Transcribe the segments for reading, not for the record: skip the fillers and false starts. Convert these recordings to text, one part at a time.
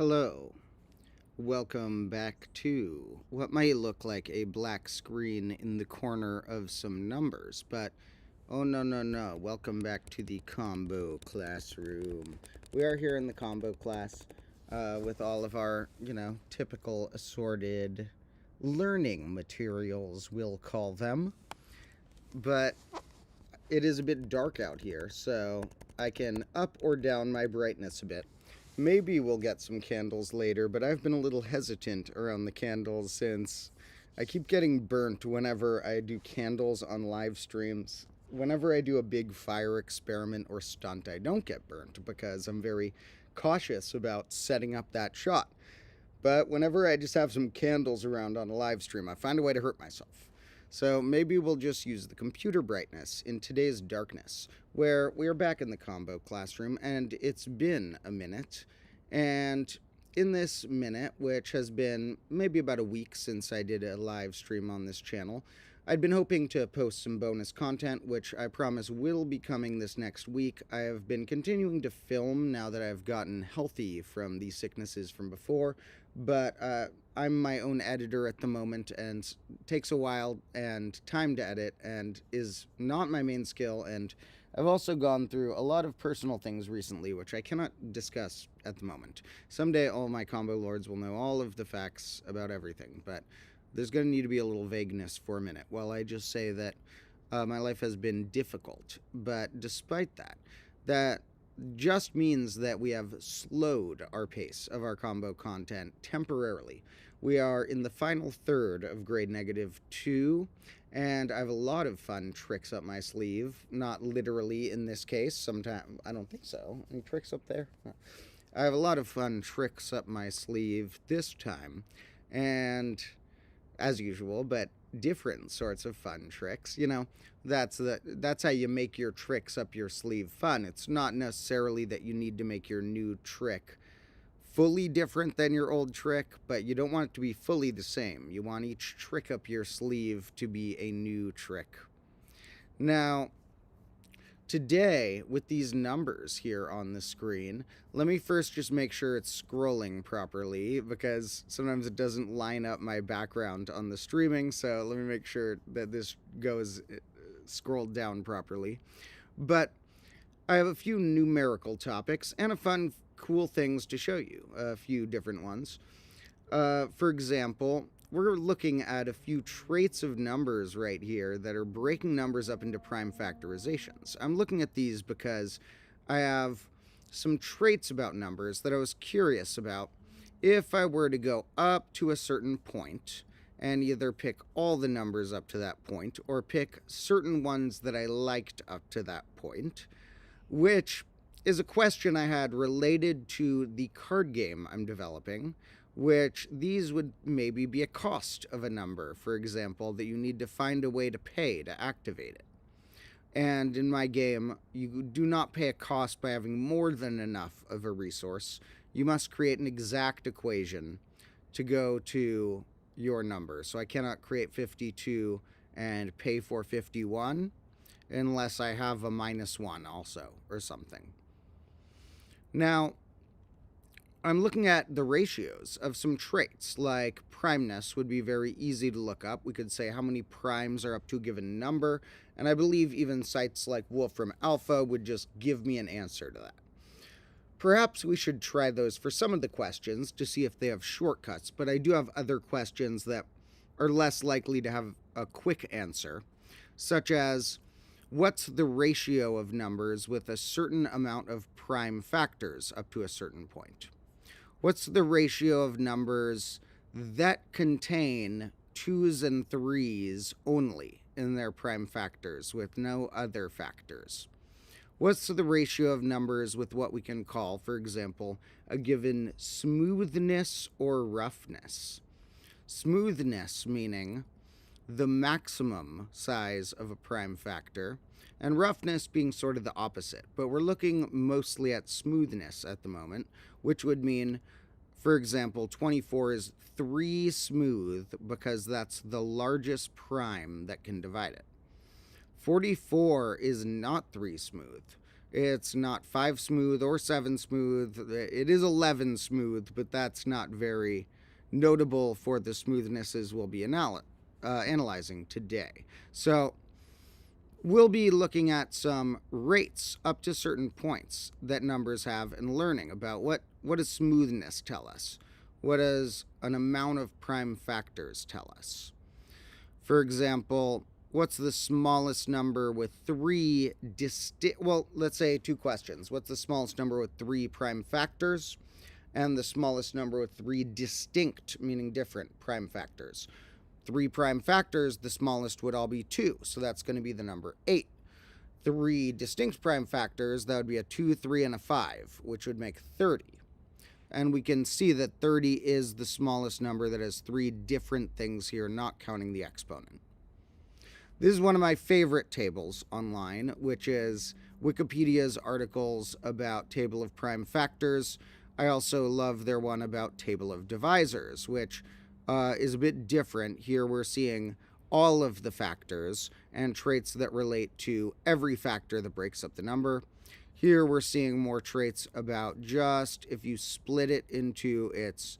Hello. Welcome back to what might look like a black screen in the corner of some numbers, but oh no. Welcome back to the combo classroom. We are here in the combo class with all of our, typical assorted learning materials, we'll call them. But it is a bit dark out here, so I can up or down my brightness a bit. Maybe we'll get some candles later, but I've been a little hesitant around the candles since I keep getting burnt whenever I do candles on live streams. Whenever I do a big fire experiment or stunt, I don't get burnt because I'm very cautious about setting up that shot. But whenever I just have some candles around on a live stream, I find a way to hurt myself. So maybe we'll just use the computer brightness in today's darkness, where we are back in the combo classroom, and it's been a minute. And in this minute, which has been maybe about a week since I did a live stream on this channel, I'd been hoping to post some bonus content, which I promise will be coming this next week. I have been continuing to film now that I've gotten healthy from the sicknesses from before, but I'm my own editor at the moment, and takes a while and time to edit, and is not my main skill, and I've also gone through a lot of personal things recently, which I cannot discuss at the moment. Someday all my combo lords will know all of the facts about everything, but there's going to need to be a little vagueness for a minute while I just say that my life has been difficult. But despite that, that just means that we have slowed our pace of our combo content temporarily. We are in the final third of grade -2, and I have a lot of fun tricks up my sleeve. Not literally in this case. Sometimes, I don't think so. Any tricks up there? No. I have a lot of fun tricks up my sleeve this time, and as usual, but different sorts of fun tricks. That's how you make your tricks up your sleeve fun. It's not necessarily that you need to make your new trick fully different than your old trick, but you don't want it to be fully the same. You want each trick up your sleeve to be a new trick. Now, today, with these numbers here on the screen, let me first just make sure it's scrolling properly, because sometimes it doesn't line up my background on the streaming, so let me make sure that this goes scrolled down properly. But I have a few numerical topics and a fun, cool things to show you, a few different ones. For example, we're looking at a few traits of numbers right here that are breaking numbers up into prime factorizations. I'm looking at these because I have some traits about numbers that I was curious about if I were to go up to a certain point and either pick all the numbers up to that point or pick certain ones that I liked up to that point, which is a question I had related to the card game I'm developing, which these would maybe be a cost of a number, for example, that you need to find a way to pay to activate it. And in my game, you do not pay a cost by having more than enough of a resource. You must create an exact equation to go to your number. So I cannot create 52 and pay for 51 unless I have a -1 also, or something. Now, I'm looking at the ratios of some traits, like primeness would be very easy to look up. We could say how many primes are up to a given number, and I believe even sites like Wolfram Alpha would just give me an answer to that. Perhaps we should try those for some of the questions to see if they have shortcuts, but I do have other questions that are less likely to have a quick answer, such as, what's the ratio of numbers with a certain amount of prime factors up to a certain point? What's the ratio of numbers that contain 2s and 3s only in their prime factors with no other factors? What's the ratio of numbers with what we can call, for example, a given smoothness or roughness? Smoothness meaning the maximum size of a prime factor, and roughness being sort of the opposite. But we're looking mostly at smoothness at the moment, which would mean, for example, 24 is 3 smooth because that's the largest prime that can divide it. 44 is not 3 smooth. It's not 5 smooth or 7 smooth. It is 11 smooth, but that's not very notable for the smoothnesses we'll be analyzing today. So we'll be looking at some rates up to certain points that numbers have and learning about what does smoothness tell us? What does an amount of prime factors tell us? For example, what's the smallest number with 3 let's say 2 questions. What's the smallest number with 3 prime factors? And the smallest number with 3 distinct, meaning different, prime factors. 3 prime factors, the smallest would all be 2, so that's going to be the number 8. 3 distinct prime factors, that would be a 2, 3, and a 5, which would make 30. And we can see that 30 is the smallest number that has 3 different things here, not counting the exponent. This is one of my favorite tables online, which is Wikipedia's articles about table of prime factors. I also love their one about table of divisors, which is a bit different. Here we're seeing all of the factors and traits that relate to every factor that breaks up the number. Here we're seeing more traits about just if you split it into its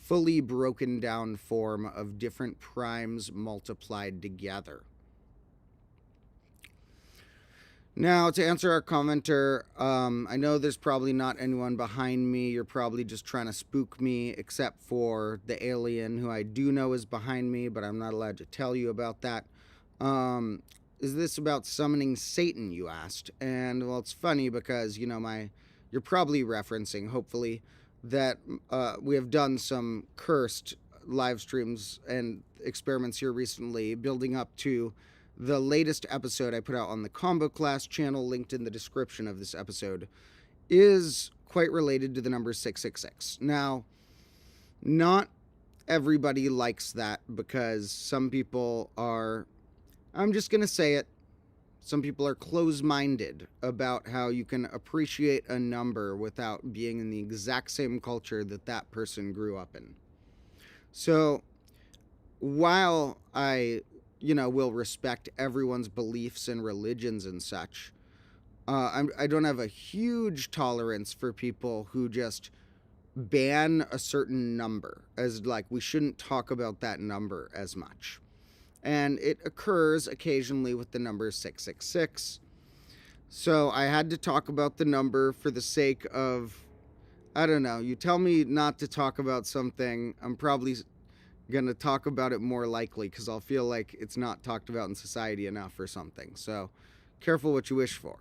fully broken down form of different primes multiplied together. Now, to answer our commenter, I know there's probably not anyone behind me. You're probably just trying to spook me, except for the alien, who I do know is behind me, but I'm not allowed to tell you about that. Is this about summoning Satan, you asked? And, well, it's funny because, you know, you're probably referencing, hopefully, that we have done some cursed live streams and experiments here recently, building up to the latest episode I put out on the Combo Class channel, linked in the description of this episode, is quite related to the number 666. Now, not everybody likes that because some people are, I'm just going to say it, some people are close-minded about how you can appreciate a number without being in the exact same culture that that person grew up in. So, while I will respect everyone's beliefs and religions and such, I don't have a huge tolerance for people who just ban a certain number as like we shouldn't talk about that number as much. And it occurs occasionally with the number 666. So I had to talk about the number for the sake of, I don't know, you tell me not to talk about something, I'm probably going to talk about it more likely because I'll feel like it's not talked about in society enough or something. So careful what you wish for.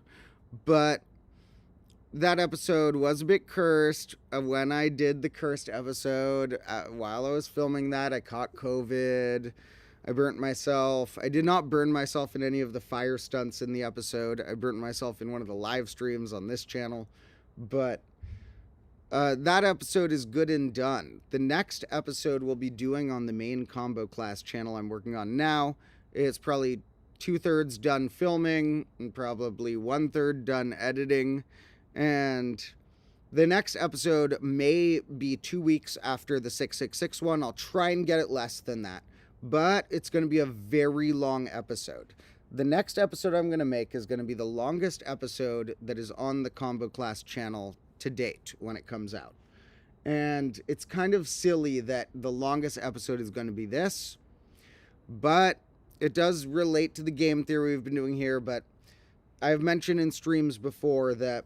But that episode was a bit cursed. When I did the cursed episode, while I was filming that, I caught COVID. I burnt myself. I did not burn myself in any of the fire stunts in the episode. I burnt myself in one of the live streams on this channel. But that episode is good and done. The next episode we'll be doing on the main Combo Class channel I'm working on now. It's probably 2/3 done filming and probably 1/3 done editing. And the next episode may be 2 weeks after the 666 one. I'll try and get it less than that. But it's going to be a very long episode. The next episode I'm going to make is going to be the longest episode that is on the Combo Class channel to date when it comes out. And it's kind of silly that the longest episode is going to be this, but it does relate to the game theory we've been doing here. But I've mentioned in streams before that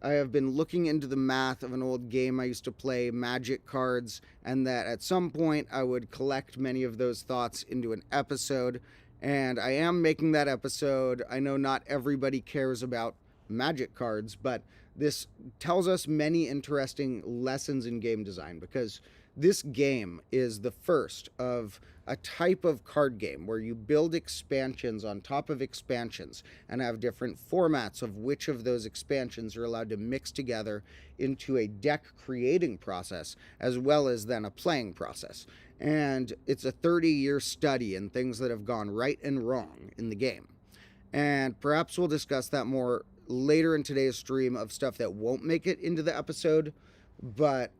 I have been looking into the math of an old game I used to play, Magic cards, and that at some point I would collect many of those thoughts into an episode. And I am making that episode. I know not everybody cares about Magic cards, but this tells us many interesting lessons in game design, because this game is the first of a type of card game where you build expansions on top of expansions and have different formats of which of those expansions are allowed to mix together into a deck creating process, as well as then a playing process. And it's a 30-year study in things that have gone right and wrong in the game. And perhaps we'll discuss that more later in today's stream of stuff that won't make it into the episode, but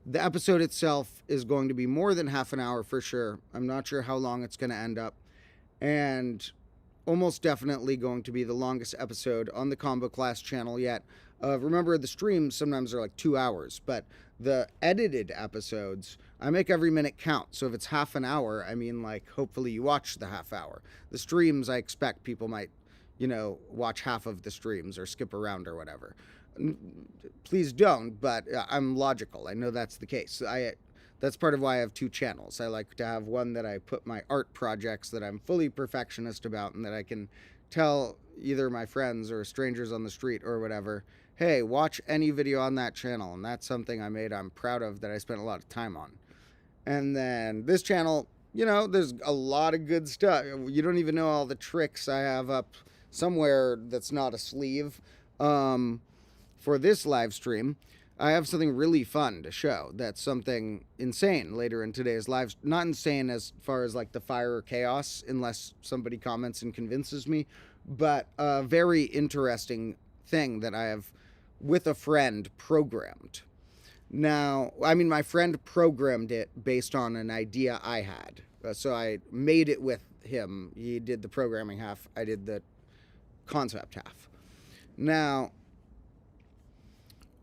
the episode itself is going to be more than half an hour for sure. I'm not sure how long it's going to end up. And almost definitely going to be the longest episode on the Combo Class channel yet. Remember, the streams sometimes are like 2 hours, but the edited episodes, I make every minute count. So if it's half an hour, I mean, like, hopefully you watch the half hour. The streams, I expect people might, watch half of the streams or skip around or whatever. Please don't, but I'm logical. I know that's the case. That's part of why I have 2 channels. I like to have one that I put my art projects that I'm fully perfectionist about and that I can tell either my friends or strangers on the street or whatever, hey, watch any video on that channel. And that's something I made I'm proud of that I spent a lot of time on. And then this channel, there's a lot of good stuff. You don't even know all the tricks I have up somewhere that's not a sleeve. For this live stream, I have something really fun to show. That's something insane later in today's live. Not insane as far as like the fire or chaos, unless somebody comments and convinces me, but a very interesting thing that I have with a friend programmed. Now, I mean, my friend programmed it based on an idea I had. So I made it with him. He did the programming half. I did the concept half. Now,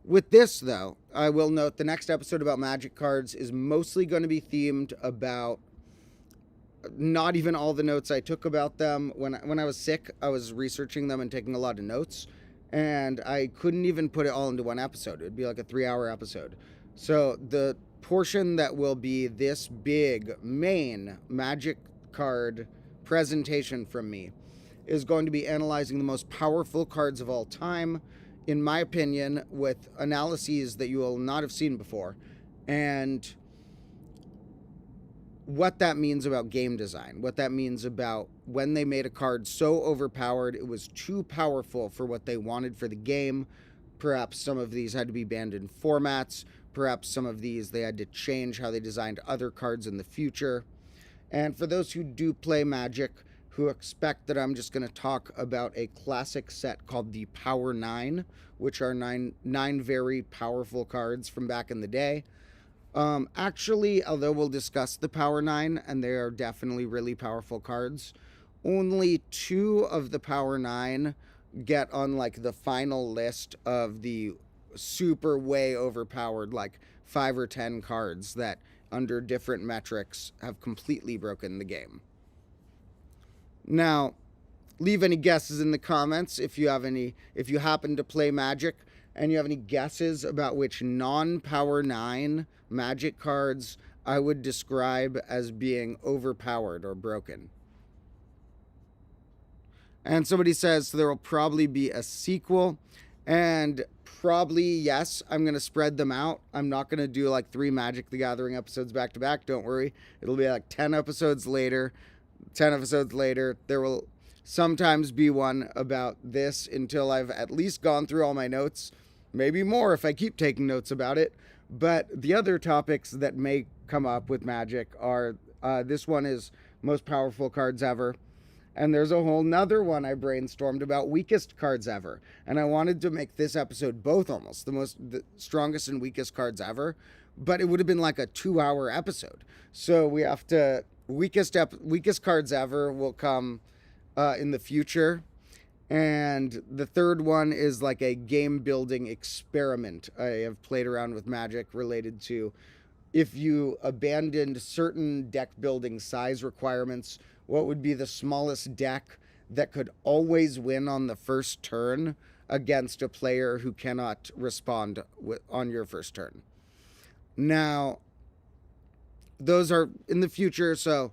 with this, though, I will note the next episode about magic cards is mostly going to be themed about not even all the notes I took about them. When I was sick, I was researching them and taking a lot of notes, and I couldn't even put it all into one episode. It would be like a 3-hour episode. So the portion that will be this big main magic card presentation from me is going to be analyzing the most powerful cards of all time, in my opinion, with analyses that you will not have seen before, and what that means about game design, what that means about when they made a card so overpowered it was too powerful for what they wanted for the game. Perhaps some of these had to be banned in formats, perhaps some of these they had to change how they designed other cards in the future. And for those who do play Magic, who expect that I'm just going to talk about a classic set called the Power 9, which are nine very powerful cards from back in the day. Actually, although we'll discuss the Power 9, and they are definitely really powerful cards, only 2 of the Power 9 get on, like, the final list of the super way overpowered, like, 5 or 10 cards that, under different metrics, have completely broken the game. Now, leave any guesses in the comments if you happen to play Magic and you have any guesses about which non-Power 9 Magic cards I would describe as being overpowered or broken. And somebody says there will probably be a sequel, and probably, yes, I'm going to spread them out. I'm not going to do like 3 Magic the Gathering episodes back to back, don't worry. It'll be like 10 episodes later. 10 episodes later, there will sometimes be one about this until I've at least gone through all my notes. Maybe more if I keep taking notes about it. But the other topics that may come up with Magic are, this one is most powerful cards ever. And there's a whole nother one I brainstormed about weakest cards ever. And I wanted to make this episode both almost the strongest and weakest cards ever. But it would have been like a 2-hour episode. So we have to... Weakest cards ever will come in the future. And the third one is like a game building experiment I have played around with Magic related to if you abandoned certain deck building size requirements, what would be the smallest deck that could always win on the first turn against a player who cannot respond on your first turn. Now, those are in the future, so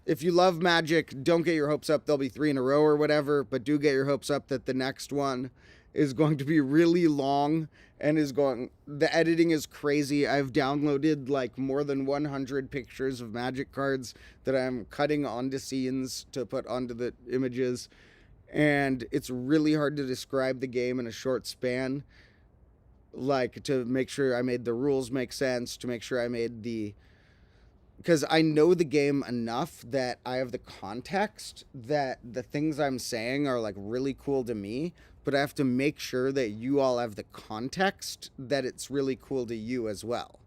if you love Magic, don't get your hopes up there'll be 3 in a row or whatever, but do get your hopes up that the next one is going to be really long and the editing is crazy. I've downloaded like more than 100 pictures of Magic cards that I'm cutting onto scenes to put onto the images, and it's really hard to describe the game in a short span, like to make sure I made the rules make sense, to make sure I made because I know the game enough that I have the context that the things I'm saying are like really cool to me, but I have to make sure that you all have the context that it's really cool to you as well.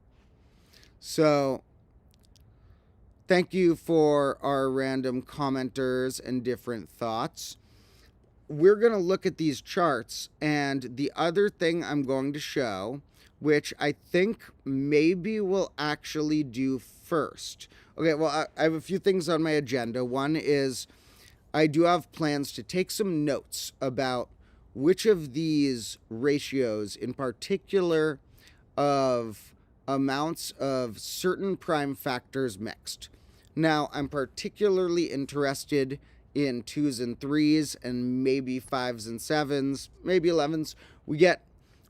So thank you for our random commenters and different thoughts. We're going to look at these charts, and the other thing I'm going to show, which I think maybe we'll actually do first. Okay, well, I have a few things on my agenda. One is I do have plans to take some notes about which of these ratios in particular of amounts of certain prime factors mixed. Now, I'm particularly interested in 2s and 3s and maybe 5s and 7s, maybe 11s.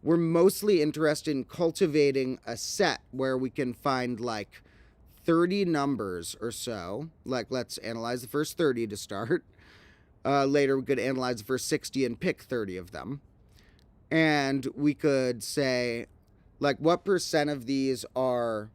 We're mostly interested in cultivating a set where we can find like 30 numbers or so. Like, let's analyze the first 30 to start. Later, we could analyze the first 60 and pick 30 of them. And we could say, like, what percent of these are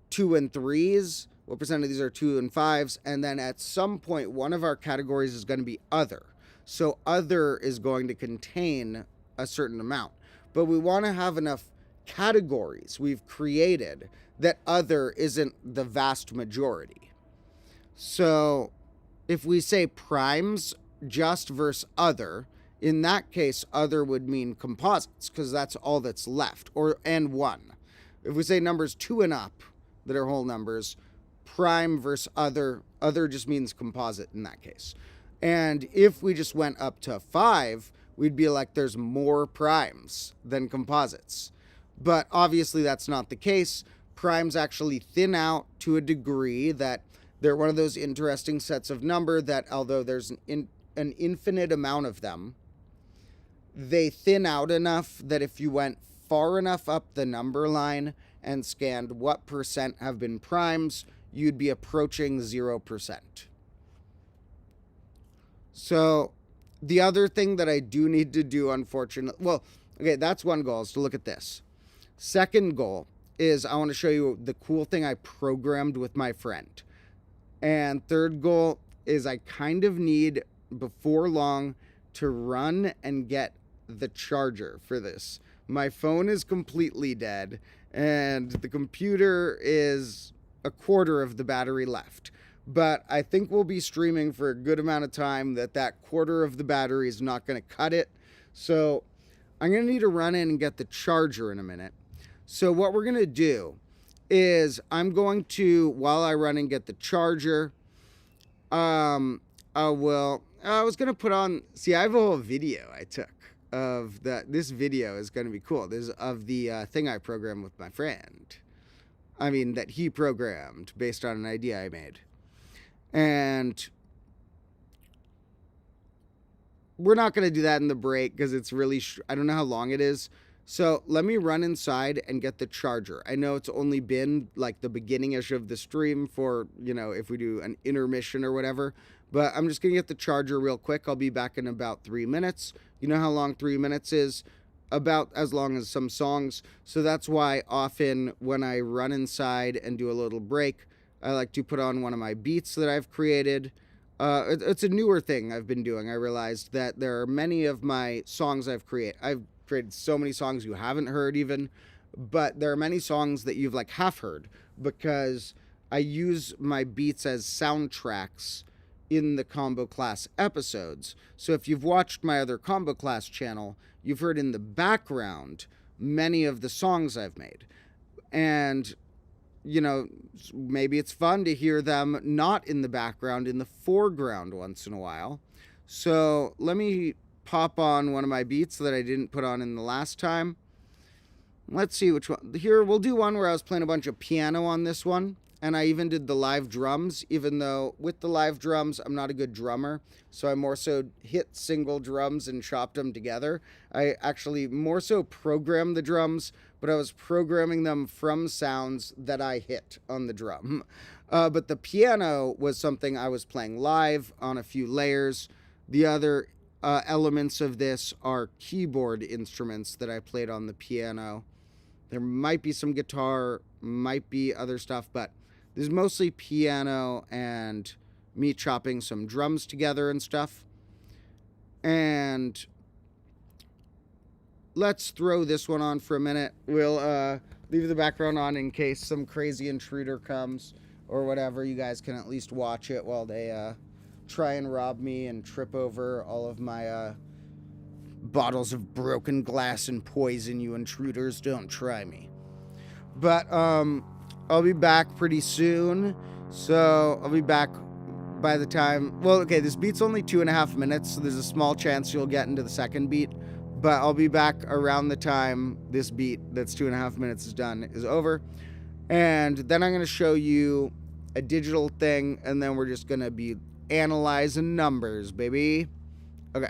2 and 3s? What percent of these are 2 and 5s? And then at some point, one of our categories is going to be other. So other is going to contain a certain amount. But we want to have enough categories we've created that other isn't the vast majority. So if we say primes just versus other, in that case, other would mean composites, because that's all that's left, and 1. If we say numbers 2 and up that are whole numbers, prime versus other just means composite in that case. And if we just went up to 5, we'd be like, there's more primes than composites. But obviously that's not the case. Primes actually thin out to a degree that they're one of those interesting sets of number that, although there's an infinite amount of them, they thin out enough that if you went far enough up the number line and scanned what percent have been primes, you'd be approaching 0%. So the other thing that I do need to do, unfortunately, well, okay, that's one goal, is to look at this. Second goal is I want to show you the cool thing I programmed with my friend. And third goal is I kind of need, before long, to run and get the charger for this. My phone is completely dead, and the computer is a quarter of the battery left. But I think we'll be streaming for a good amount of time that quarter of the battery is not going to cut it. So I'm going to need to run in and get the charger in a minute. So what we're going to do is I'm going to, while I run and get the charger, I was going to put on, see, I have a whole video I took of that. This video is going to be cool. This is of the thing I programmed with my friend. I mean, that he programmed based on an idea I made. And we're not going to do that in the break because it's really, I don't know how long it is. So let me run inside and get the charger. I know it's only been like the beginning-ish of the stream for, if we do an intermission or whatever. But I'm just going to get the charger real quick. I'll be back in about 3 minutes. You know how long 3 minutes is? About as long as some songs. So that's why often when I run inside and do a little break, I like to put on one of my beats that I've created. It's a newer thing I've been doing. I realized that there are many of my songs I've created so many songs you haven't heard even, but there are many songs that you've like half heard because I use my beats as soundtracks in the Combo Class episodes. So if you've watched my other Combo Class channel, you've heard in the background many of the songs I've made. And, maybe it's fun to hear them not in the background, in the foreground once in a while. So let me pop on one of my beats that I didn't put on in the last time. Let's see which one. Here, we'll do one where I was playing a bunch of piano on this one. And I even did the live drums, even though with the live drums, I'm not a good drummer. So I more so hit single drums and chopped them together. I actually more so programmed the drums, but I was programming them from sounds that I hit on the drum. But the piano was something I was playing live on a few layers. The other elements of this are keyboard instruments that I played on the piano. There might be some guitar, might be other stuff, but this is mostly piano and me chopping some drums together and stuff. And let's throw this one on for a minute. We'll leave the background on in case some crazy intruder comes. or whatever. You guys can at least watch it while they try and rob me and trip over all of my bottles of broken glass and poison. You intruders, don't try me. But I'll be back pretty soon, so I'll be back by the time, well, okay, this beat's only 2.5 minutes, so there's a small chance you'll get into the second beat, but I'll be back around the time this beat that's 2.5 minutes is done is over, and then I'm going to show you a digital thing, and then we're just going to be analyzing numbers, baby. Okay.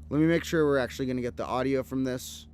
Let me make sure we're actually going to get the audio from this.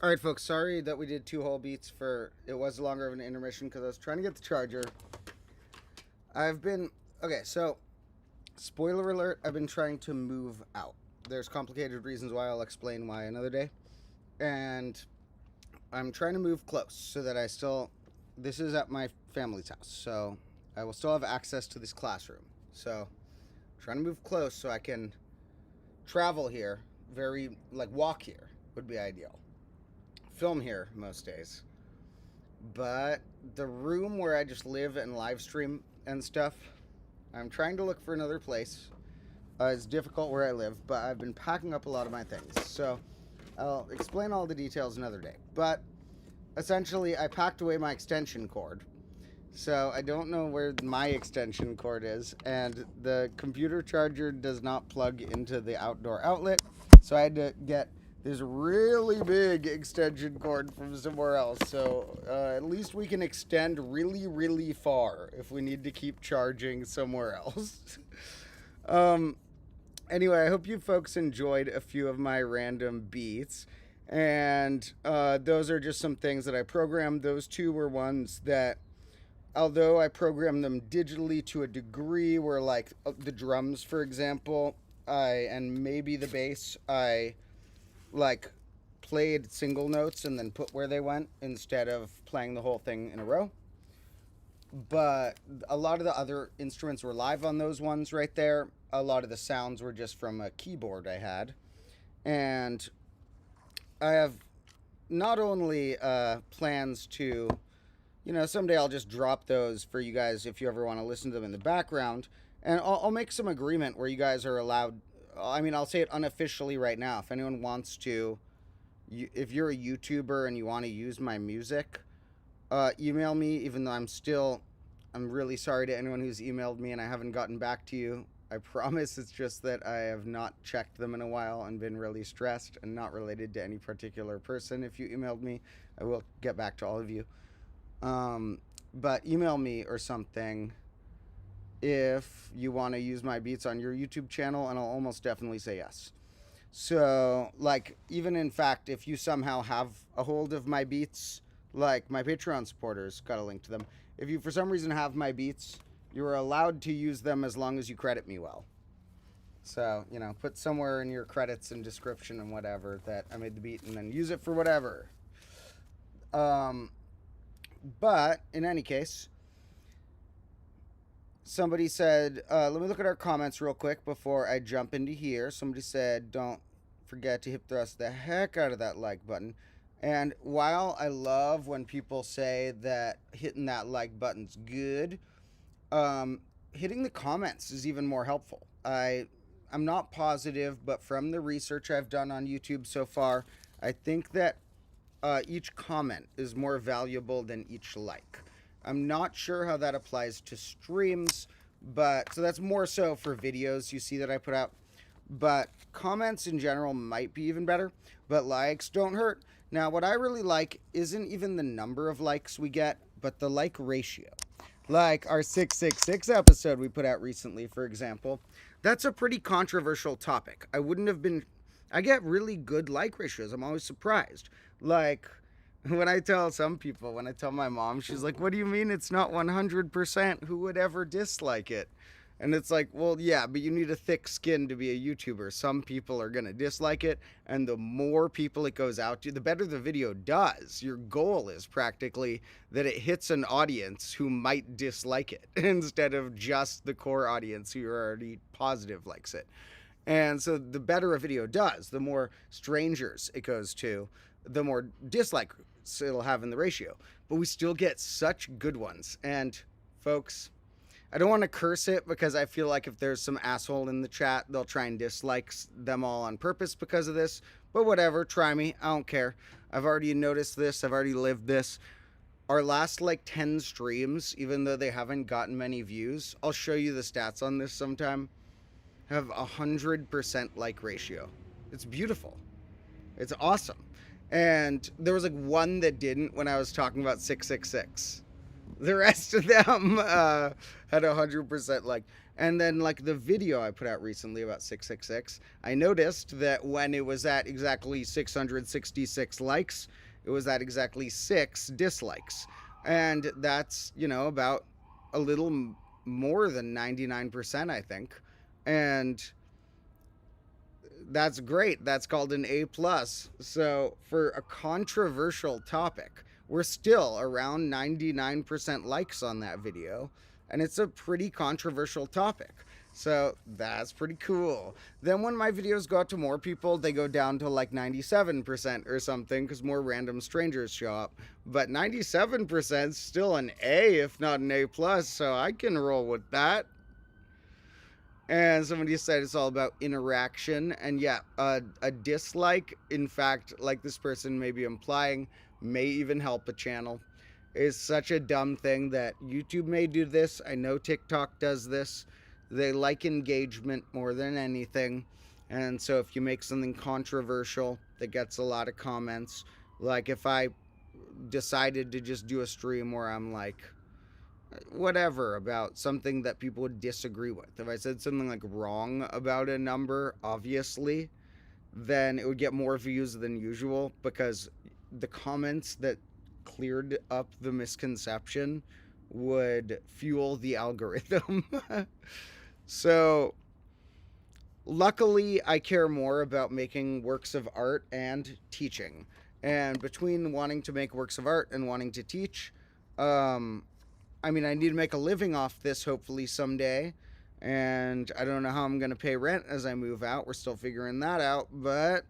All right, folks, sorry that we did 2 whole beats for, it was longer of an intermission because I was trying to get the charger. Okay, so, spoiler alert, I've been trying to move out. There's complicated reasons why, I'll explain why another day. And I'm trying to move close so that this is at my family's house, so I will still have access to this classroom. So, I'm trying to move close so I can travel here, walk here would be ideal. Film here most days, but the room where I just live and live stream and stuff, I'm trying to look for another place. It's difficult where I live, but I've been packing up a lot of my things, so I'll explain all the details another day. But essentially, I packed away my extension cord, so I don't know where my extension cord is, and the computer charger does not plug into the outdoor outlet, so I had to get this really big extension cord from somewhere else. So at least we can extend really, really far if we need to keep charging somewhere else. Anyway, I hope you folks enjoyed a few of my random beats. And those are just some things that I programmed. Those 2 were ones that, although I programmed them digitally to a degree, where like the drums, for example, and maybe the bass, I played single notes and then put where they went instead of playing the whole thing in a row. But a lot of the other instruments were live on those ones right there. A lot of the sounds were just from a keyboard I had. And I have not only plans to, someday I'll just drop those for you guys if you ever want to listen to them in the background. And I'll make some agreement where you guys are allowed. I'll say it unofficially right now. If anyone wants to, if you're a YouTuber and you want to use my music, email me, even though I'm really sorry to anyone who's emailed me and I haven't gotten back to you. I promise it's just that I have not checked them in a while and been really stressed, and not related to any particular person. If you emailed me, I will get back to all of you. But email me or something if you want to use my beats on your YouTube channel, and I'll almost definitely say yes. So, even in fact, if you somehow have a hold of my beats, my Patreon supporters, got a link to them. If you for some reason have my beats, you are allowed to use them as long as you credit me well. So, put somewhere in your credits and description and whatever that I made the beat, and then use it for whatever. But, in any case, somebody said, let me look at our comments real quick before I jump into here. Somebody said, don't forget to hip thrust the heck out of that like button. And while I love when people say that hitting that like button's good, hitting the comments is even more helpful. I'm not positive, but from the research I've done on YouTube so far, I think that each comment is more valuable than each like. I'm not sure how that applies to streams, but so that's more so for videos you see that I put out. But comments in general might be even better, but likes don't hurt. Now, what I really like isn't even the number of likes we get, but the like ratio. Like our 666 episode we put out recently, for example. That's a pretty controversial topic. I get really good like ratios. I'm always surprised. When I tell my mom, she's like, what do you mean it's not 100%? Who would ever dislike it? And it's like, well, yeah, but you need a thick skin to be a YouTuber. Some people are going to dislike it, and the more people it goes out to, the better the video does. Your goal is practically that it hits an audience who might dislike it instead of just the core audience who already positive likes it. And so the better a video does, the more strangers it goes to, the more dislikes it'll have in the ratio. But we still get such good ones. And folks, I don't want to curse it because I feel like if there's some asshole in the chat, they'll try and dislike them all on purpose because of this. But whatever, try me. I don't care. I've already noticed this. I've already lived this. Our last 10 streams, even though they haven't gotten many views, I'll show you the stats on this sometime, have 100% like ratio. It's beautiful. It's awesome. And there was one that didn't when I was talking about 666. The rest of them had 100% like. And then like the video I put out recently about 666, I noticed that when it was at exactly 666 likes, it was at exactly 6 dislikes. And that's, about a little more than 99%, I think. And that's great. That's called an A+. So for a controversial topic, we're still around 99% likes on that video, and it's a pretty controversial topic. So that's pretty cool. Then when my videos go out to more people, they go down to like 97% or something because more random strangers show up. But 97% is still an A, if not an A+, so I can roll with that. And somebody said it's all about interaction. And yeah, a dislike, in fact, like this person may be implying, may even help a channel. Is such a dumb thing that YouTube may do this. I know TikTok does this. They like engagement more than anything. And so if you make something controversial that gets a lot of comments, like if I decided to just do a stream where I'm like, whatever about something that people would disagree with. If I said something like wrong about a number, obviously, then it would get more views than usual because the comments that cleared up the misconception would fuel the algorithm. So luckily I care more about making works of art and teaching. And between wanting to make works of art and wanting to teach, I need to make a living off this hopefully someday, and I don't know how I'm going to pay rent as I move out. We're still figuring that out, but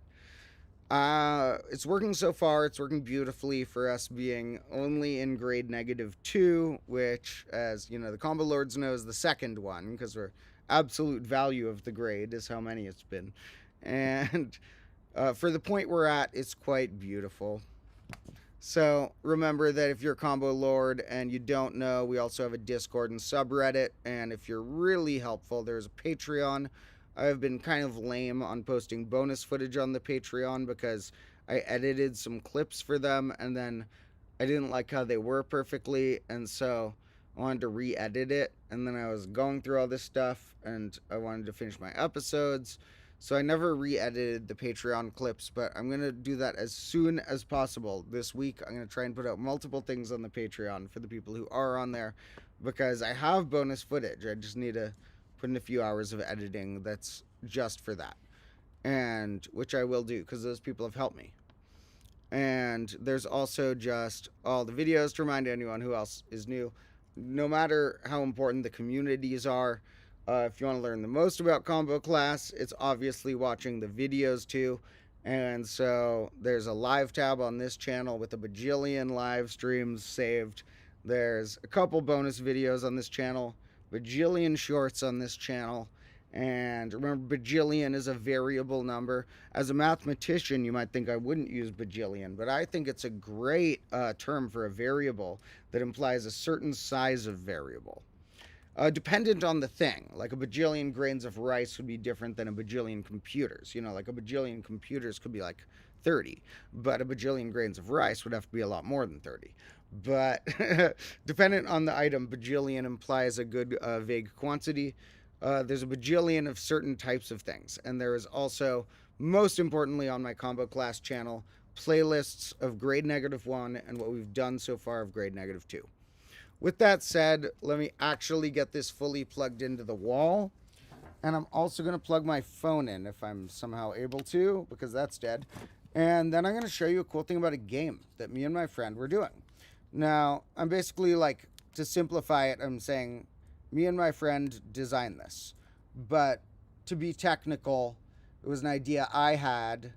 it's working so far. It's working beautifully for us being only in grade -2, which, as the Combo Lords know, is the second one, because we're absolute value of the grade is how many it's been. And for the point we're at, it's quite beautiful. So remember that if you're a Combo Lord and you don't know, we also have a Discord and subreddit. And if you're really helpful, there's a Patreon. I've been kind of lame on posting bonus footage on the Patreon because I edited some clips for them and then I didn't like how they were perfectly. And so I wanted to re-edit it. And then I was going through all this stuff and I wanted to finish my episodes. So I never re-edited the Patreon clips, but I'm going to do that as soon as possible this week. I'm going to try and put out multiple things on the Patreon for the people who are on there because I have bonus footage. I just need to put in a few hours of editing that's just for that, and which I will do because those people have helped me. And there's also just all the videos to remind anyone who else is new. No matter how important the communities are, if you want to learn the most about Combo Class, it's obviously watching the videos too. And so there's a live tab on this channel with a bajillion live streams saved. There's a couple bonus videos on this channel, bajillion shorts on this channel. And remember, bajillion is a variable number. As a mathematician, you might think I wouldn't use bajillion, but I think it's a great term for a variable that implies a certain size of variable. Dependent on the thing. Like a bajillion grains of rice would be different than a bajillion computers. Like a bajillion computers could be like 30, but a bajillion grains of rice would have to be a lot more than 30. But dependent on the item, bajillion implies a good vague quantity. There's a bajillion of certain types of things. And there is also, most importantly on my Combo Class channel, playlists of grade -1 and what we've done so far of grade -2. With that said, let me actually get this fully plugged into the wall. And I'm also going to plug my phone in if I'm somehow able to, because that's dead. And then I'm going to show you a cool thing about a game that me and my friend were doing. Now, I'm basically like, to simplify it, I'm saying me and my friend designed this. But to be technical, it was an idea I had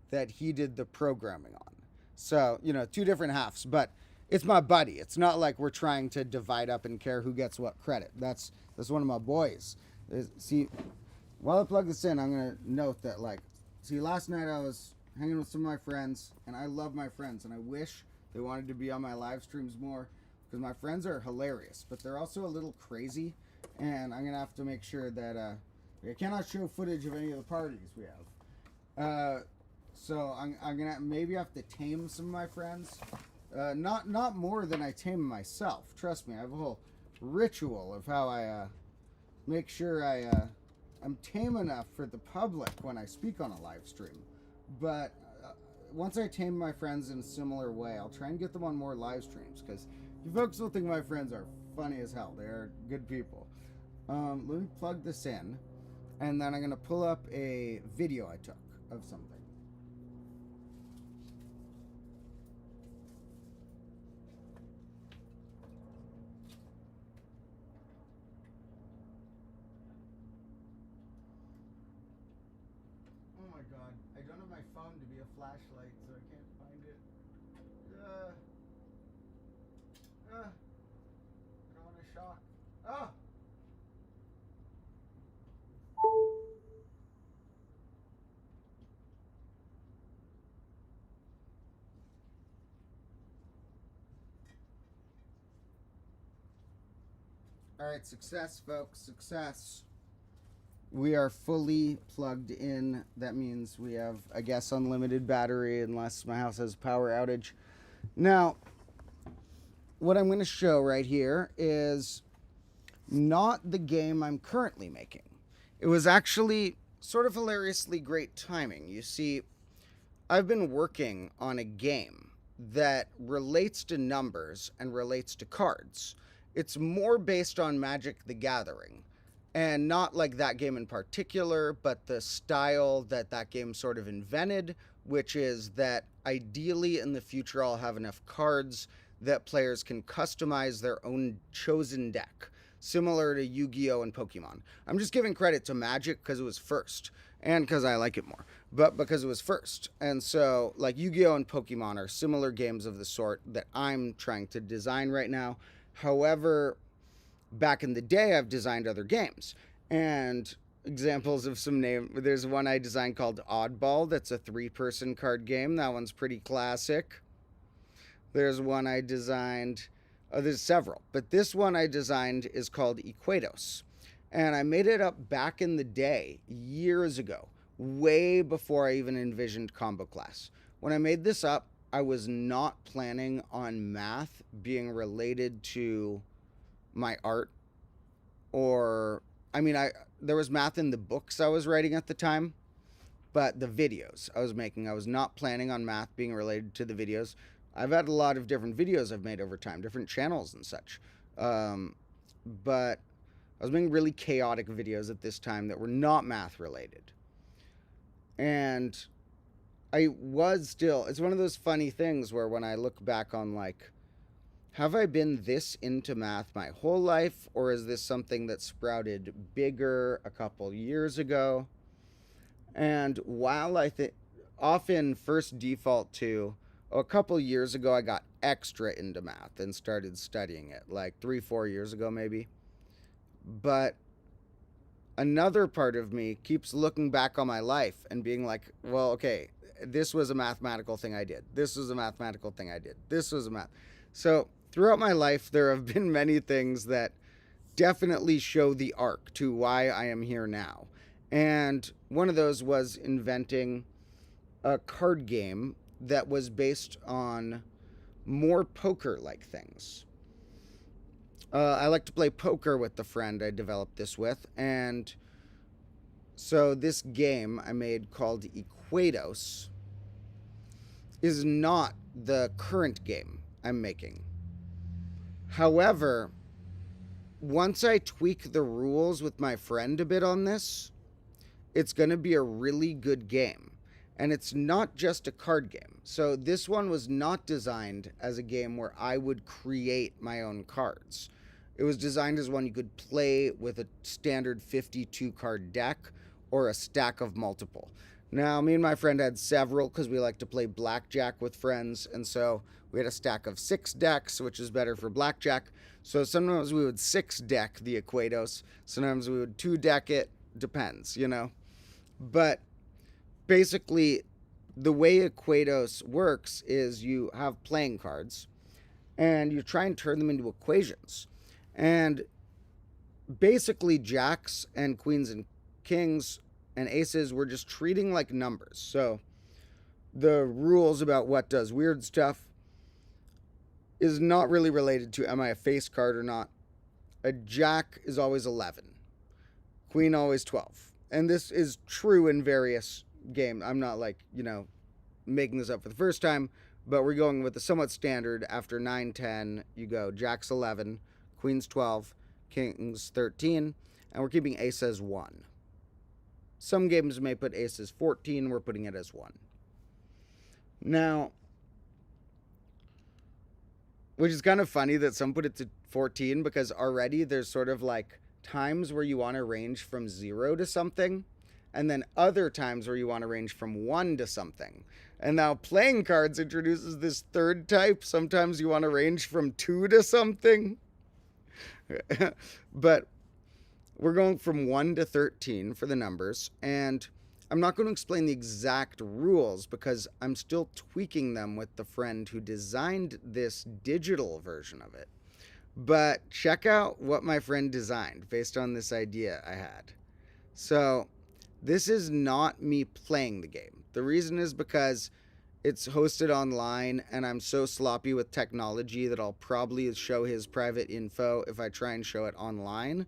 that he did the programming on. So, 2 different halves, but it's my buddy. It's not like we're trying to divide up and care who gets what credit. That's one of my boys. See, while I plug this in, I'm going to note that, last night I was hanging with some of my friends, and I love my friends, and I wish they wanted to be on my live streams more, because my friends are hilarious, but they're also a little crazy, and I'm going to have to make sure that I cannot show footage of any of the parties we have. So I'm going to maybe have to tame some of my friends. Not more than I tame myself. Trust me, I have a whole ritual of how I make sure I'm tame enough for the public when I speak on a live stream. But once I tame my friends in a similar way, I'll try and get them on more live streams, because you folks will think my friends are funny as hell. They're good people. Let me plug this in, and then I'm going to pull up a video I took of something. Oh my god, I don't have my phone to be a flashlight, so I can't find it. Going a shock. Oh! Alright, success, folks, success. We are fully plugged in. That means we have, I guess, unlimited battery unless my house has a power outage. Now, what I'm going to show right here is not the game I'm currently making. It was actually sort of hilariously great timing. You see, I've been working on a game that relates to numbers and relates to cards. It's more based on Magic the Gathering, and not like that game in particular, but the style that that game sort of invented, which is that ideally in the future I'll have enough cards that players can customize their own chosen deck, similar to Yu-Gi-Oh! And Pokemon. I'm just giving credit to Magic because it was first, and because I like it more, but because it was first. And so, like, Yu-Gi-Oh! And Pokemon are similar games of the sort that I'm trying to design right now. However, back in the day, I've designed other games. And examples of some name, there's one I designed called Oddball. That's a 3-person card game. That one's pretty classic. There's one I designed, there's several, but this one I designed is called Equatos. And I made it up back in the day, years ago, way before I even envisioned Combo Class. When I made this up, I was not planning on math being related to my art, or, I mean, there was math in the books I was writing at the time, but the videos I was making, I was not planning on math being related to the videos. I've had a lot of different videos I've made over time, different channels and such, but I was making really chaotic videos at this time that were not math related. And I was still, it's one of those funny things where when I look back on, like, have I been this into math my whole life, or is this something that sprouted bigger a couple years ago? And while I often first default to, a couple years ago I got extra into math and started studying it, like 3-4 years ago maybe. But another part of me keeps looking back on my life and being like, well, okay, this was a mathematical thing I did. This was a mathematical thing I did. This was a math. So throughout my life, there have been many things that definitely show the arc to why I am here now. And one of those was inventing a card game that was based on more poker-like things. I like to play poker with the friend I developed this with, and so this game I made called Equatos is not the current game I'm making. However, once I tweak the rules with my friend a bit on this, it's going to be a really good game. And it's not just a card game. So this one was not designed as a game where I would create my own cards. It was designed as one you could play with a standard 52 card deck or a stack of multiple. Now, me and my friend had several because we like to play blackjack with friends, and so we had a stack of 6 decks, which is better for blackjack. So sometimes we would 6 deck the Equatos, sometimes we would 2 deck it, depends, you know. But basically, the way Equatos works is you have playing cards, and you try and turn them into equations. And basically, jacks and queens and kings and aces we're just treating like numbers. So the rules about what does weird stuff, is not really related to am I a face card or not. A jack is always 11. Queen always 12. And this is true in various games. I'm not like, making this up for the first time, but we're going with the somewhat standard. After 9, 10, you go jack's 11, queen's 12, king's 13, and we're keeping ace as 1. Some games may put ace as 14, we're putting it as 1. Now, which is kind of funny that some put it to 14 because already there's sort of like times where you want to range from 0 to something, and then other times where you want to range from 1 to something. And now playing cards introduces this third type. Sometimes you want to range from 2 to something. But we're going from 1 to 13 for the numbers, and I'm not going to explain the exact rules because I'm still tweaking them with the friend who designed this digital version of it. But check out what my friend designed based on this idea I had. So this is not me playing the game. The reason is because it's hosted online and I'm so sloppy with technology that I'll probably show his private info if I try and show it online.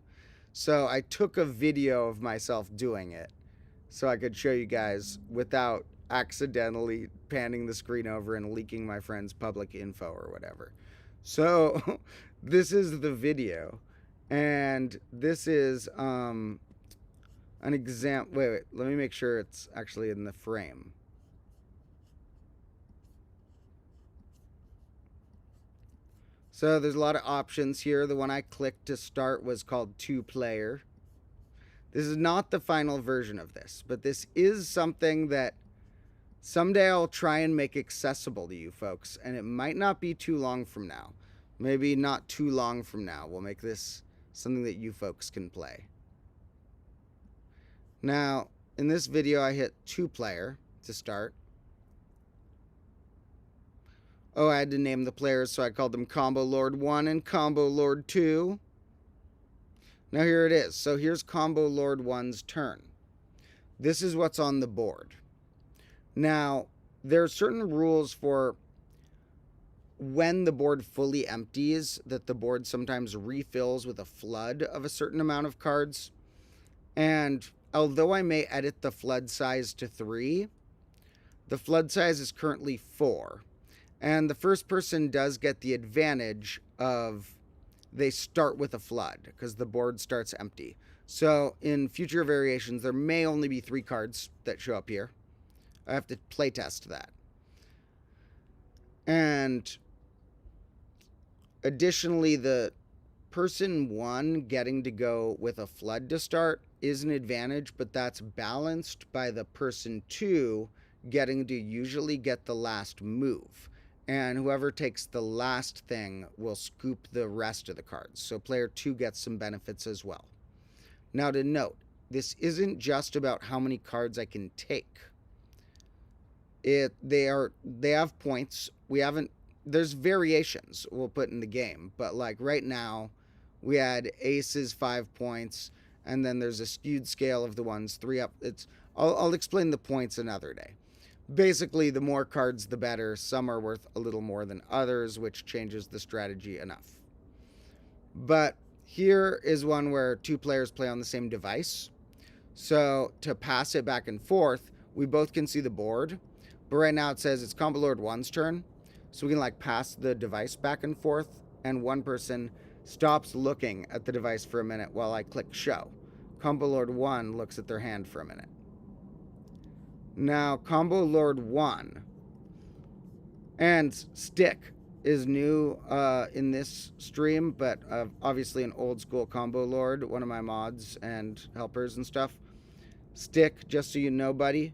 So I took a video of myself doing it so I could show you guys without accidentally panning the screen over and leaking my friend's public info or whatever. So this is the video, and this is an example. Wait, let me make sure it's actually in the frame. So there's a lot of options here. The one I clicked to start was called 2-player. This is not the final version of this, but this is something that someday I'll try and make accessible to you folks, and it might not be too long from now. Maybe not too long from now. We'll make this something that you folks can play. Now, in this video, I hit 2-player to start. Oh, I had to name the players, so I called them Combo Lord 1 and Combo Lord 2. Now here it is. So here's Combo Lord 1's turn. This is what's on the board. Now, there are certain rules for when the board fully empties, that the board sometimes refills with a flood of a certain amount of cards. And although I may edit the flood size to 3, the flood size is currently 4. And the first person does get the advantage of they start with a flood because the board starts empty. So in future variations, there may only be 3 cards that show up here. I have to play test that. And additionally, the person 1 getting to go with a flood to start is an advantage, but that's balanced by the person 2 getting to usually get the last move. And whoever takes the last thing will scoop the rest of the cards. So player 2 gets some benefits as well. Now to note, this isn't just about how many cards I can take. They have points. There's variations we'll put in the game, but like right now we had aces 5 points, and then there's a skewed scale of the ones 3 up. I'll explain the points another day. Basically, the more cards, the better. Some are worth a little more than others, which changes the strategy enough. But here is one where 2 players play on the same device. So to pass it back and forth, we both can see the board. But right now it says it's Combo Lord 1's turn. So we can like pass the device back and forth, and one person stops looking at the device for a minute while I click show. Combo Lord 1 looks at their hand for a minute. Now, Combo Lord 1 and Stick is new in this stream, but obviously an old school Combo Lord, one of my mods and helpers and stuff. Stick, just so you know, buddy,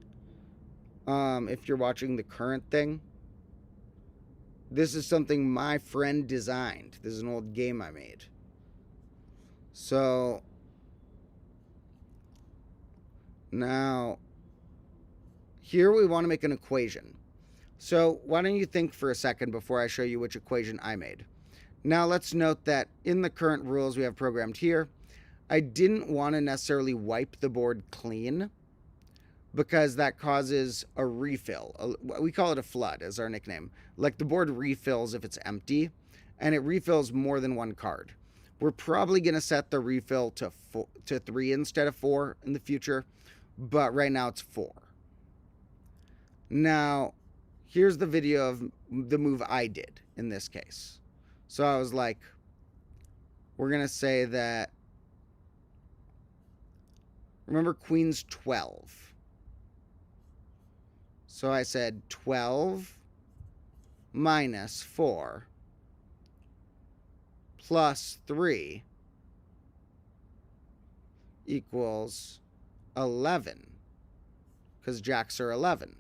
if you're watching the current thing, this is something my friend designed. This is an old game I made. So, now, here we want to make an equation. So why don't you think for a second before I show you which equation I made. Now let's note that in the current rules we have programmed here, I didn't want to necessarily wipe the board clean because that causes a refill. We call it a flood as our nickname. Like the board refills if it's empty. and it refills more than one card. We're probably going to set the refill to 3 instead of 4 in the future, but right now it's 4. Now, here's the video of the move I did in this case. So I was like, we're going to say that, remember Queen's 12. So I said 12 minus 4 plus 3 equals 11, because jacks are 11.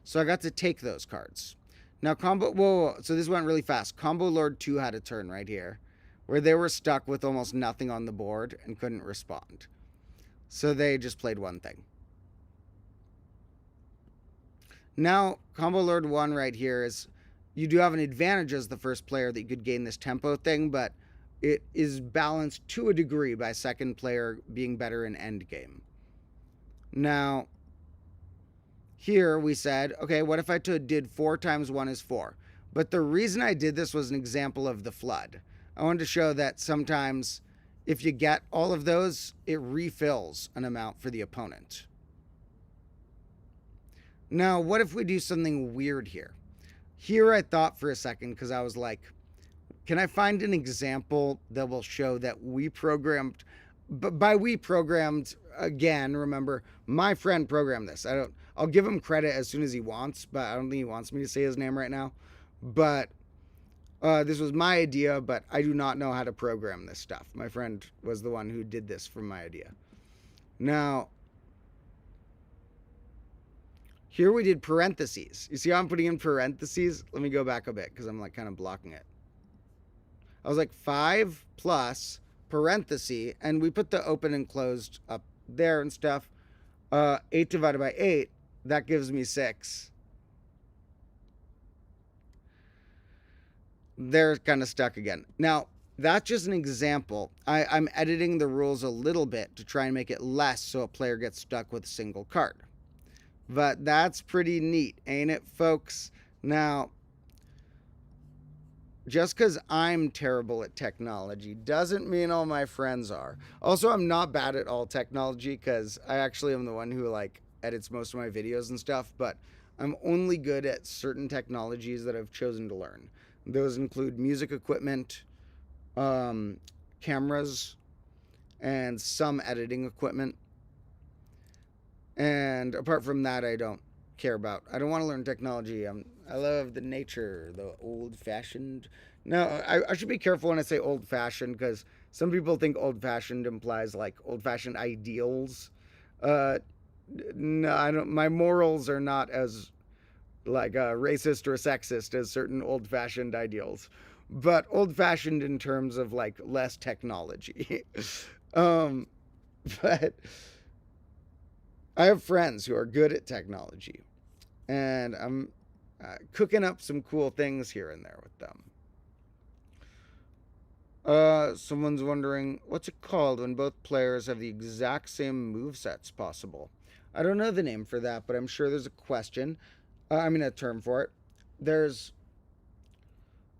So I got to take those cards. Now whoa, so this went really fast. Combo Lord 2 had a turn right here where they were stuck with almost nothing on the board and couldn't respond. So they just played one thing. Now, Combo Lord 1 right here is, you do have an advantage as the first player that you could gain this tempo thing, but it is balanced to a degree by second player being better in endgame. Now, here we said, okay, what if I did 4 times 1 is 4? But the reason I did this was an example of the flood. I wanted to show that sometimes if you get all of those, it refills an amount for the opponent. Now, what if we do something weird here? Here I thought for a second, because I was like, can I find an example that will show that we programmed, but by we programmed, again, remember, my friend programmed this. I'll give him credit as soon as he wants, but I don't think he wants me to say his name right now. But this was my idea, but I do not know how to program this stuff. My friend was the one who did this from my idea. Now, here we did parentheses. You see how I'm putting in parentheses? Let me go back a bit because I'm like kind of blocking it. I was like 5 plus parenthesis, and we put the open and closed up there and stuff. 8 divided by 8, that gives me 6. They're kind of stuck again. Now, that's just an example. I'm editing the rules a little bit to try and make it less so a player gets stuck with a single card. But that's pretty neat, ain't it, folks? Now, just because I'm terrible at technology doesn't mean all my friends are. Also, I'm not bad at all technology because I actually am the one who like edits most of my videos and stuff, but I'm only good at certain technologies that I've chosen to learn. Those include music equipment, cameras, and some editing equipment. And apart from that, I don't care about. I don't want to learn technology. I love the nature, the old-fashioned. No, I should be careful when I say old-fashioned because some people think old-fashioned implies like old-fashioned ideals. No, I don't. My morals are not as like racist or sexist as certain old-fashioned ideals, but old-fashioned in terms of like less technology. But I have friends who are good at technology, and I'm cooking up some cool things here and there with them. Someone's wondering, what's it called when both players have the exact same movesets possible? I don't know the name for that, but I'm sure there's a a term for it. There's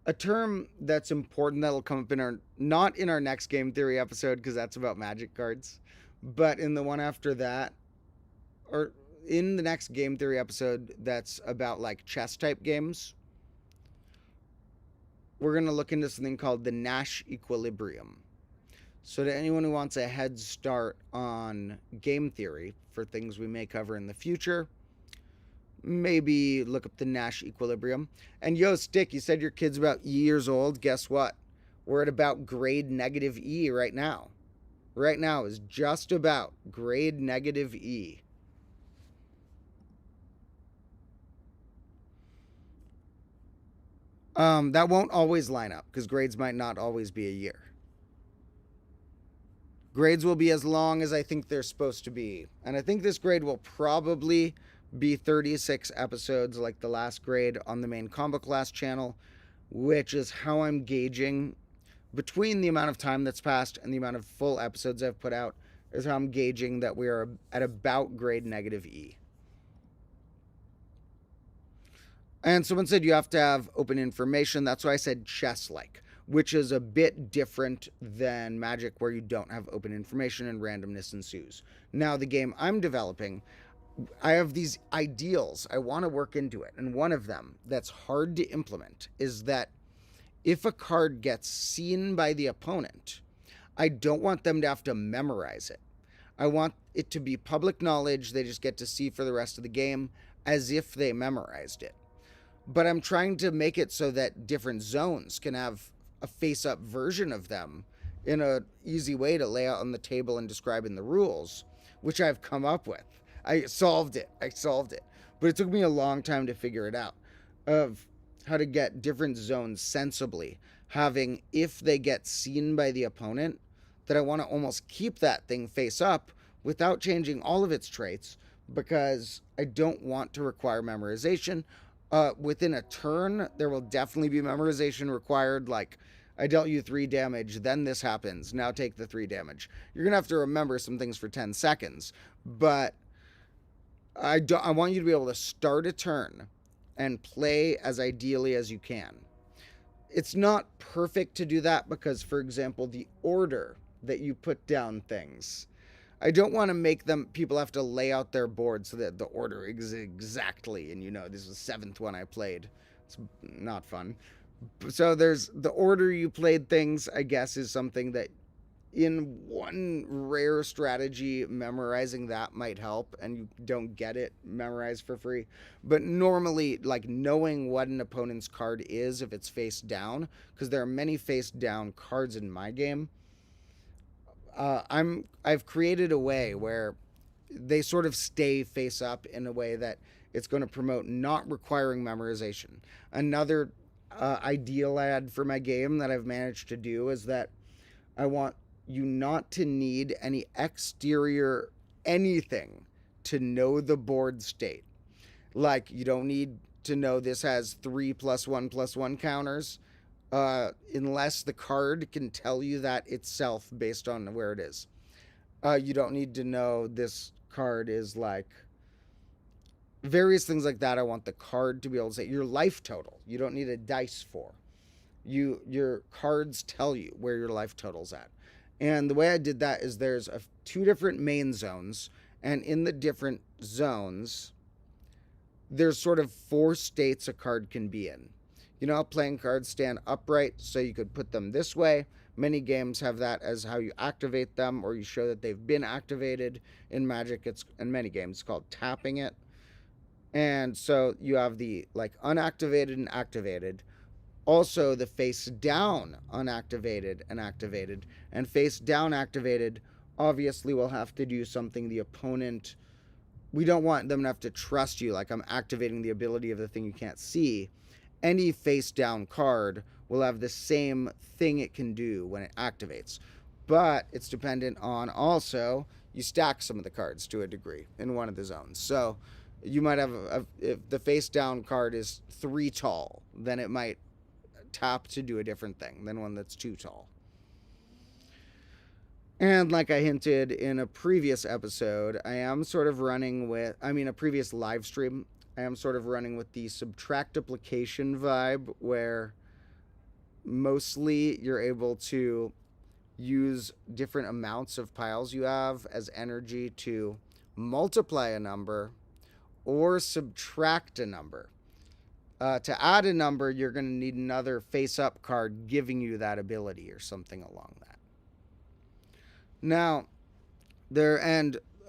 a term that's important that'll come up not in our next game theory episode, because that's about magic cards, but in the one after that, or in the next game theory episode that's about like chess type games, we're going to look into something called the Nash equilibrium. So to anyone who wants a head start on game theory for things we may cover in the future, maybe look up the Nash equilibrium. And yo, Stick, you said your kid's about years old. Guess what? We're at about grade negative E right now. Right now is just about grade negative E. That won't always line up because grades might not always be a year. Grades will be as long as I think they're supposed to be. And I think this grade will probably be 36 episodes like the last grade on the main Combo Class channel, which is how I'm gauging between the amount of time that's passed and the amount of full episodes I've put out is how I'm gauging that we are at about grade negative E. And someone said you have to have open information. That's why I said chess-like. which is a bit different than Magic, where you don't have open information and randomness ensues. Now, the game I'm developing, I have these ideals I want to work into it, and one of them that's hard to implement is that if a card gets seen by the opponent, I don't want them to have to memorize it. I want it to be public knowledge they just get to see for the rest of the game as if they memorized it. But I'm trying to make it so that different zones can have a face-up version of them in an easy way to lay out on the table and describe in the rules, which I've come up with. I solved it. But it took me a long time to figure it out, of how to get different zones sensibly, having, if they get seen by the opponent, that I want to almost keep that thing face up without changing all of its traits, because I don't want to require memorization. Within a turn, there will definitely be memorization required, like, I dealt you 3 damage, then this happens, now take the 3 damage. You're going to have to remember some things for 10 seconds, but I want you to be able to start a turn and play as ideally as you can. It's not perfect to do that because, for example, the order that you put down things, I don't want to make people have to lay out their board so that the order is exactly, and this is the 7th one I played. It's not fun. So there's the order you played things, I guess, is something that in one rare strategy, memorizing that might help, and you don't get it memorized for free. But normally, like, knowing what an opponent's card is if it's face down, because there are many face down cards in my game, I've created a way where they sort of stay face up in a way that it's going to promote not requiring memorization. Another ideal I had for my game that I've managed to do is that I want you not to need any exterior anything to know the board state. Like, you don't need to know this has 3+1+1 counters, unless the card can tell you that itself based on where it is. You don't need to know this card is like various things like that. I want the card to be able to say your life total. You don't need a dice for. Your cards tell you where your life total's at. And the way I did that is there's 2 different main zones, and in the different zones, there's sort of 4 states a card can be in. Playing cards stand upright, so you could put them this way. Many games have that as how you activate them, or you show that they've been activated. In Magic, in many games, it's called tapping it. And so you have the, like, unactivated and activated. Also, the face down unactivated and activated. And face down activated obviously will have to do something the opponent... We don't want them to have to trust you, like I'm activating the ability of the thing you can't see. Any face down card will have the same thing it can do when it activates. But it's dependent on also, you stack some of the cards to a degree in one of the zones. So you might have, if the face down card is 3 tall, then it might tap to do a different thing than one that's 2 tall. And like I hinted in a previous episode, I am sort of running with, a previous live stream, I am sort of running with the subtractiplication vibe, where mostly you're able to use different amounts of piles you have as energy to multiply a number or subtract a number. To add a number, you're going to need another face-up card giving you that ability or something along that. Now,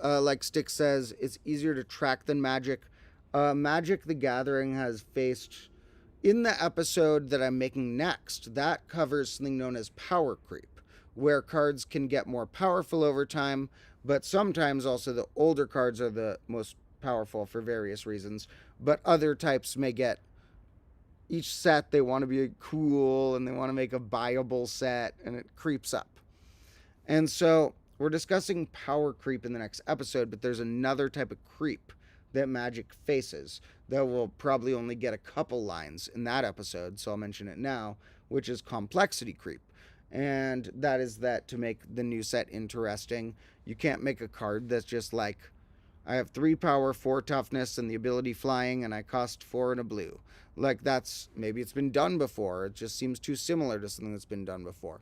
like Stick says, it's easier to track than Magic. Magic the Gathering has faced, in the episode that I'm making next, that covers something known as power creep, where cards can get more powerful over time, but sometimes also the older cards are the most powerful for various reasons, but other types may get, each set they want to be cool and they want to make a buyable set, and it creeps up. And so we're discussing power creep in the next episode, but there's another type of creep that Magic faces that will probably only get a couple lines in that episode, so I'll mention it now, which is complexity creep. And that is that to make the new set interesting, you can't make a card that's just like, I have 3 power, 4 toughness, and the ability flying, and I cost 4 and a blue. Like, that's, maybe it's been done before. It just seems too similar to something that's been done before.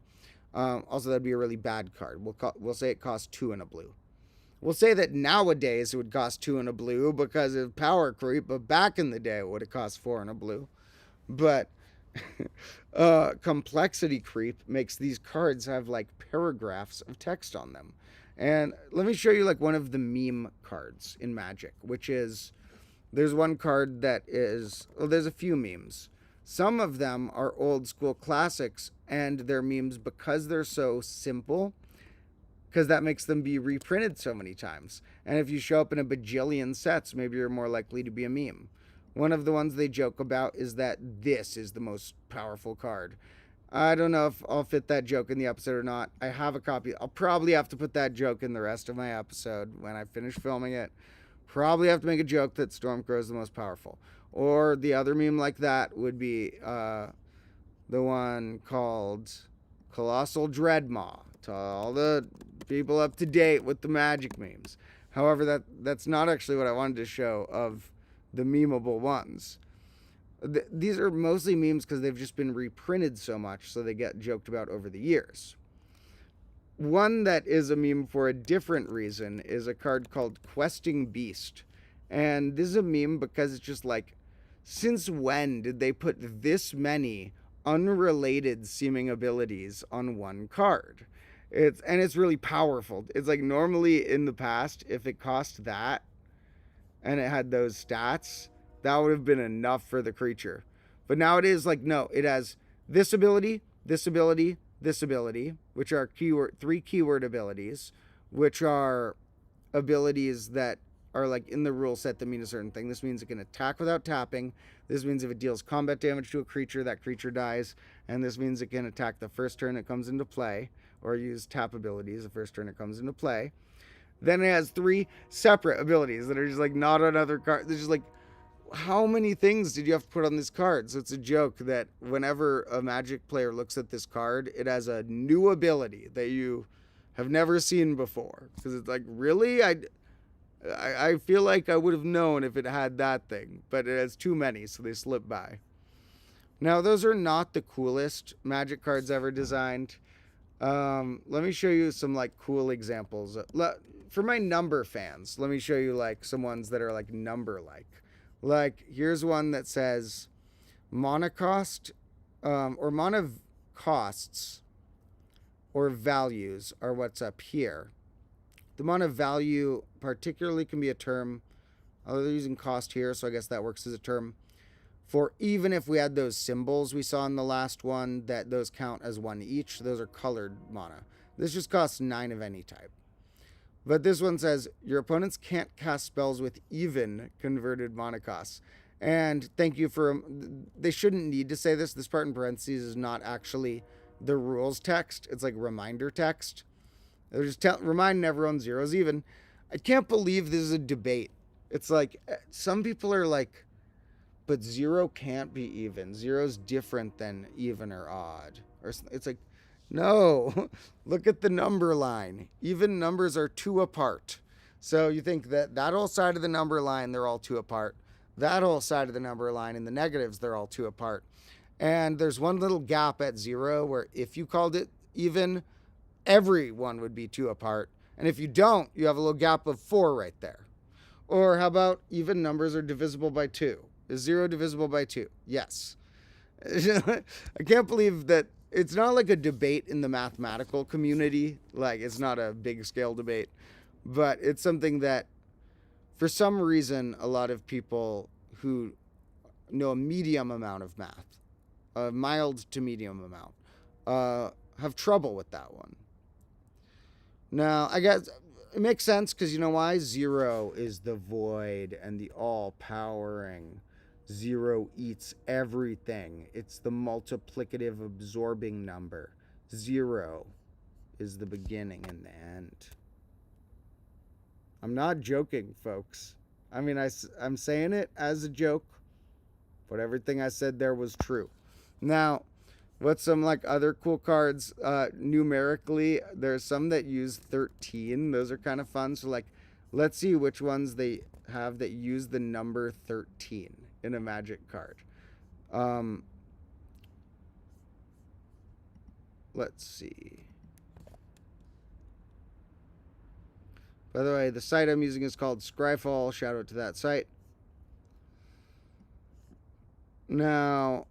Also, that'd be a really bad card. We'll say it costs 2 and a blue. We'll say that nowadays it would cost 2 and a blue because of power creep, but back in the day it would have cost 4 and a blue. But complexity creep makes these cards have like paragraphs of text on them. And let me show you like one of the meme cards in Magic, which is, there's one card that is, well, there's a few memes. Some of them are old school classics, and they're memes because they're so simple, because that makes them be reprinted so many times. And if you show up in a bajillion sets, maybe you're more likely to be a meme. One of the ones they joke about is that this is the most powerful card. I don't know if I'll fit that joke in the episode or not. I have a copy. I'll probably have to put that joke in the rest of my episode when I finish filming it. Probably have to make a joke that Stormcrow is the most powerful. Or the other meme like that would be the one called Colossal Dreadmaw, to all the people up to date with the Magic memes. However, that's not actually what I wanted to show of the memeable ones. These are mostly memes because they've just been reprinted so much, so they get joked about over the years. One that is a meme for a different reason is a card called Questing Beast. And this is a meme because it's just like, since when did they put this many unrelated seeming abilities on one card? It's really powerful. It's like, normally in the past, if it cost that and it had those stats, that would have been enough for the creature. But now it is like, no, it has this ability, this ability, this ability, which are 3 keyword abilities, which are abilities that are like in the rule set that mean a certain thing. This means it can attack without tapping. This means if it deals combat damage to a creature, that creature dies. And this means it can attack the first turn it comes into play, or use tap abilities the first turn it comes into play. Then it has 3 separate abilities that are just like not on other cards. They're just like, how many things did you have to put on this card? So it's a joke that whenever a Magic player looks at this card, it has a new ability that you have never seen before. Because it's like, really? I feel like I would have known if it had that thing, but it has too many, so they slip by. Now, those are not the coolest Magic cards ever designed. Let me show you some like cool examples. For my number fans, let me show you like some ones that are like number-like. Like, here's one that says mana cost, or mana costs or values are what's up here. The mana value particularly can be a term. They're using cost here, so I guess that works as a term. For even if we had those symbols we saw in the last one, that those count as 1 each. Those are colored mana. This just costs 9 of any type. But this one says, your opponents can't cast spells with even converted mana costs. And thank you for, they shouldn't need to say this. This part in parentheses is not actually the rules text. It's like reminder text. They're just reminding everyone 0's even. I can't believe this is a debate. It's like, some people are like, but 0 can't be even. 0's different than even or odd. Or it's like, no, look at the number line. Even numbers are 2 apart. So you think that that whole side of the number line, they're all 2 apart. That whole side of the number line in the negatives, they're all 2 apart. And there's one little gap at 0 where if you called it even, everyone would be 2 apart. And if you don't, you have a little gap of 4 right there. Or how about even numbers are divisible by 2? Is 0 divisible by 2? Yes. I can't believe that. It's not like a debate in the mathematical community. Like, it's not a big scale debate. But it's something that, for some reason, a lot of people who know a medium amount of math, a mild to medium amount, have trouble with that one. Now, I guess it makes sense because you know why? 0 is the void and the all-powering. 0 eats everything. It's the multiplicative absorbing number. 0 is the beginning and the end. I'm not joking, folks. I mean, I'm saying it as a joke, but everything I said there was true. Now, what's some like other cool cards numerically? There's some that use 13. Those are kind of fun. So like Let's see which ones they have that use the number 13 in a Magic card. Let's see. By the way, the site I'm using is called Scryfall. Shout out to that site. Now,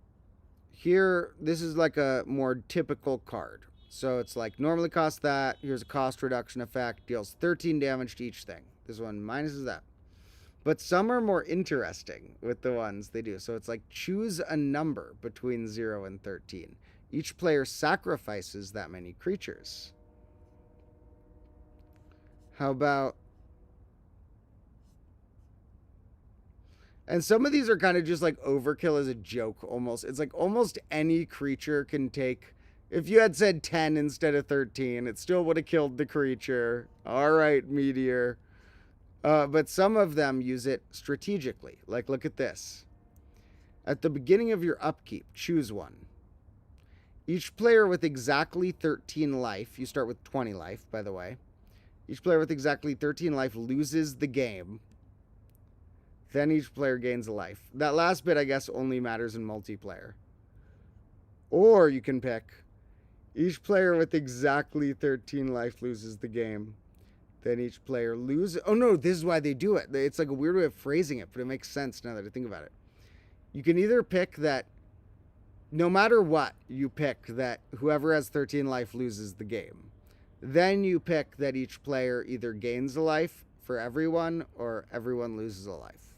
here, this is like a more typical card. So it's like normally costs that. Here's a cost reduction effect. Deals 13 damage to each thing. This one minuses that. But some are more interesting with the ones they do. So it's like choose a number between 0 and 13. Each player sacrifices that many creatures. How about... And some of these are kind of just like overkill as a joke almost. It's like almost any creature can take... If you had said 10 instead of 13, it still would have killed the creature. All right, Meteor. But some of them use it strategically. Like, look at this. At the beginning of your upkeep, choose one. Each player with exactly 13 life... You start with 20 life, by the way. Each player with exactly 13 life loses the game. Then each player gains a life. That last bit, I guess, only matters in multiplayer. Or you can pick, each player with exactly 13 life loses the game. Then each player loses... Oh, no, this is why they do it. It's like a weird way of phrasing it, but it makes sense now that I think about it. You can either pick that, no matter what, you pick that whoever has 13 life loses the game. Then you pick that each player either gains a life for everyone or everyone loses a life.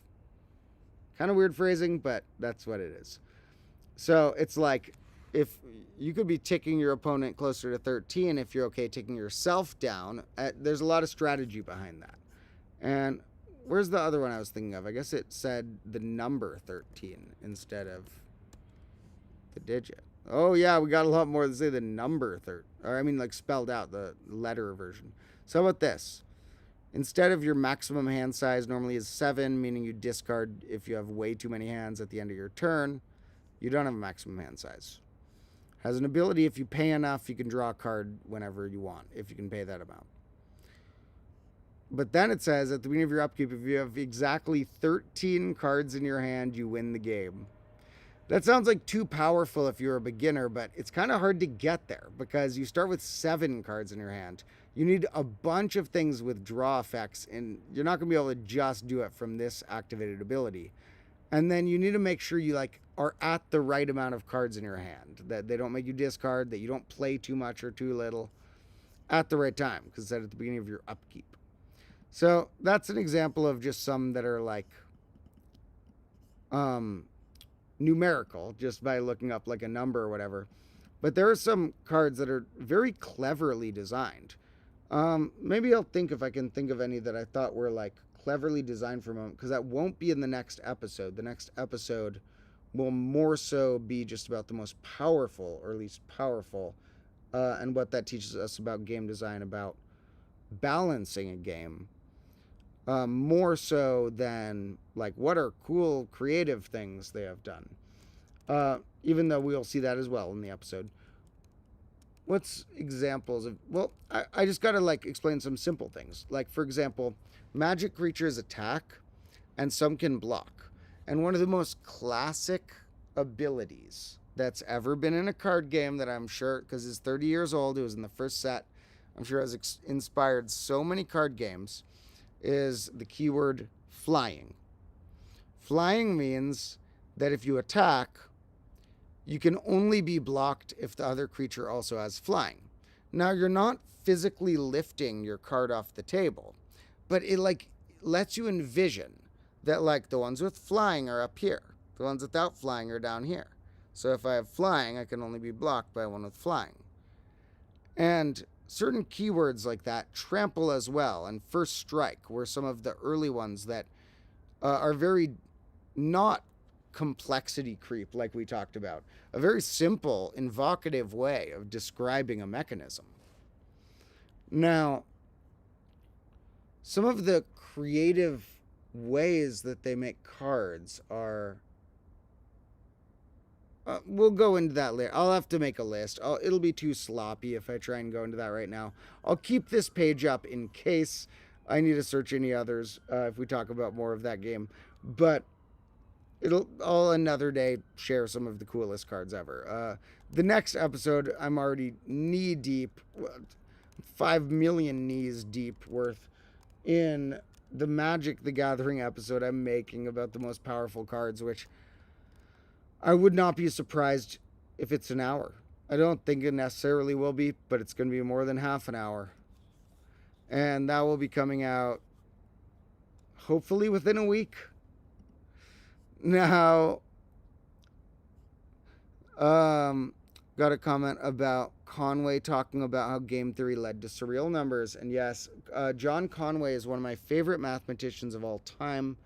Kind of weird phrasing, but that's what it is. So it's like, if you could be ticking your opponent closer to 13 if you're okay taking yourself down. There's a lot of strategy behind that. And where's the other one I was thinking of? I guess it said the number 13 instead of the digit. Oh, yeah, we got a lot more to say the number 13. Or, I mean, like, spelled out, the letter version. So, how about this? Instead of your maximum hand size normally is 7, meaning you discard if you have way too many hands at the end of your turn, you don't have a maximum hand size. Has an ability, if you pay enough, you can draw a card whenever you want, if you can pay that amount. But then it says, at the beginning of your upkeep, if you have exactly 13 cards in your hand, you win the game. That sounds like too powerful if you're a beginner, but it's kind of hard to get there because you start with 7 cards in your hand. You need a bunch of things with draw effects, and you're not going to be able to just do it from this activated ability. And then you need to make sure you are at the right amount of cards in your hand, that they don't make you discard, that you don't play too much or too little at the right time, because it's at the beginning of your upkeep. So that's an example of just some that are like numerical, just by looking up like a number or whatever. But there are some cards that are very cleverly designed. Maybe I'll think if I can think of any that I thought were like cleverly designed for a moment, because that won't be in the next episode. The next episode will more so be just about the most powerful, or least powerful, and what that teaches us about game design, about balancing a game, more so than like what are cool creative things they have done, even though we'll see that as well in the episode. What's examples of... Well, I just gotta like explain some simple things. Like, for example, magic creatures attack and some can block, and one of the most classic abilities that's ever been in a card game that I'm sure, because it's 30 years old, it was in the first set, I'm sure has inspired so many card games, is the keyword flying. Flying means that if you attack, you can only be blocked if the other creature also has flying. Now, you're not physically lifting your card off the table, but it like lets you envision that like the ones with flying are up here, the ones without flying are down here. So if I have flying, I can only be blocked by one with flying. And certain keywords like that, trample as well, and first strike were some of the early ones that are very not complexity creep like we talked about. A very simple, evocative way of describing a mechanism. Now, some of the creative ways that they make cards are... we'll go into that later. I'll have to make a list. It'll be too sloppy if I try and go into that right now. I'll keep this page up in case I need to search any others if we talk about more of that game. But I'll another day share some of the coolest cards ever. The next episode, I'm already knee deep, 5 million knees deep worth in the Magic the Gathering episode I'm making about the most powerful cards, which I would not be surprised if it's an hour. I don't think it necessarily will be, but it's going to be more than half an hour. And that will be coming out hopefully within a week. Now, got a comment about Conway talking about how game theory led to surreal numbers. And yes, John Conway is one of my favorite mathematicians of all time.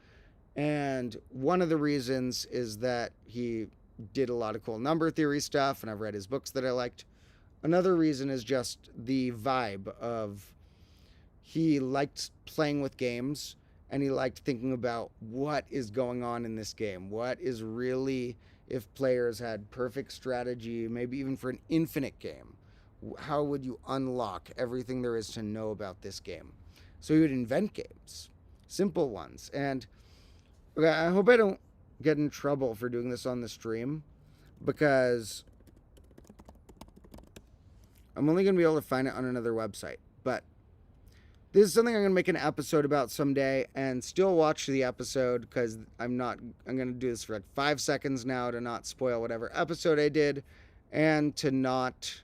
And one of the reasons is that he did a lot of cool number theory stuff, and I've read his books that I liked. Another reason is just the vibe of he liked playing with games, and he liked thinking about what is going on in this game. What is really, if players had perfect strategy, maybe even for an infinite game, how would you unlock everything there is to know about this game? So he would invent games, simple ones. And okay, I hope I don't get in trouble for doing this on the stream, because I'm only going to be able to find it on another website. But this is something I'm going to make an episode about someday, and still watch the episode, because I'm going to do this for like 5 seconds now to not spoil whatever episode I did, and to not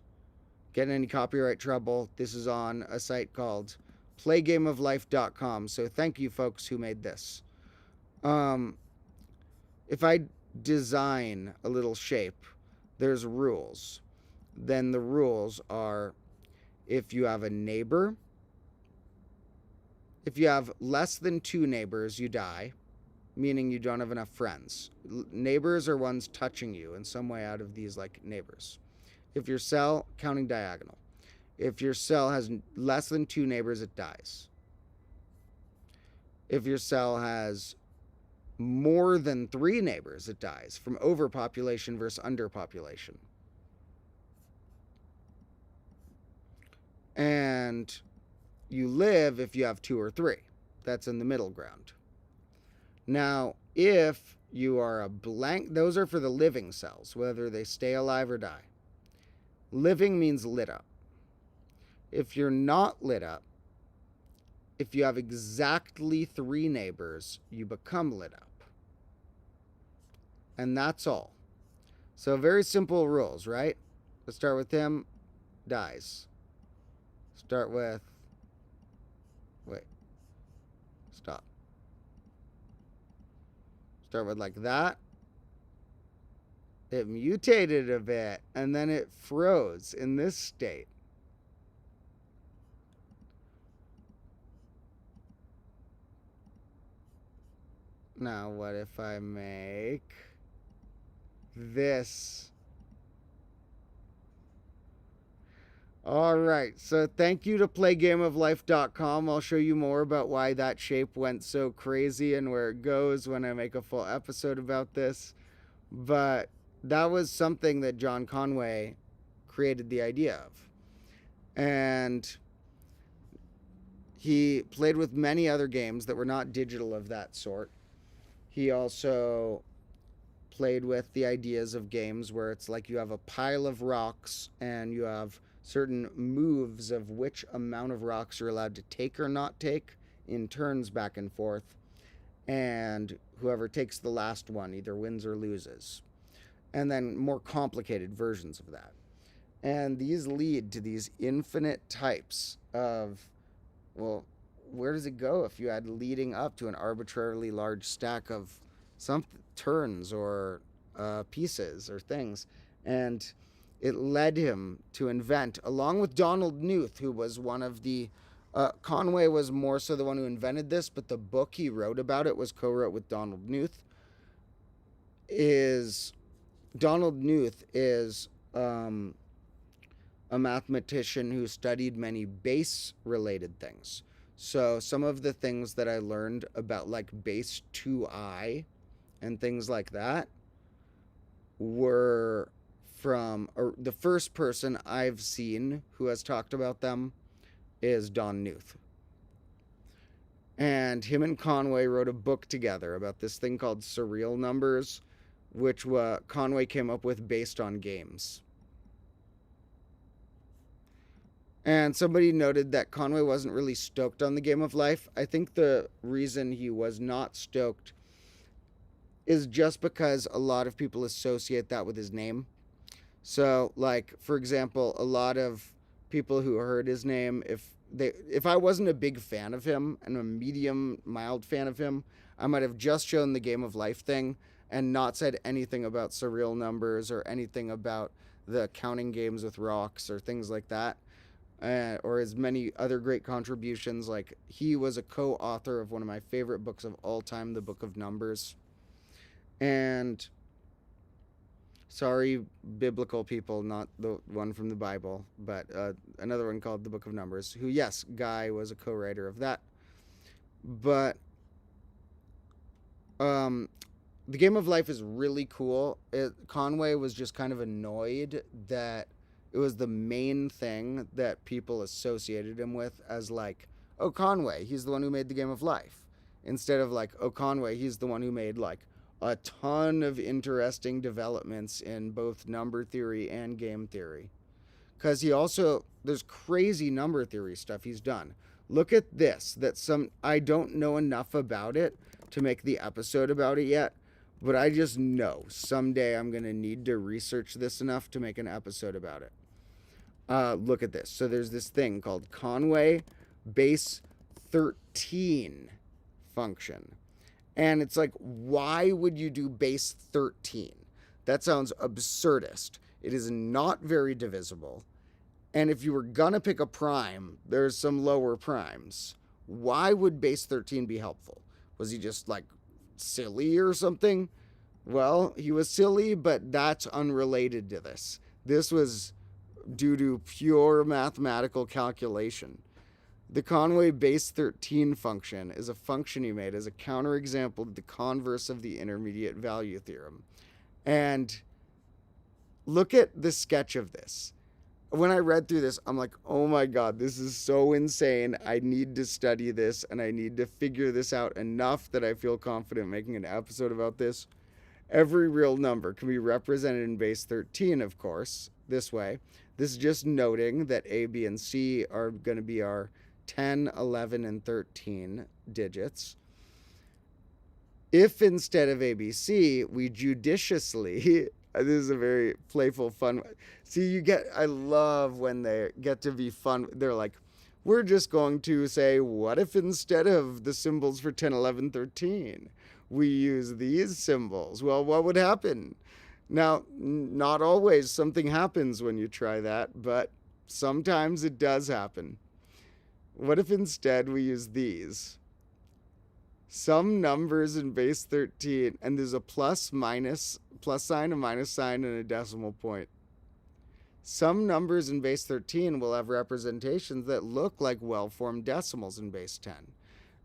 get in any copyright trouble. This is on a site called playgameoflife.com, so thank you folks who made this. If I design a little shape, there's rules. Then the rules are, if you have a neighbor, if you have less than 2 neighbors, you die, meaning you don't have enough friends. Neighbors are ones touching you in some way out of these like neighbors. If your cell, counting diagonal, if your cell has less than 2 neighbors, it dies. If your cell has more than 3 neighbors, it dies from overpopulation versus underpopulation. And you live if you have 2 or 3. That's in the middle ground. Now, if you are a blank, those are for the living cells, whether they stay alive or die. Living means lit up. If you're not lit up, if you have exactly 3 neighbors, you become lit up. And that's all. So very simple rules, right? Let's start with him. Dies. Start with... Wait. Stop. Start with like that. It mutated a bit, and then it froze in this state. Now, what if I make this? All right, so thank you to playgameoflife.com. I'll show you more about why that shape went so crazy and where it goes when I make a full episode about this. But that was something that John Conway created the idea of. And he played with many other games that were not digital of that sort. He also played with the ideas of games where it's like you have a pile of rocks and you have certain moves of which amount of rocks you're allowed to take or not take in turns back and forth. And whoever takes the last one either wins or loses. And then more complicated versions of that. And these lead to these infinite types of, well, where does it go if you add leading up to an arbitrarily large stack of some turns or pieces or things? And it led him to invent, along with Donald Knuth, who was one of the... Conway was more so the one who invented this, but the book he wrote about it was co-wrote with Donald Knuth. Donald Knuth is a mathematician who studied many base-related things. So some of the things that I learned about like base 2i and things like that were from the first person I've seen who has talked about them is Don Knuth. And him and Conway wrote a book together about this thing called surreal numbers, which Conway came up with based on games. And somebody noted that Conway wasn't really stoked on the Game of Life. I think the reason he was not stoked is just because a lot of people associate that with his name. So, like, for example, a lot of people who heard his name, if I wasn't a big fan of him and a medium, mild fan of him, I might have just shown the Game of Life thing and not said anything about surreal numbers or anything about the counting games with rocks or things like that. Or his many other great contributions. Like, he was a co-author of one of my favorite books of all time, The Book of Numbers. And sorry, biblical people, not the one from the Bible, but another one called The Book of Numbers, who, yes, Guy was a co-writer of that. But the Game of Life is really cool. Conway was just kind of annoyed that it was the main thing that people associated him with as, like, oh, Conway, he's the one who made the Game of Life. Instead of, like, oh, Conway, he's the one who made, like, a ton of interesting developments in both number theory and game theory. Because there's crazy number theory stuff he's done. Look at this, I don't know enough about it to make the episode about it yet, but I just know someday I'm going to need to research this enough to make an episode about it. Look at this. So there's this thing called Conway base 13 function. And it's like, why would you do base 13? That sounds absurdist. It is not very divisible. And if you were going to pick a prime, there's some lower primes. Why would base 13 be helpful? Was he just, like, silly or something? Well, he was silly, but that's unrelated to this. This was due to pure mathematical calculation. The Conway base 13 function is a function he made as a counterexample to the converse of the intermediate value theorem. And look at the sketch of this. When I read through this, I'm like, oh my God, this is so insane. I need to study this and I need to figure this out enough that I feel confident making an episode about this. Every real number can be represented in base 13, of course, this way. This is just noting that A, B, and C are going to be our 10, 11, and 13 digits. If instead of ABC, we judiciously, this is a very playful, fun, see, I love when they get to be fun. They're like, we're just going to say, what if instead of the symbols for 10, 11, 13, we use these symbols? Well, what would happen? Now, not always something happens when you try that, but sometimes it does happen. What if instead we use these? Some numbers in base 13, and there's a plus sign, a minus sign, and a decimal point. Some numbers in base 13 will have representations that look like well-formed decimals in base 10.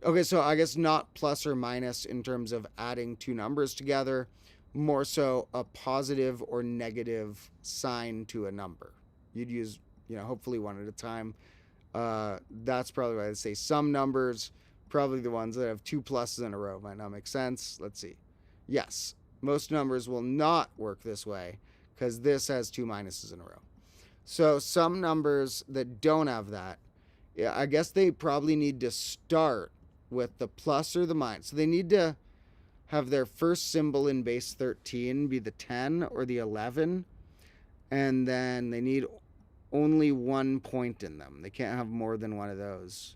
Okay, so I guess not plus or minus in terms of adding two numbers together, more so a positive or negative sign to a number. You'd use, hopefully one at a time. That's probably why I'd say some numbers, probably the ones that have two pluses in a row, might not make sense. Let's see. Yes, most numbers will not work this way because this has two minuses in a row. So some numbers that don't have that, I guess they probably need to start with the plus or the minus. So they need to have their first symbol in base 13 be the 10 or the 11, and then they need only 1 point in them. They can't have more than one of those.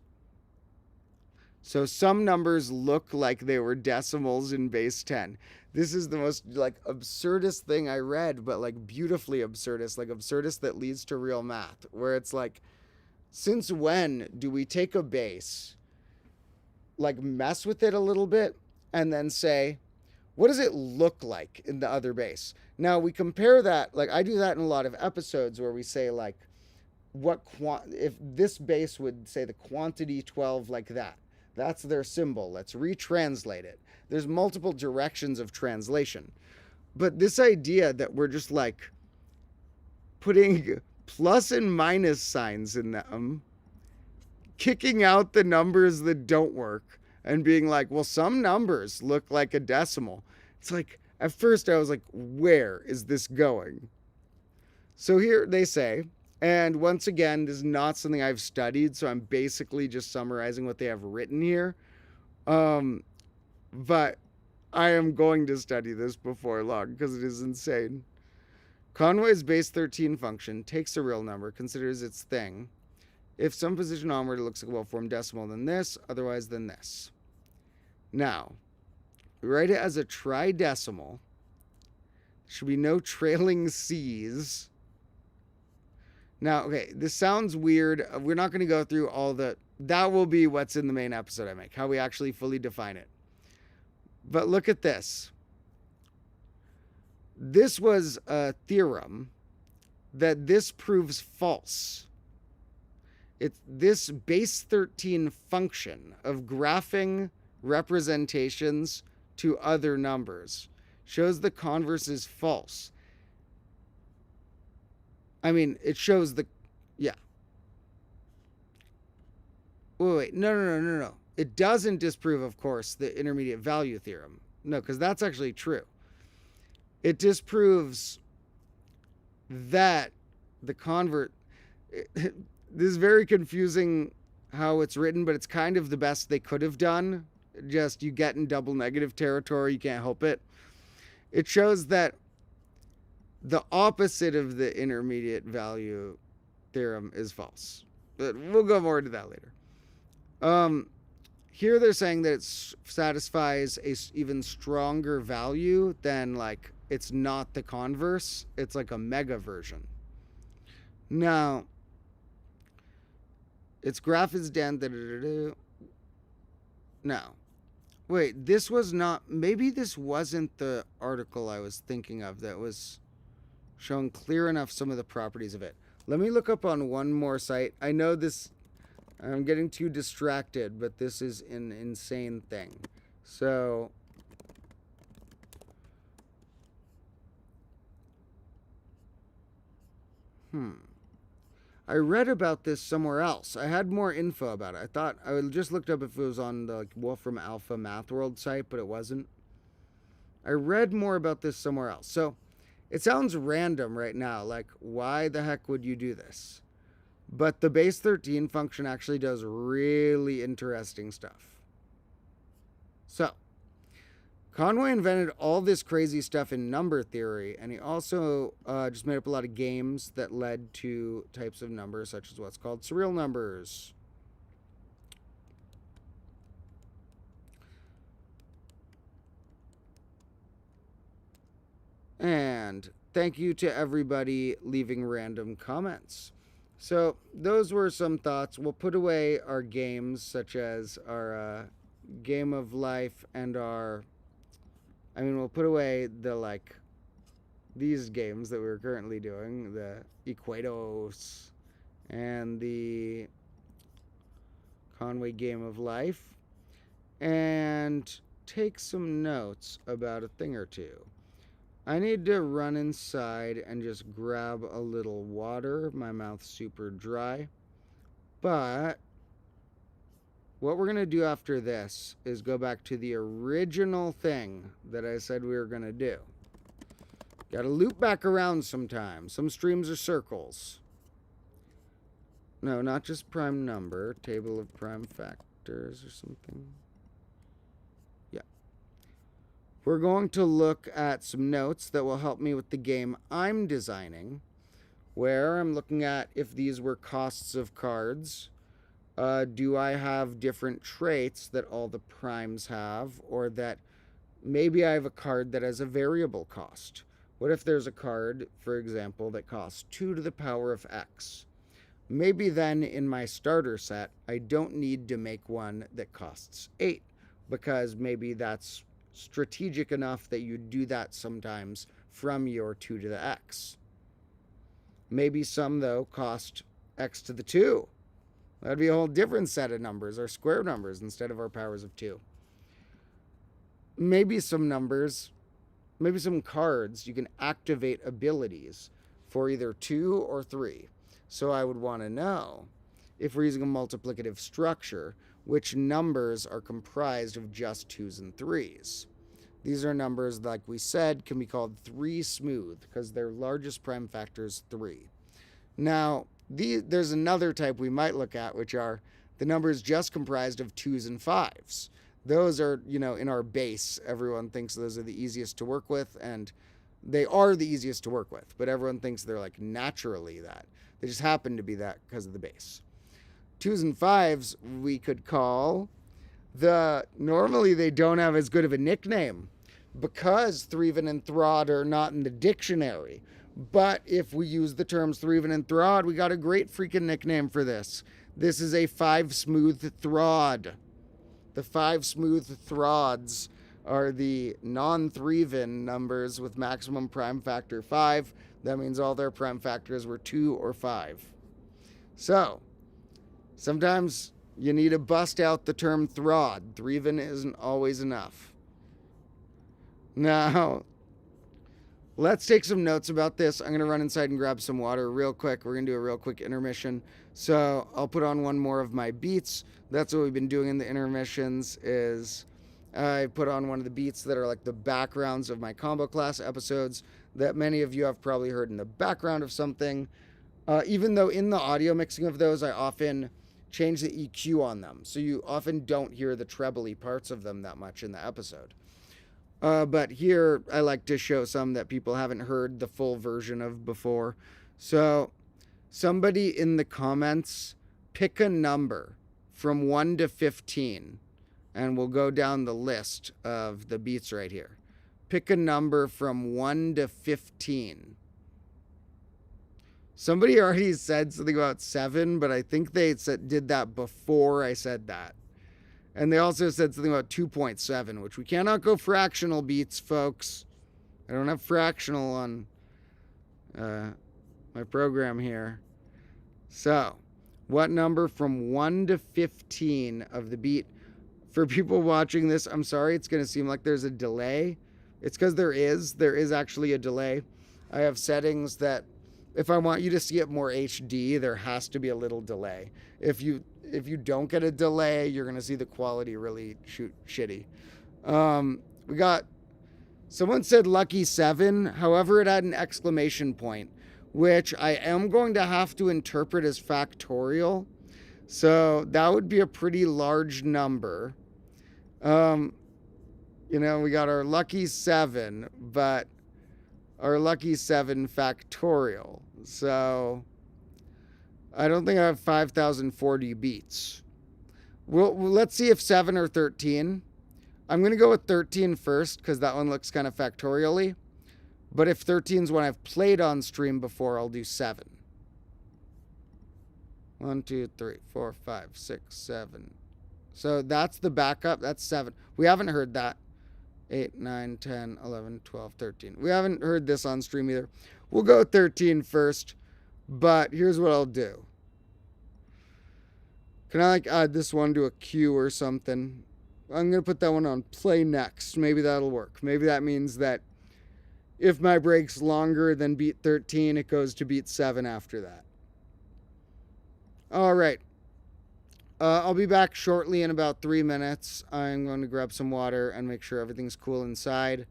So some numbers look like they were decimals in base 10. This is the most absurdist thing I read, but beautifully absurdist, absurdist that leads to real math, where it's like, since when do we take a base, mess with it a little bit, and then say, what does it look like in the other base? Now we compare that, I do that in a lot of episodes where we say if this base would say the quantity 12 like that, that's their symbol. Let's retranslate it. There's multiple directions of translation. But this idea that we're just putting plus and minus signs in them, kicking out the numbers that don't work, and being like, well, some numbers look like a decimal. It's like, at first I was like, where is this going? So here they say, and once again, this is not something I've studied, so I'm basically just summarizing what they have written here. But I am going to study this before long because it is insane. Conway's base 13 function takes a real number, considers its thing. If some position onward, it looks like a well-formed decimal, then this, otherwise than this. Now, we write it as a tridecimal. There should be no trailing C's. Now, okay, this sounds weird. We're not going to go through all the... That will be what's in the main episode I make, how we actually fully define it. But look at this. This was a theorem that this proves false. It's this base 13 function of graphing representations to other numbers shows the converse is false. I mean, it shows the... Yeah. Wait. No. It doesn't disprove, of course, the intermediate value theorem. No, because that's actually true. It disproves that the convert... This is very confusing how it's written, but it's kind of the best they could have done. Just you get in double negative territory, you can't help it. It shows that the opposite of the intermediate value theorem is false. But we'll go more into that later. Here they're saying that it satisfies a even stronger value than, like, it's not the converse. It's like a mega version. Now, its graph is down. Now, wait, this was not... Maybe this wasn't the article I was thinking of that was showing clear enough some of the properties of it. Let me look up on one more site. I know this... I'm getting too distracted, but this is an insane thing. So... I read about this somewhere else. I had more info about it. I thought I just looked up if it was on the Wolfram Alpha Math World site, but it wasn't. I read more about this somewhere else. So it sounds random right now. Like, why the heck would you do this? But the base 13 function actually does really interesting stuff. So Conway invented all this crazy stuff in number theory, and he also just made up a lot of games that led to types of numbers, such as what's called surreal numbers. And thank you to everybody leaving random comments. So those were some thoughts. We'll put away our games, such as our Game of Life and our... we'll put away the, these games that we're currently doing, the Equatos and the Conway Game of Life, and take some notes about a thing or two. I need to run inside and just grab a little water. My mouth's super dry. But what we're going to do after this is go back to the original thing that I said we were going to do. Got to loop back around sometimes. Some streams are circles. No, not just prime number. Table of prime factors or something. Yeah. We're going to look at some notes that will help me with the game I'm designing, where I'm looking at if these were costs of cards. Do I have different traits that all the primes have, or that maybe I have a card that has a variable cost? What if there's a card, for example, that costs 2 to the power of X? Maybe then in my starter set, I don't need to make one that costs 8, because maybe that's strategic enough that you do that sometimes from your 2 to the X. Maybe some, though, cost X to the 2. That'd be a whole different set of numbers, or square numbers, instead of our powers of 2. Maybe some numbers, maybe some cards, you can activate abilities for either 2 or 3. So I would want to know if we're using a multiplicative structure, which numbers are comprised of just 2s and 3s. These are numbers, like we said, can be called 3 smooth because their largest prime factor is 3. Now, there's another type we might look at, which are the numbers just comprised of 2s and 5s. Those are, in our base, everyone thinks those are the easiest to work with, and they are the easiest to work with, but everyone thinks they're like naturally that. They just happen to be that because of the base. 2s and 5s we could call normally they don't have as good of a nickname because Threven and Throd are not in the dictionary. But if we use the terms Threven and Throd, we got a great freaking nickname for this. This is a 5 smooth Throd. The 5 smooth Throds are the non-Threven numbers with maximum prime factor 5. That means all their prime factors were 2 or 5. So, sometimes you need to bust out the term Throd. Threven isn't always enough. Now, let's take some notes about this. I'm going to run inside and grab some water real quick. We're going to do a real quick intermission. So I'll put on one more of my beats. That's what we've been doing in the intermissions is I put on one of the beats that are like the backgrounds of my combo class episodes that many of you have probably heard in the background of something. Even though in the audio mixing of those, I often change the EQ on them. So you often don't hear the trebly parts of them that much in the episode. But here I like to show some that people haven't heard the full version of before. So somebody in the comments, pick a number from 1 to 15. And we'll go down the list of the beats right here. Pick a number from 1 to 15. Somebody already said something about 7, but I think they did that before I said that. And they also said something about 2.7, which we cannot go fractional beats, folks. I don't have fractional on my program here. So, what number from 1 to 15 of the beat? For people watching this, I'm sorry, it's going to seem like there's a delay. It's because there is actually a delay. I have settings that if I want you to see it more HD, there has to be a little delay. If you don't get a delay, you're going to see the quality really shitty. We got, someone said lucky 7. However, it had an exclamation point, which I am going to have to interpret as factorial. So that would be a pretty large number. We got our lucky 7, but our lucky 7 factorial. So I don't think I have 5,040 beats. Well, let's see if 7 or 13. I'm going to go with 13 first because that one looks kind of factorially. But if 13 is one I've played on stream before, I'll do 7. 1, 2, 3, 4, 5, 6, 7. So that's the backup. That's 7. We haven't heard that. 8, 9, 10, 11, 12, 13. We haven't heard this on stream either. We'll go 13 first. But here's what I'll do. Can I add this one to a queue or something? I'm going to put that one on play next. Maybe that'll work. Maybe that means that if my break's longer than beat 13, it goes to beat 7 after that. All right. I'll be back shortly in about 3 minutes. I'm going to grab some water and make sure everything's cool inside.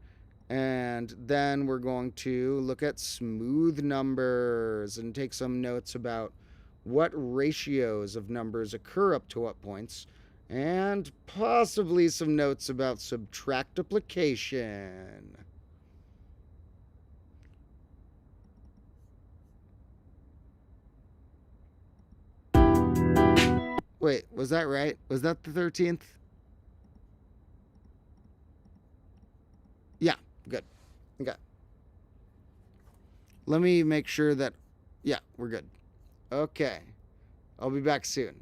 And then we're going to look at smooth numbers and take some notes about what ratios of numbers occur up to what points, and possibly some notes about subtractiplication. Wait, was that right? Was that the 13th? Yeah, good. Okay. Let me make sure that... Yeah, we're good. Okay. I'll be back soon.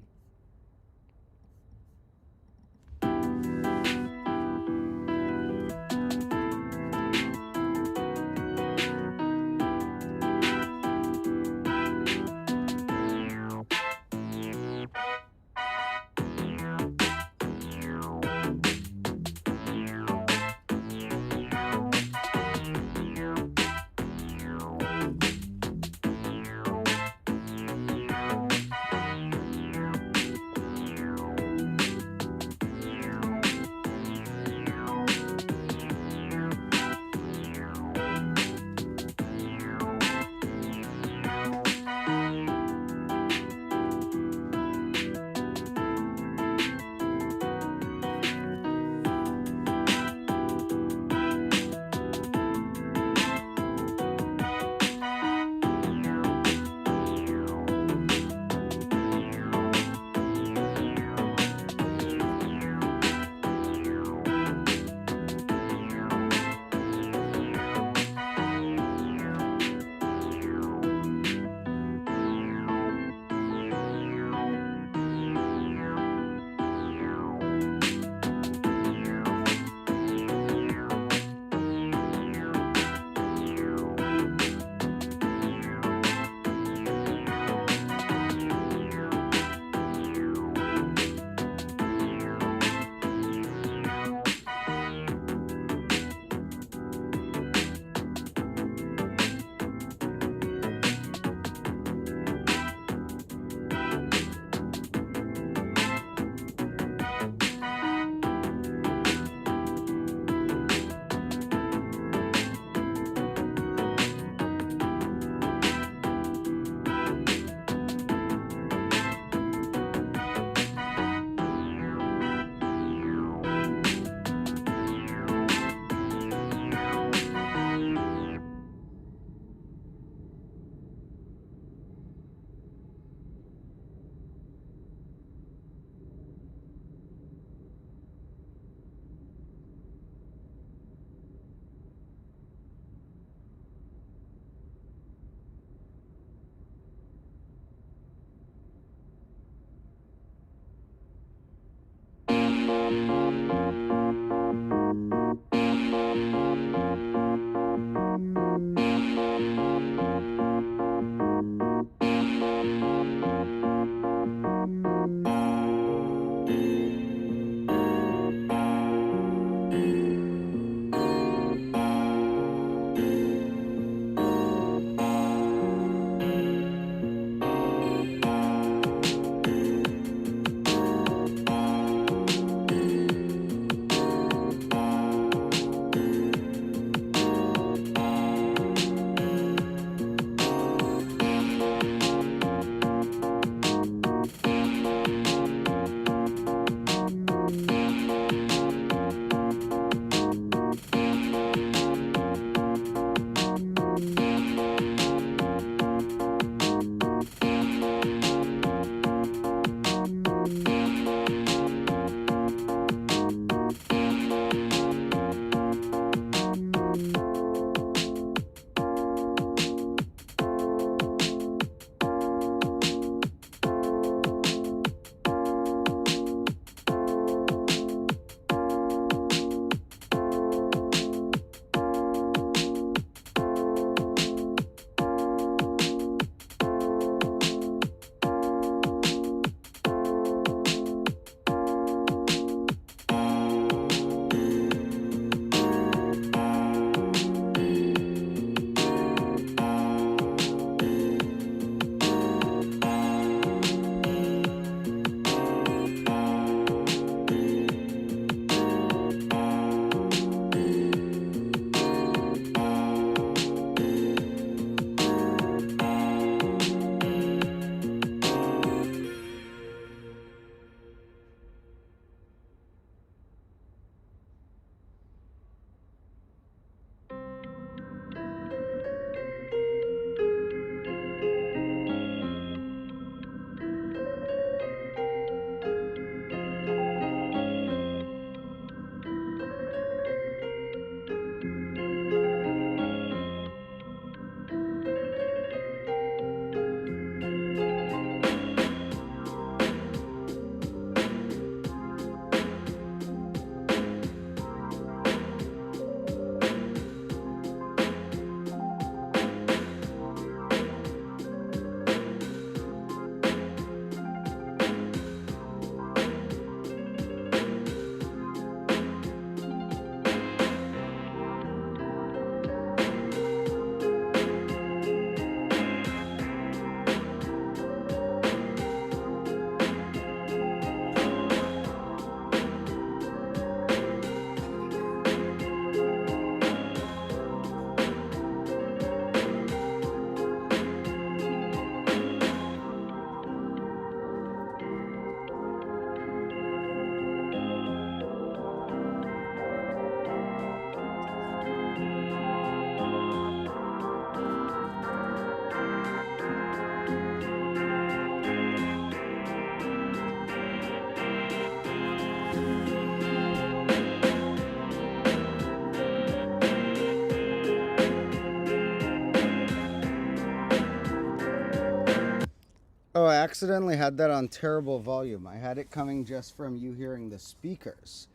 Oh, I accidentally had that on terrible volume. I had it coming just from you hearing the speakers.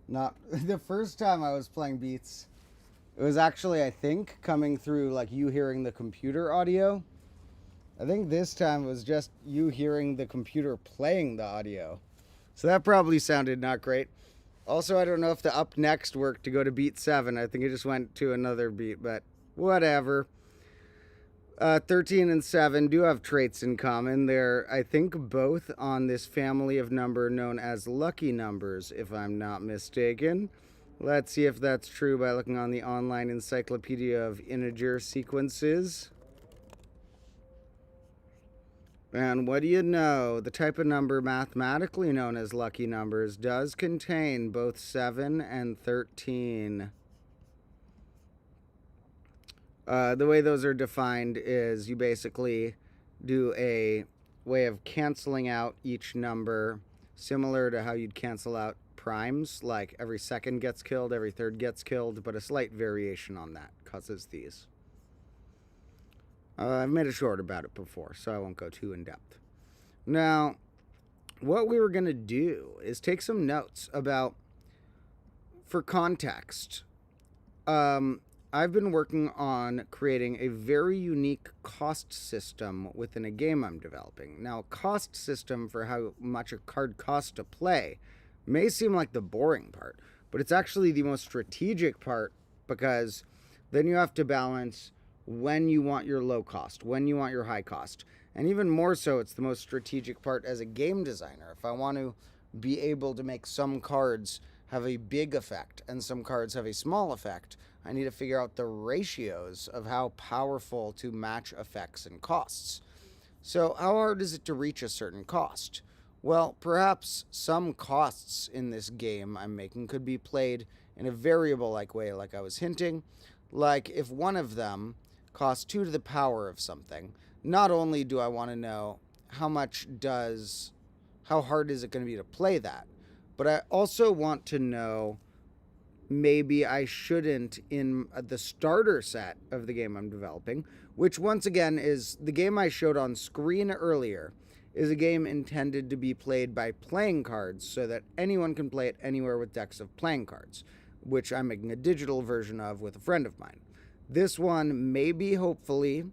Not the first time I was playing beats. It was actually, I think, coming through like you hearing the computer audio. I think this time it was just you hearing the computer playing the audio. So that probably sounded not great. Also, I don't know if the up next worked to go to beat 7. I think it just went to another beat, but whatever. 13 and 7 do have traits in common. They're, I think, both on this family of number known as lucky numbers, if I'm not mistaken. Let's see if that's true by looking on the online encyclopedia of integer sequences. And what do you know? The type of number mathematically known as lucky numbers does contain both 7 and 13. The way those are defined is you basically do a way of canceling out each number similar to how you'd cancel out primes, like every second gets killed, every third gets killed, but a slight variation on that causes these. I've made a short about it before, so I won't go too in depth. Now, what we were going to do is take some notes about, for context, I've been working on creating a very unique cost system within a game I'm developing. Now, a cost system for how much a card costs to play may seem like the boring part, but it's actually the most strategic part, because then you have to balance when you want your low cost, when you want your high cost. And even more so, it's the most strategic part as a game designer. If I want to be able to make some cards have a big effect and some cards have a small effect, I need to figure out the ratios of how powerful to match effects and costs. So how hard is it to reach a certain cost? Well, perhaps some costs in this game I'm making could be played in a variable-like way, like I was hinting. Like, if one of them costs 2 to the power of something, not only do I want to know how hard is it going to be to play that, but I also want to know maybe I shouldn't, in the starter set of the game I'm developing, which once again is the game I showed on screen earlier, is a game intended to be played by playing cards so that anyone can play it anywhere with decks of playing cards, which I'm making a digital version of with a friend of mine. This one, maybe, hopefully,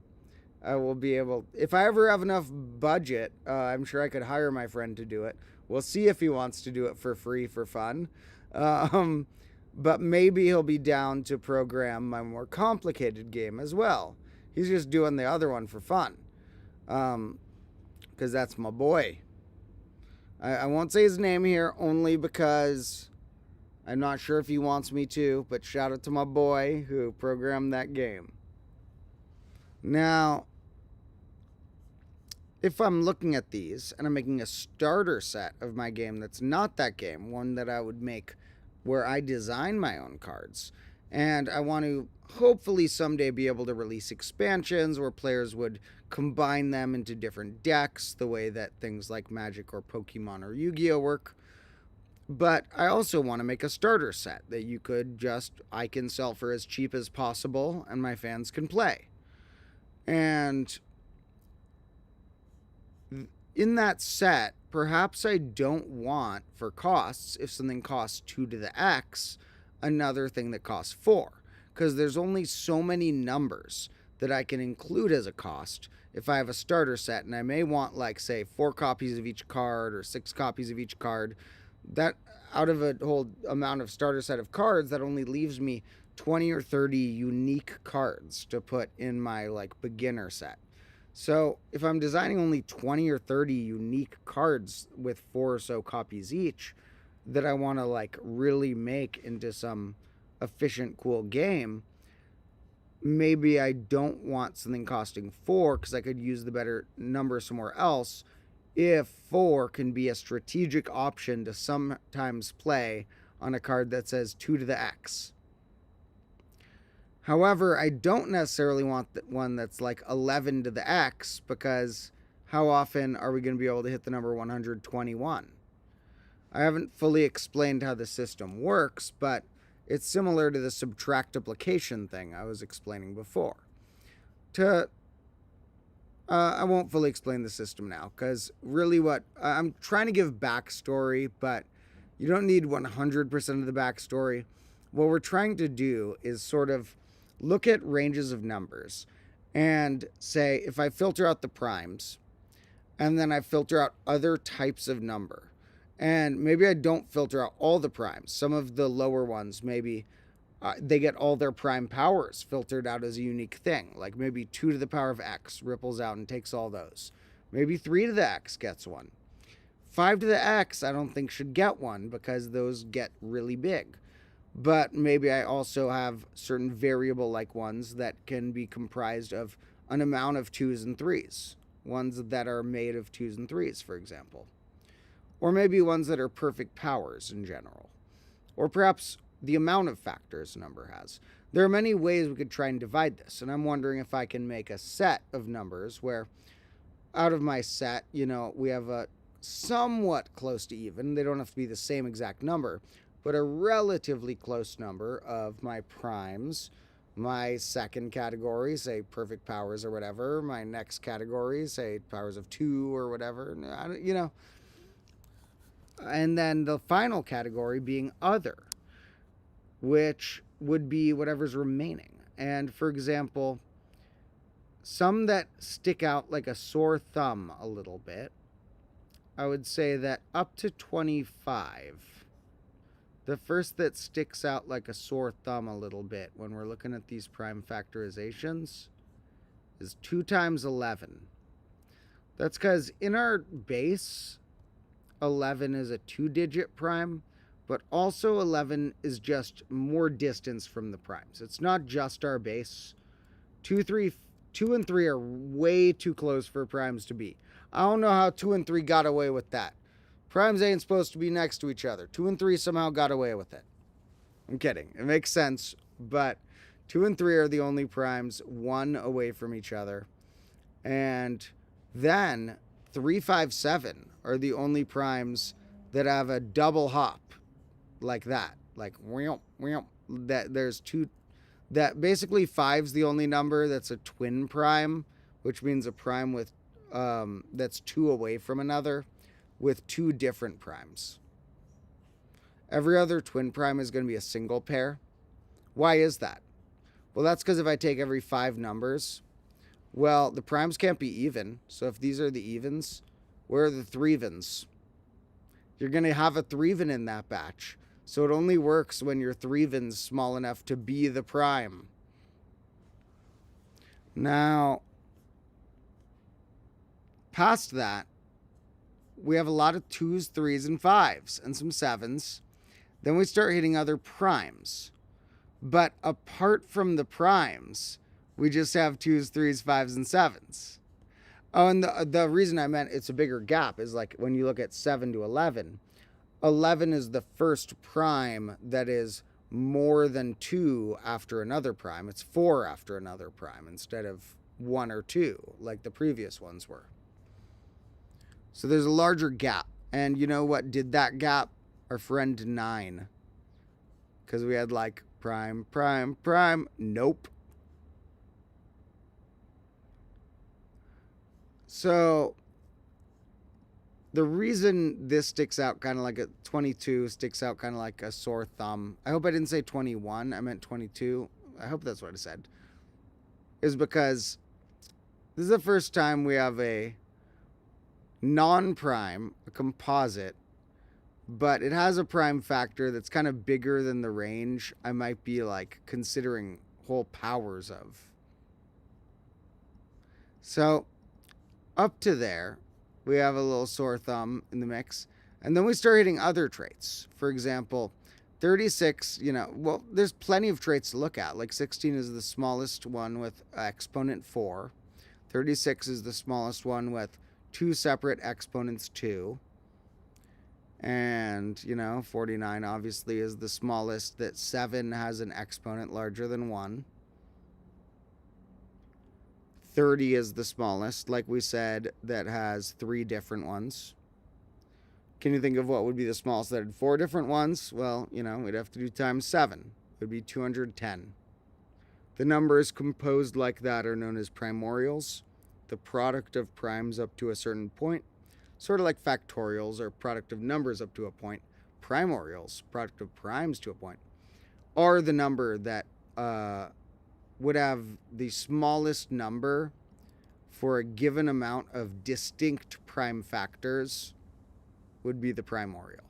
I will be able, if I ever have enough budget, I'm sure I could hire my friend to do it. We'll see if he wants to do it for free for fun. But maybe he'll be down to program my more complicated game as well. He's just doing the other one for fun. Because that's my boy. I won't say his name here only because I'm not sure if he wants me to, but shout out to my boy who programmed that game. Now, if I'm looking at these and I'm making a starter set of my game that's not that game, one that I would make where I design my own cards, and I want to hopefully someday be able to release expansions where players would combine them into different decks, the way that things like Magic or Pokemon or Yu-Gi-Oh work. But I also want to make a starter set that I can sell for as cheap as possible and my fans can play. And in that set, perhaps I don't want, for costs, if something costs 2 to the X, another thing that costs 4. Because there's only so many numbers that I can include as a cost if I have a starter set. And I may want, like, say, 4 copies of each card or 6 copies of each card. That, out of a whole amount of starter set of cards, that only leaves me 20 or 30 unique cards to put in my, like, beginner set. So if I'm designing only 20 or 30 unique cards with 4 or so copies each that I want to, like, really make into some efficient, cool game, maybe I don't want something costing 4 because I could use the better number somewhere else, if 4 can be a strategic option to sometimes play on a card that says 2 to the X. However, I don't necessarily want one that's like 11 to the X, because how often are we going to be able to hit the number 121? I haven't fully explained how the system works, but it's similar to the subtractiplication thing I was explaining before. I won't fully explain the system now, because really I'm trying to give backstory, but you don't need 100% of the backstory. What we're trying to do is sort of look at ranges of numbers and say, if I filter out the primes and then I filter out other types of number, and maybe I don't filter out all the primes, some of the lower ones, maybe they get all their prime powers filtered out as a unique thing. Like maybe 2 to the power of X ripples out and takes all those. Maybe 3 to the X gets one. 5 to the X I don't think should get one because those get really big. But maybe I also have certain variable-like ones that can be comprised of an amount of 2s and 3s. Ones that are made of 2s and 3s, for example. Or maybe ones that are perfect powers in general. Or perhaps the amount of factors a number has. There are many ways we could try and divide this, and I'm wondering if I can make a set of numbers where out of my set, we have a somewhat close to even. They don't have to be the same exact number, but a relatively close number of my primes, my second category, say perfect powers or whatever, my next category, say powers of 2 or whatever, And then the final category being other, which would be whatever's remaining. And for example, some that stick out like a sore thumb a little bit, I would say that up to 25, the first that sticks out like a sore thumb a little bit when we're looking at these prime factorizations is 2 times 11. That's because in our base, 11 is a 2-digit prime, but also 11 is just more distance from the primes. It's not just our base. 2 and 3 are way too close for primes to be. I don't know how 2 and 3 got away with that. Primes ain't supposed to be next to each other. 2 and 3 somehow got away with it. I'm kidding. It makes sense, but 2 and 3 are the only primes, 1 away from each other. And then 3, 5, 7 are the only primes that have a double hop like that. Like, that there's 2, that basically 5's the only number that's a twin prime, which means a prime with, that's 2 away from another with 2 different primes. Every other twin prime is going to be a single pair. Why is that? Well, that's because if I take every 5 numbers, well, the primes can't be even. So if these are the evens, where are the threevens? You're going to have a threeven in that batch. So it only works when your threeven's small enough to be the prime. Now, past that, we have a lot of 2s, 3s, and 5s, and some 7s. Then we start hitting other primes. But apart from the primes, we just have 2s, 3s, 5s, and 7s. Oh, and the reason I meant it's a bigger gap is like when you look at 7 to 11, 11 is the first prime that is more than 2 after another prime. It's 4 after another prime instead of 1 or 2 like the previous ones were. So there's a larger gap. And you know what did that gap? Our friend 9. Because we had like prime, prime, prime. Nope. So the reason this sticks out kind of like a 22 sticks out kind of like a sore thumb. I hope I didn't say 21. I meant 22. I hope that's what I said. Is because this is the first time we have a non-prime, a composite, but it has a prime factor that's kind of bigger than the range I might be like considering whole powers of. So up to there, we have a little sore thumb in the mix. And then we start hitting other traits. For example, 36, well, there's plenty of traits to look at. Like 16 is the smallest one with exponent 4. 36 is the smallest one with 2 separate exponents 2. And, 49 obviously is the smallest that 7 has an exponent larger than 1. 30 is the smallest, like we said, that has 3 different ones. Can you think of what would be the smallest that had 4 different ones? Well, we'd have to do times 7. It would be 210. The numbers composed like that are known as primorials. The product of primes up to a certain point, sort of like factorials or product of numbers up to a point. Primorials, product of primes to a point, are the number that would have the smallest number for a given amount of distinct prime factors would be the primorial.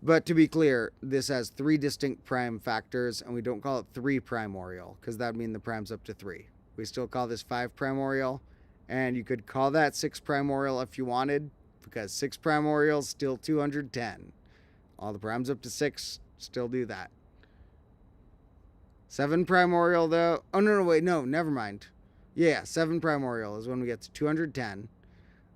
But to be clear, this has 3 distinct prime factors, and we don't call it 3 primorial, because that would mean the prime's up to 3. We still call this 5 primorial, and you could call that 6 primorial if you wanted, because 6 primorial is still 210. All the primes up to 6 still do that. 7 primorial, though. Oh, no, never mind. Yeah, 7 primorial is when we get to 210.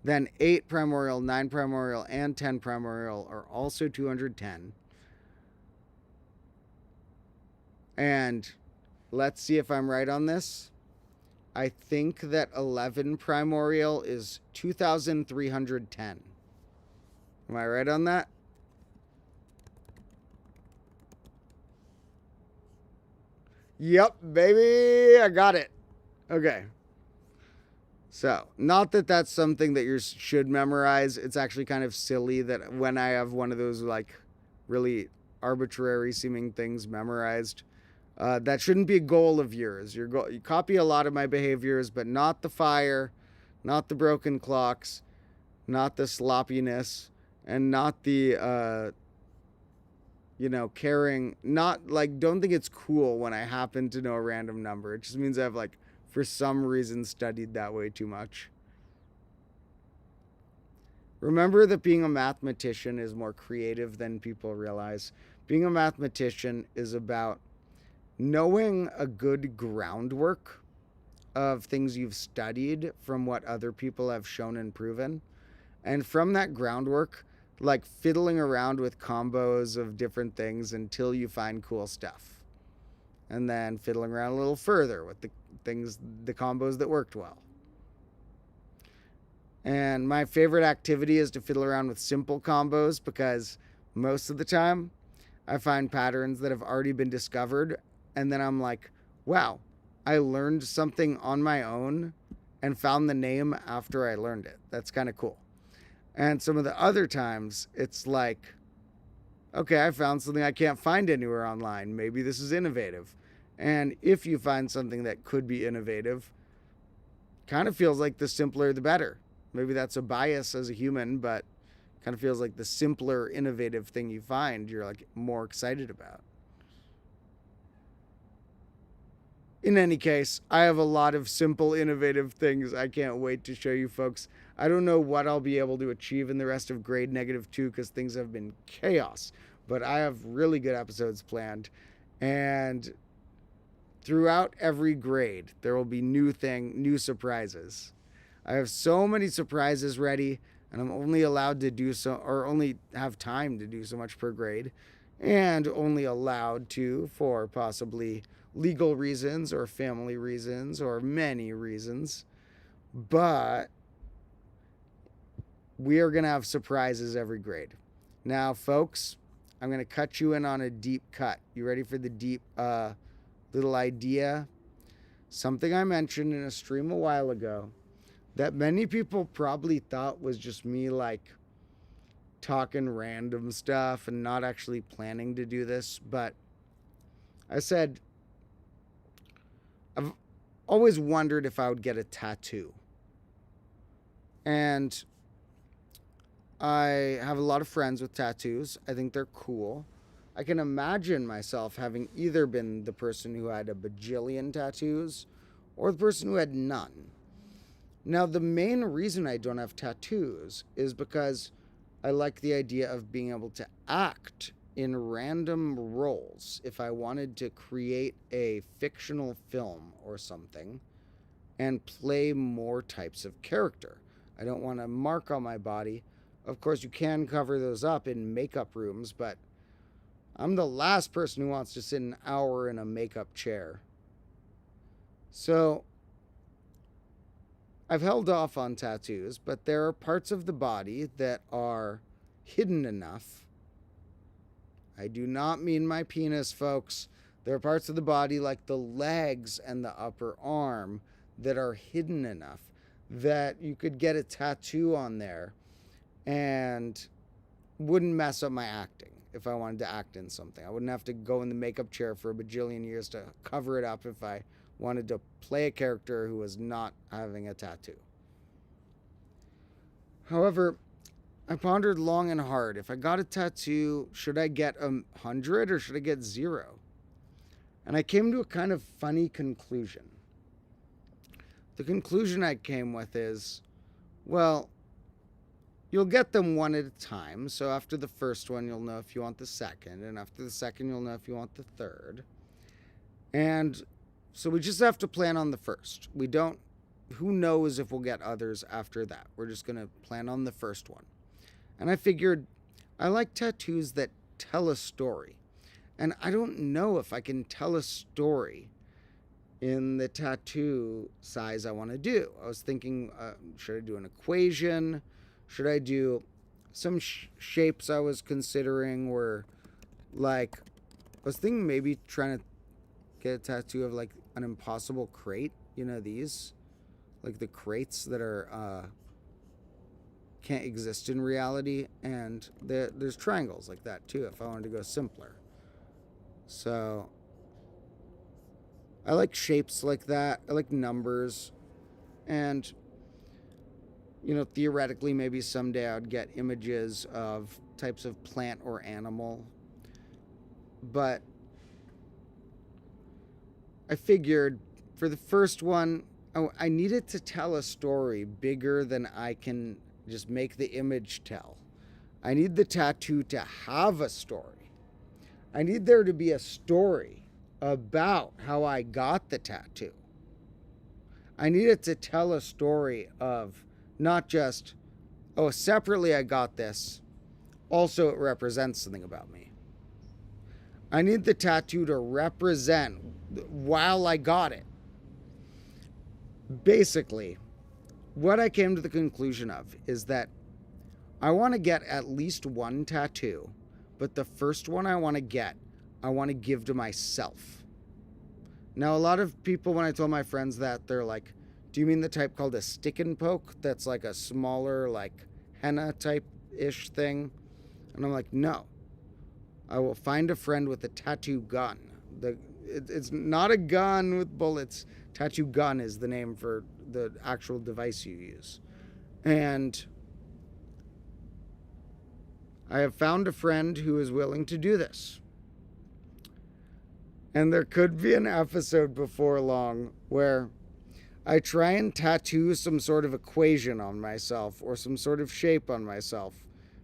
Then 8 primorial, 9 primorial, and 10 primorial are also 210. And let's see if I'm right on this. I think that 11 primorial is 2,310. Am I right on that? Yep, baby, I got it. Okay. So, not that that's something that you should memorize. It's actually kind of silly that when I have one of those like really arbitrary seeming things memorized, that shouldn't be a goal of yours. You copy a lot of my behaviors, but not the fire, not the broken clocks, not the sloppiness, and not the, caring. Not like, don't think it's cool when I happen to know a random number. It just means I've like, for some reason, studied that way too much. Remember that being a mathematician is more creative than people realize. Being a mathematician is about knowing a good groundwork of things you've studied from what other people have shown and proven. And from that groundwork, like fiddling around with combos of different things until you find cool stuff. And then fiddling around a little further with the combos that worked well. And my favorite activity is to fiddle around with simple combos because most of the time I find patterns that have already been discovered. And then I'm like, wow, I learned something on my own and found the name after I learned it. That's kind of cool. And some of the other times it's like, okay, I found something I can't find anywhere online. Maybe this is innovative. And if you find something that could be innovative, kind of feels like the simpler the better. Maybe that's a bias as a human, but kind of feels like the simpler, innovative thing you find, you're like more excited about. In any case, I have a lot of simple, innovative things I can't wait to show you folks. I don't know what I'll be able to achieve in the rest of grade -2 because things have been chaos, but I have really good episodes planned. And throughout every grade, there will be new surprises. I have so many surprises ready, and I'm only allowed to do so, or only have time to do so much per grade, and only allowed to for possibly legal reasons or family reasons or many reasons. But we are going to have surprises every grade. Now, folks, I'm going to cut you in on a deep cut. You ready for the deep little idea? Something I mentioned in a stream a while ago that many people probably thought was just me like talking random stuff and not actually planning to do this. But I said, I've always wondered if I would get a tattoo. And I have a lot of friends with tattoos. I think they're cool. I can imagine myself having either been the person who had a bajillion tattoos or the person who had none. Now, the main reason I don't have tattoos is because I like the idea of being able to act in random roles. If I wanted to create a fictional film or something and play more types of character, I don't want a mark on my body. Of course, you can cover those up in makeup rooms, but I'm the last person who wants to sit an hour in a makeup chair. So I've held off on tattoos, but there are parts of the body that are hidden enough. I do not mean my penis, folks. There are parts of the body like the legs and the upper arm that are hidden enough that you could get a tattoo on there and wouldn't mess up my acting if I wanted to act in something. I wouldn't have to go in the makeup chair for a bajillion years to cover it up if I wanted to play a character who was not having a tattoo. However, I pondered long and hard. If I got a tattoo, should I get 100 or should I get 0? And I came to a kind of funny conclusion. The conclusion I came with is, well, you'll get them one at a time. So after the first one, you'll know if you want the second. And after the second, you'll know if you want the third. And so we just have to plan on the first. Who knows if we'll get others after that? We're just going to plan on the first one. And I figured I like tattoos that tell a story. And I don't know if I can tell a story in the tattoo size I want to do. I was thinking, should I do an equation? Should I do some shapes I was considering were like, I was thinking maybe trying to get a tattoo of like an impossible crate, you know, these, like the crates that are can't exist in reality, and there's triangles like that too if I wanted to go simpler. So I like shapes like that. I like numbers, and theoretically maybe someday I'd get images of types of plant or animal, but I figured for the first one I needed to tell a story bigger than I can just make the image tell. I need the tattoo to have a story. I need there to be a story about how I got the tattoo. I need it to tell a story of not just, oh, separately I got this, also it represents something about me. I need the tattoo to represent while I got it. Basically, what I came to the conclusion of is that I want to get at least one tattoo, but the first one I want to give to myself. Now, a lot of people, when I told my friends that, they're like, do you mean the type called a stick and poke? That's like a smaller, like henna type-ish thing? And I'm like, no. I will find a friend with a tattoo gun. It's not a gun with bullets. Tattoo gun is the name for the actual device you use. And I have found a friend who is willing to do this. And there could be an episode before long where I try and tattoo some sort of equation on myself or some sort of shape on myself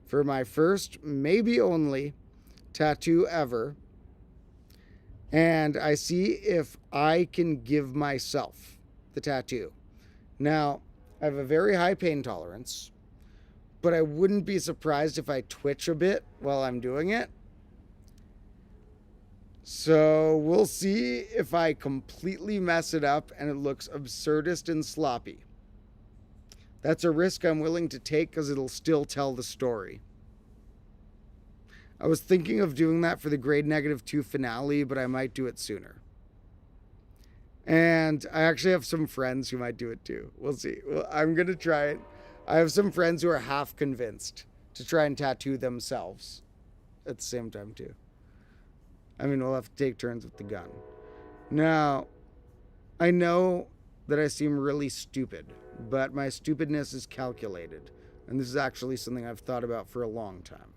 for my first, maybe only, tattoo ever. And I see if I can give myself the tattoo. Now, I have a very high pain tolerance, but I wouldn't be surprised if I twitch a bit while I'm doing it. So we'll see if I completely mess it up and it looks absurdist and sloppy. That's a risk I'm willing to take because it'll still tell the story. I was thinking of doing that for the grade -2 finale, but I might do it sooner. And I actually have some friends who might do it too. We'll see. Well, I'm going to try it. I have some friends who are half convinced to try and tattoo themselves at the same time too. I mean, we'll have to take turns with the gun. Now, I know that I seem really stupid, but my stupidness is calculated. And this is actually something I've thought about for a long time.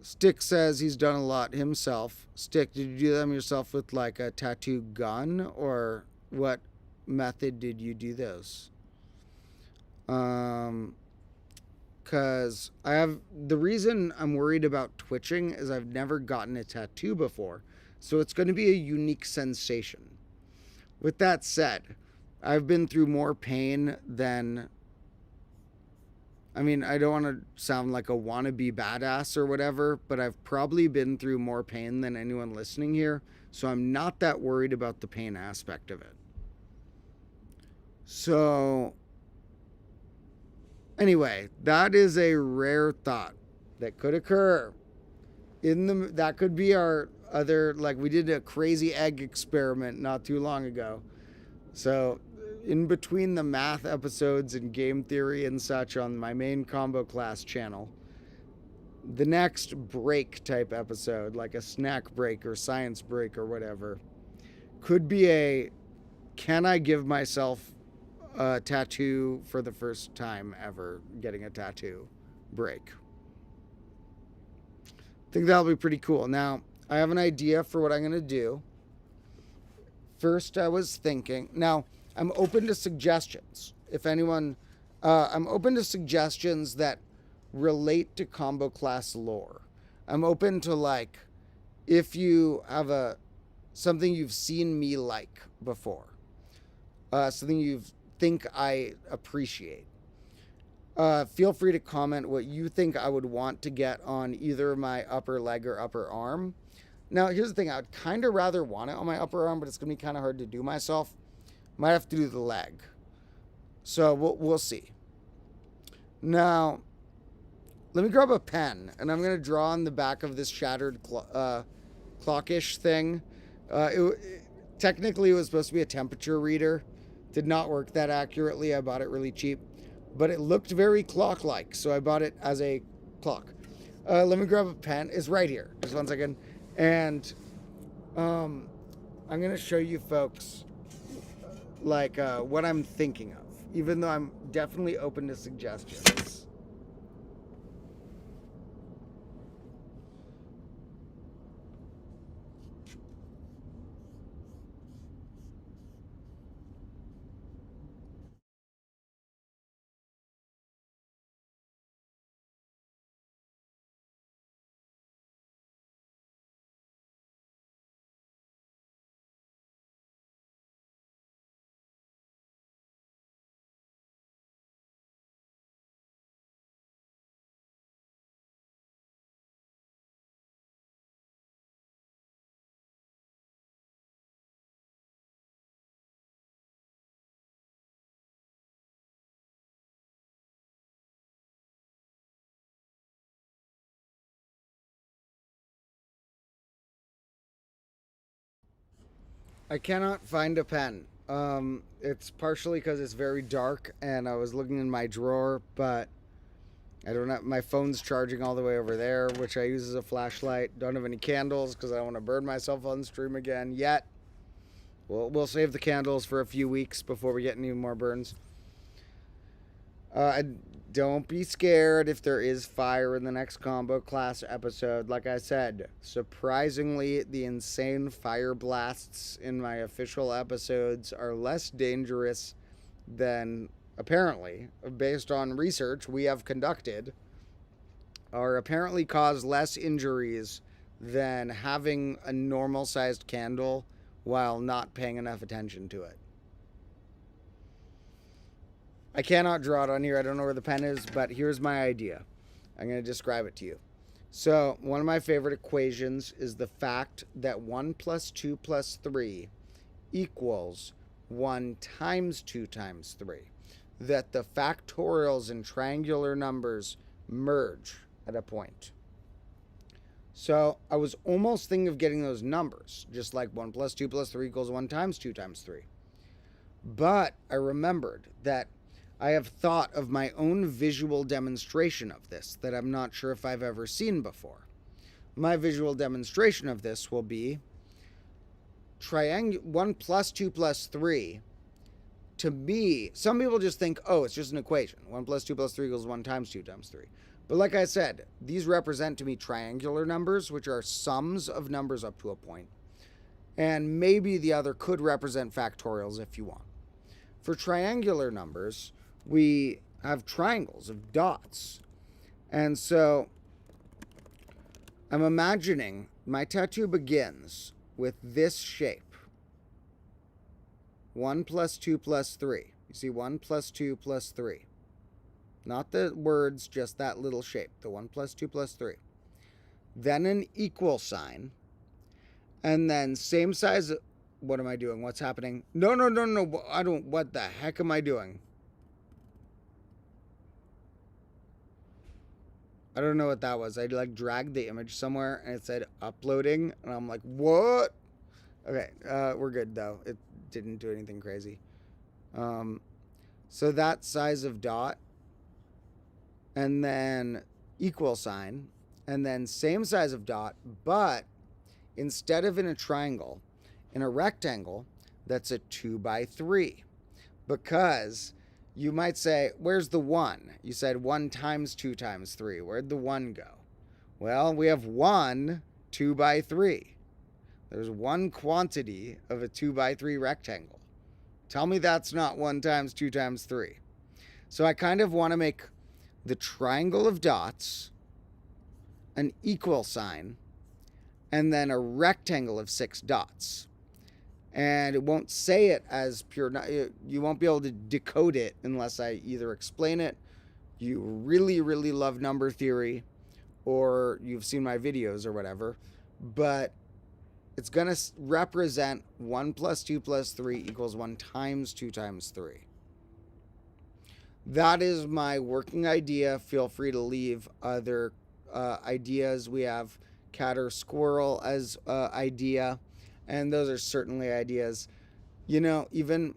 Stick says he's done a lot himself. Stick, did you do them yourself with like a tattoo gun, or what method did you do those? Because the reason I'm worried about twitching is I've never gotten a tattoo before, so it's going to be a unique sensation. With that said, I've been through more pain than, I mean, I don't want to sound like a wannabe badass or whatever, but I've probably been through more pain than anyone listening here, so I'm not that worried about the pain aspect of it. So anyway, that is a rare thought that could occur. That could be our other, like we did a crazy egg experiment not too long ago. So in between the math episodes and game theory and such on my main combo class channel, the next break type episode, like a snack break or science break or whatever, could be a, can I give myself a tattoo for the first time ever getting a tattoo break. I think that'll be pretty cool. Now, I have an idea for what I'm going to do. First, I was thinking, now, I'm open to suggestions. If anyone, I'm open to suggestions that relate to combo class lore. I'm open to, like, if you have something you've seen me like before, something you think I appreciate. Feel free to comment what you think I would want to get on either my upper leg or upper arm. Now, here's the thing. I would kind of rather want it on my upper arm, but it's going to be kind of hard to do myself. Might have to do the leg. So we'll see. Now, let me grab a pen, and I'm going to draw on the back of this shattered clockish thing, Technically, it was supposed to be a temperature reader. Did not work that accurately. I bought it really cheap. But it looked very clock-like, so I bought it as a clock. Let me grab a pen. It's right here. Just one second. And I'm going to show you folks like what I'm thinking of, even though I'm definitely open to suggestions. I cannot find a pen. It's partially because it's very dark and I was looking in my drawer, but I don't have my phone's charging all the way over there, which I use as a flashlight. Don't have any candles because I don't want to burn myself on stream again yet. We'll save the candles for a few weeks before we get any more burns. Don't be scared if there is fire in the next combo class episode. Like I said, surprisingly, the insane fire blasts in my official episodes are less dangerous than, apparently, based on research we have conducted, are apparently cause less injuries than having a normal-sized candle while not paying enough attention to it. I cannot draw it on here. I don't know where the pen is, but here's my idea. I'm going to describe it to you. So, one of my favorite equations is the fact that 1 plus 2 plus 3 equals 1 times 2 times 3. That the factorials in triangular numbers merge at a point. So, I was almost thinking of getting those numbers, just like 1 plus 2 plus 3 equals 1 times 2 times 3. But I remembered that I have thought of my own visual demonstration of this that I'm not sure if I've ever seen before. My visual demonstration of this will be 1 plus 2 plus 3. To me, some people just think, oh, it's just an equation. 1 plus 2 plus 3 equals 1 times 2 times 3. But like I said, these represent to me triangular numbers, which are sums of numbers up to a point. And maybe the other could represent factorials if you want. For triangular numbers, we have triangles of dots. And so I'm imagining my tattoo begins with this shape. 1 plus 2 plus 3. You see 1 plus 2 plus 3. Not the words, just that little shape. The 1 plus 2 plus 3. Then an equal sign. And then same size. What am I doing? What's happening? No. I don't. What the heck am I doing? I don't know what that was. I like dragged the image somewhere and it said uploading. And I'm like, what? Okay. We're good though. It didn't do anything crazy. So that size of dot. And then equal sign. And then same size of dot. But instead of in a triangle, in a rectangle, that's a 2 by 3. Because you might say, where's the 1? You said 1 times 2 times 3. Where'd the 1 go? Well, we have 1 2 by 3. There's one quantity of a 2 by 3 rectangle. Tell me that's not 1 times 2 times 3. So I kind of want to make the triangle of dots an equal sign and then a rectangle of 6 dots. And it won't say it as pure. You won't be able to decode it unless I either explain it, you really, really love number theory, or you've seen my videos or whatever. But it's going to represent 1 plus 2 plus 3 equals 1 times 2 times 3. That is my working idea. Feel free to leave other ideas. We have cat or squirrel as idea. And those are certainly ideas. You know, even,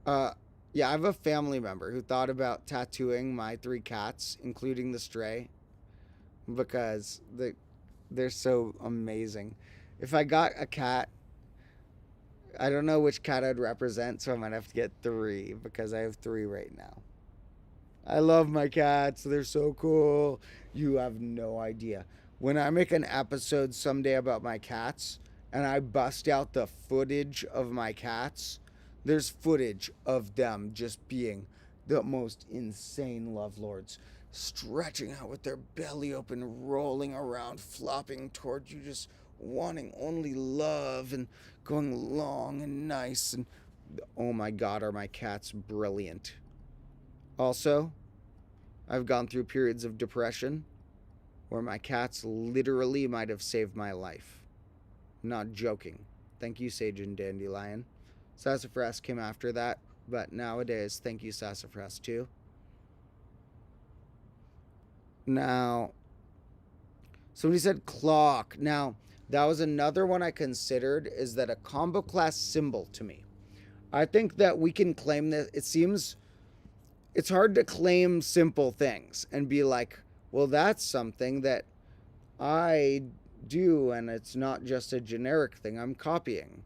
yeah, I have a family member who thought about tattooing my 3 cats, including the stray, because they're so amazing. If I got a cat, I don't know which cat I'd represent, so I might have to get 3, because I have 3 right now. I love my cats. They're so cool. You have no idea. When I make an episode someday about my cats, and I bust out the footage of my cats, there's footage of them just being the most insane lovelords, stretching out with their belly open, rolling around, flopping towards you, just wanting only love and going long and nice. And oh my God, are my cats brilliant. Also, I've gone through periods of depression where my cats literally might have saved my life. I'm not joking. Thank you, Sage and Dandelion. Sassafras came after that, but nowadays, thank you, Sassafras, too. Now, somebody said clock. Now, that was another one I considered, is that a combo class symbol to me. I think that we can claim that. It seems it's hard to claim simple things and be like, well, that's something that I do, and it's not just a generic thing I'm copying.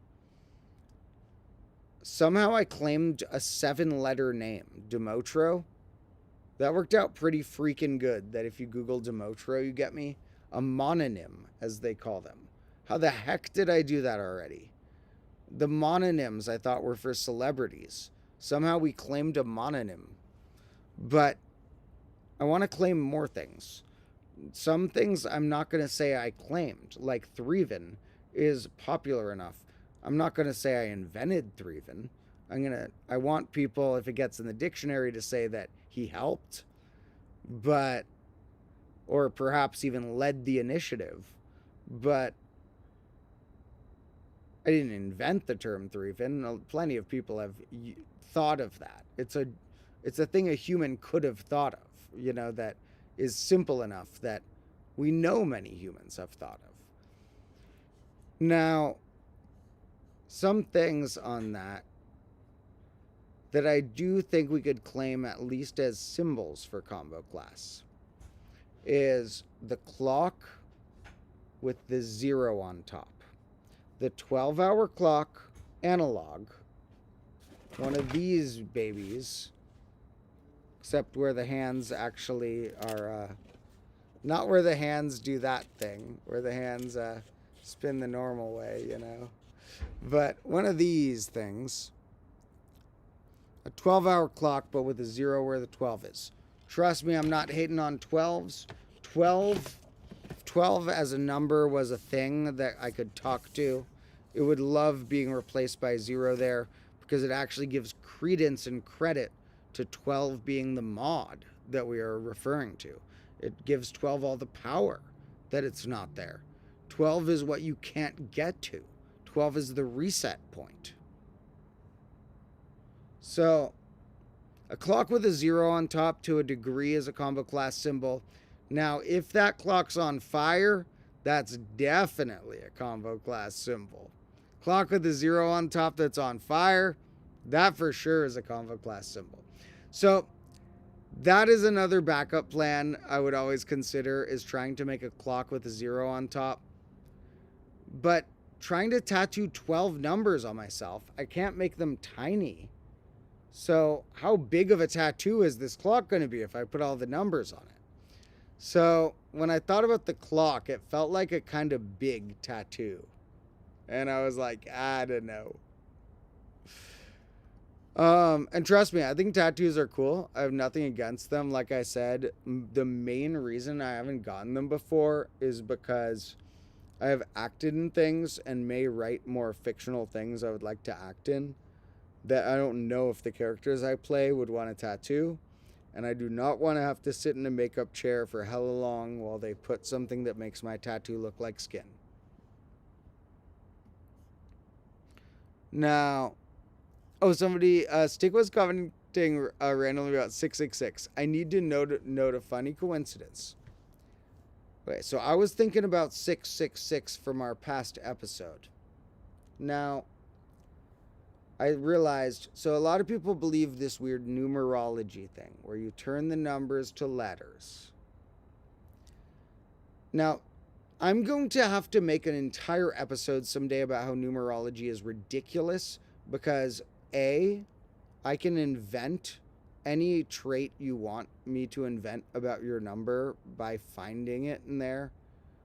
Somehow I claimed a 7-letter name, Domotro. That worked out pretty freaking good, that if you Google Domotro, you get me a mononym, as they call them. How the heck did I do that already? The mononyms I thought were for celebrities. Somehow we claimed a mononym. But I want to claim more things. Some things I'm not going to say I claimed, like Threven is popular enough. I'm not going to say I invented Threven. I want people, if it gets in the dictionary, to say that he helped, but, or perhaps even led the initiative. But I didn't invent the term Threven. Plenty of people have thought of that. It's a thing a human could have thought of, you know, that is simple enough that we know many humans have thought of. Now, some things on that I do think we could claim at least as symbols for combo class is the clock with the 0 on top. The 12-hour clock analog, one of these babies, except where the hands actually are, not where the hands do that thing, where the hands spin the normal way, you know. But one of these things, a 12-hour clock, but with a 0 where the 12 is. Trust me, I'm not hating on 12s. 12 as a number was a thing that I could talk to. It would love being replaced by 0 there, because it actually gives credence and credit to 12 being the mod that we are referring to. It gives 12 all the power that it's not there. 12 is what you can't get to. 12 is the reset point. So, a clock with a 0 on top to a degree is a combo class symbol. Now, if that clock's on fire, that's definitely a combo class symbol. Clock with a 0 on top that's on fire, that for sure is a combo class symbol. So, that is another backup plan I would always consider, is trying to make a clock with a 0 on top. But trying to tattoo 12 numbers on myself, I can't make them tiny. So how big of a tattoo is this clock going to be if I put all the numbers on it? So when I thought about the clock, it felt like a kind of big tattoo. And I was like, I don't know. And trust me, I think tattoos are cool. I have nothing against them. Like I said, the main reason I haven't gotten them before is because I have acted in things and may write more fictional things I would like to act in that I don't know if the characters I play would want a tattoo. And I do not want to have to sit in a makeup chair for hella long while they put something that makes my tattoo look like skin. Now, somebody, Stick was commenting randomly about 666. I need to note a funny coincidence. Okay, so I was thinking about 666 from our past episode. Now, I realized, so a lot of people believe this weird numerology thing where you turn the numbers to letters. Now, I'm going to have to make an entire episode someday about how numerology is ridiculous because A, I can invent any trait you want me to invent about your number by finding it in there.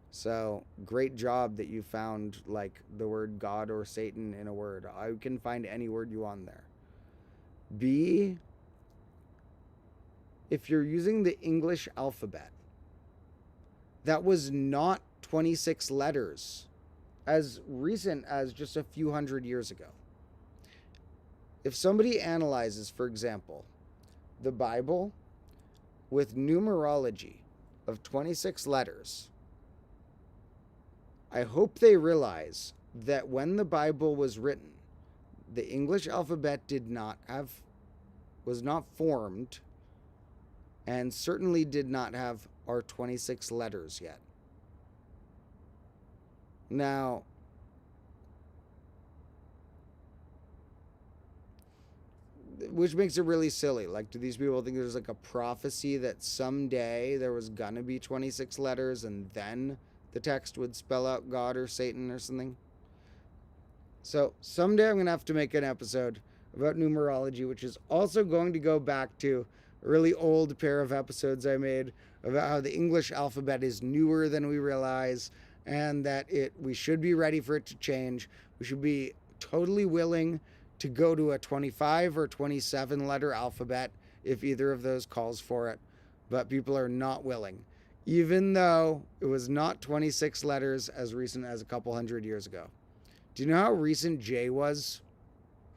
So, great job that you found, like, the word God or Satan in a word. I can find any word you want there. B, if you're using the English alphabet, that was not 26 letters as recent as just a few hundred years ago. If somebody analyzes, for example, the Bible with numerology of 26 letters, I hope they realize that when the Bible was written, the English alphabet was not formed and certainly did not have our 26 letters yet. Now, which makes it really silly. Like, do these people think there's like a prophecy that someday there was gonna be 26 letters and then the text would spell out God or Satan or something? So someday I'm going to have to make an episode about numerology, which is also going to go back to a really old pair of episodes I made about how the English alphabet is newer than we realize and that we should be ready for it to change. We should be totally willing to go to a 25 or 27 letter alphabet if either of those calls for it. But people are not willing, even though it was not 26 letters as recent as a couple hundred years ago. Do you know how recent J was?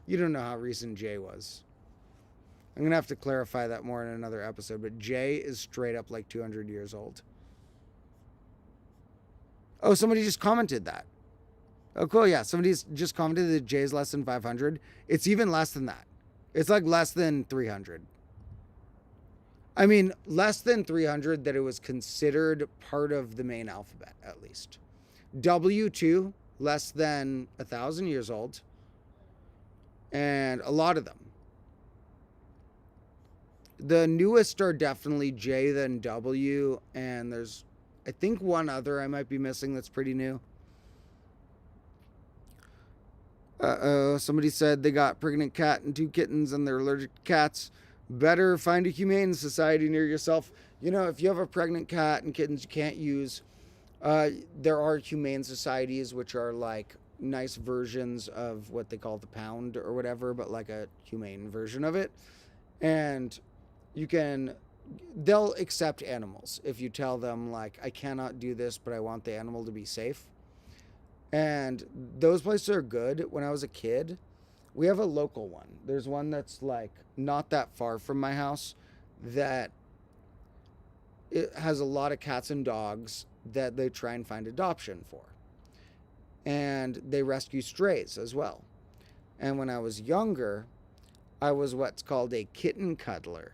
You don't know how recent J was. I'm going to have to clarify that more in another episode, but J is straight up like 200 years old. Oh, somebody just commented that. Oh, cool, yeah. Somebody's just commented that J is less than 500. It's even less than that. It's like less than 300. I mean, less than 300 that it was considered part of the main alphabet, at least. W2, less than 1,000 years old. And a lot of them. The newest are definitely J, then W, and there's, I think, one other I might be missing that's pretty new. Uh-oh, somebody said they got a pregnant cat and 2 kittens and they're allergic to cats. Better find a humane society near yourself. You know, if you have a pregnant cat and kittens you can't use, there are humane societies which are like nice versions of what they call the pound or whatever, but like a humane version of it. And they'll accept animals if you tell them, like, I cannot do this, but I want the animal to be safe. And those places are good. When I was a kid, we have a local one. There's one that's like not that far from my house that it has a lot of cats and dogs that they try and find adoption for. And they rescue strays as well. And when I was younger, I was what's called a kitten cuddler.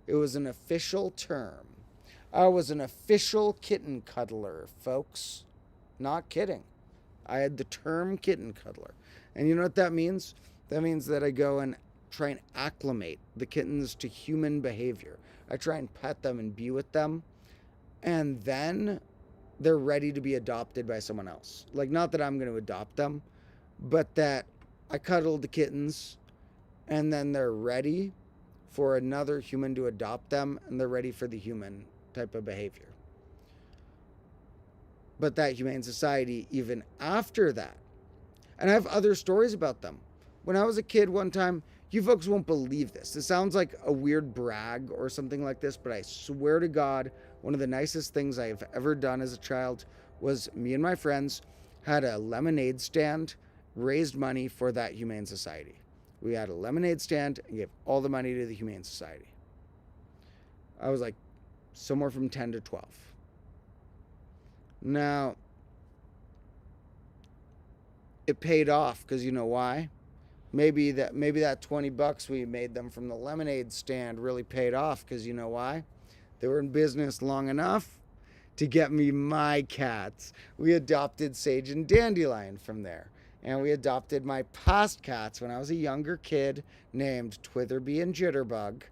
It was an official term. I was an official kitten cuddler, folks. Not kidding. I had the term kitten cuddler. And you know what that means? That means that I go and try and acclimate the kittens to human behavior. I try and pet them and be with them. And then they're ready to be adopted by someone else. Like, not that I'm going to adopt them, but that I cuddle the kittens and then they're ready for another human to adopt them and they're ready for the human type of behavior. But that humane society, even after that, and I have other stories about them. When I was a kid one time, you folks won't believe this. It sounds like a weird brag or something like this, but I swear to God, one of the nicest things I have ever done as a child was me and my friends had a lemonade stand, raised money for that humane society. We had a lemonade stand and gave all the money to the humane society. I was like somewhere from 10 to 12. Now, it paid off because you know why? Maybe that $20 we made them from the lemonade stand really paid off because you know why? They were in business long enough to get me my cats. We adopted Sage and Dandelion from there. And we adopted my past cats when I was a younger kid named Twitherby and Jitterbug.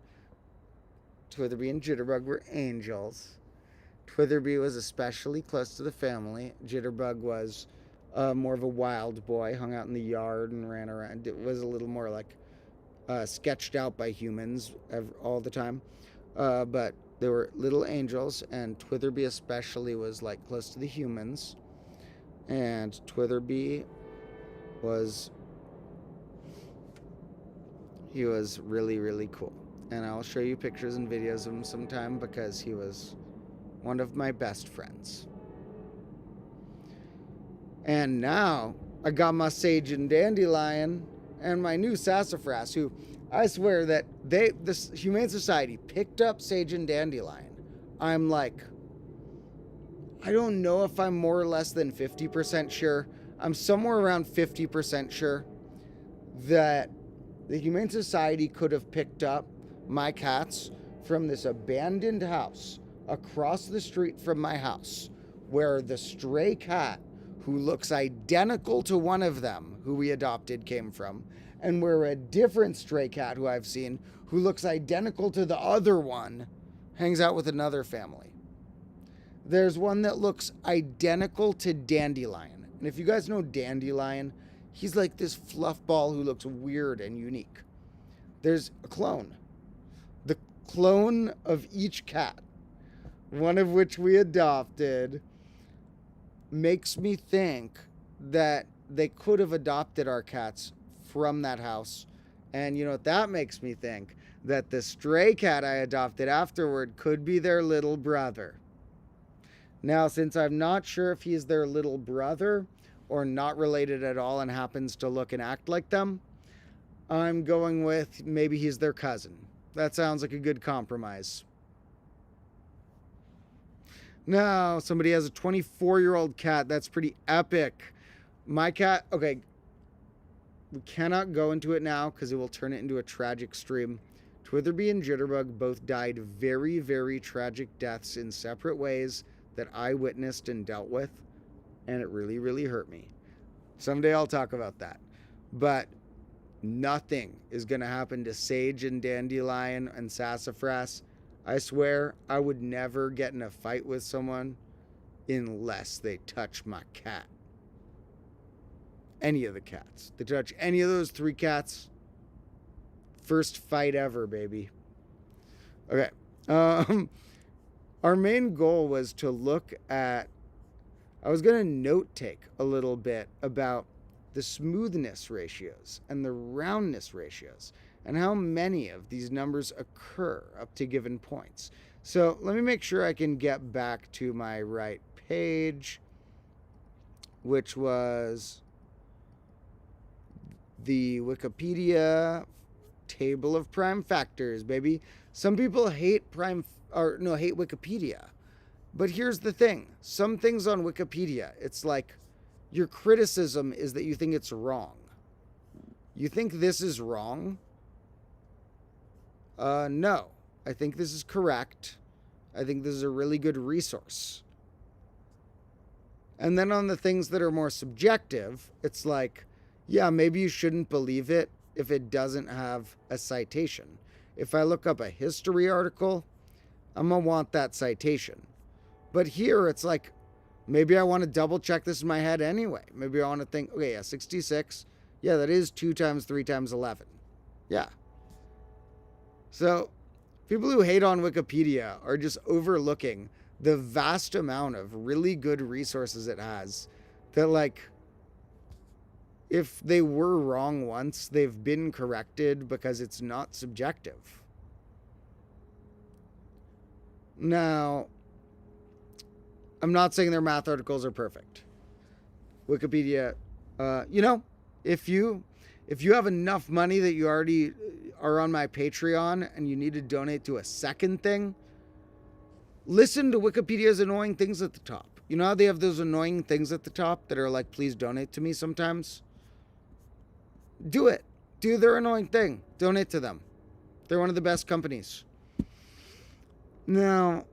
Twitherby and Jitterbug were angels. Twitherby was especially close to the family. Jitterbug was more of a wild boy, hung out in the yard and ran around. It was a little more like sketched out by humans all the time. But they were little angels, and Twitherby especially was like close to the humans. And Twitherby was really, really cool. And I'll show you pictures and videos of him sometime because he was one of my best friends. And now I got my Sage and Dandelion and my new Sassafras, who I swear that this Humane Society picked up Sage and Dandelion. I'm like, I don't know if I'm more or less than 50% sure. I'm somewhere around 50% sure that the Humane Society could have picked up my cats from this abandoned house across the street from my house, where the stray cat who looks identical to one of them who we adopted came from, and where a different stray cat who I've seen who looks identical to the other one hangs out with another family. There's one that looks identical to Dandelion. And if you guys know Dandelion, he's like this fluff ball who looks weird and unique. There's a clone. The clone of each cat, one of which we adopted, makes me think that they could have adopted our cats from that house. And you know what that makes me think? That the stray cat I adopted afterward could be their little brother. Now, since I'm not sure if he's their little brother or not related at all and happens to look and act like them, I'm going with maybe he's their cousin. That sounds like a good compromise. No, somebody has a 24-year-old cat. That's pretty epic. My cat, okay, we cannot go into it now because it will turn it into a tragic stream. Twitherby and Jitterbug both died very, very tragic deaths in separate ways that I witnessed and dealt with, and it really, really hurt me. Someday I'll talk about that. But nothing is going to happen to Sage and Dandelion and Sassafras. I swear I would never get in a fight with someone unless they touch my cat. Any of the cats. They touch any of those 3 cats. First fight ever, baby. Okay. Our main goal was to look at, I was going to note take a little bit about the smoothness ratios and the roundness ratios and how many of these numbers occur up to given points. So let me make sure I can get back to my right page, which was the Wikipedia table of prime factors, baby. Some people hate hate Wikipedia. But here's the thing. Some things on Wikipedia, it's like your criticism is that you think it's wrong. You think this is wrong? No. I think this is correct. I think this is a really good resource. And then on the things that are more subjective, it's like, yeah, maybe you shouldn't believe it if it doesn't have a citation. If I look up a history article, I'm going to want that citation. But here it's like, maybe I want to double check this in my head anyway. Maybe I want to think, okay, yeah, 66. Yeah, that is 2 times 3 times 11. Yeah. So people who hate on Wikipedia are just overlooking the vast amount of really good resources it has that, like, if they were wrong once, they've been corrected because it's not subjective. Now, I'm not saying their math articles are perfect. Wikipedia, if you have enough money that you already are on my Patreon and you need to donate to a second thing, listen to Wikipedia's annoying things at the top. You know how they have those annoying things at the top that are like, please donate to me sometimes? Do it. Do their annoying thing. Donate to them. They're one of the best companies. Now,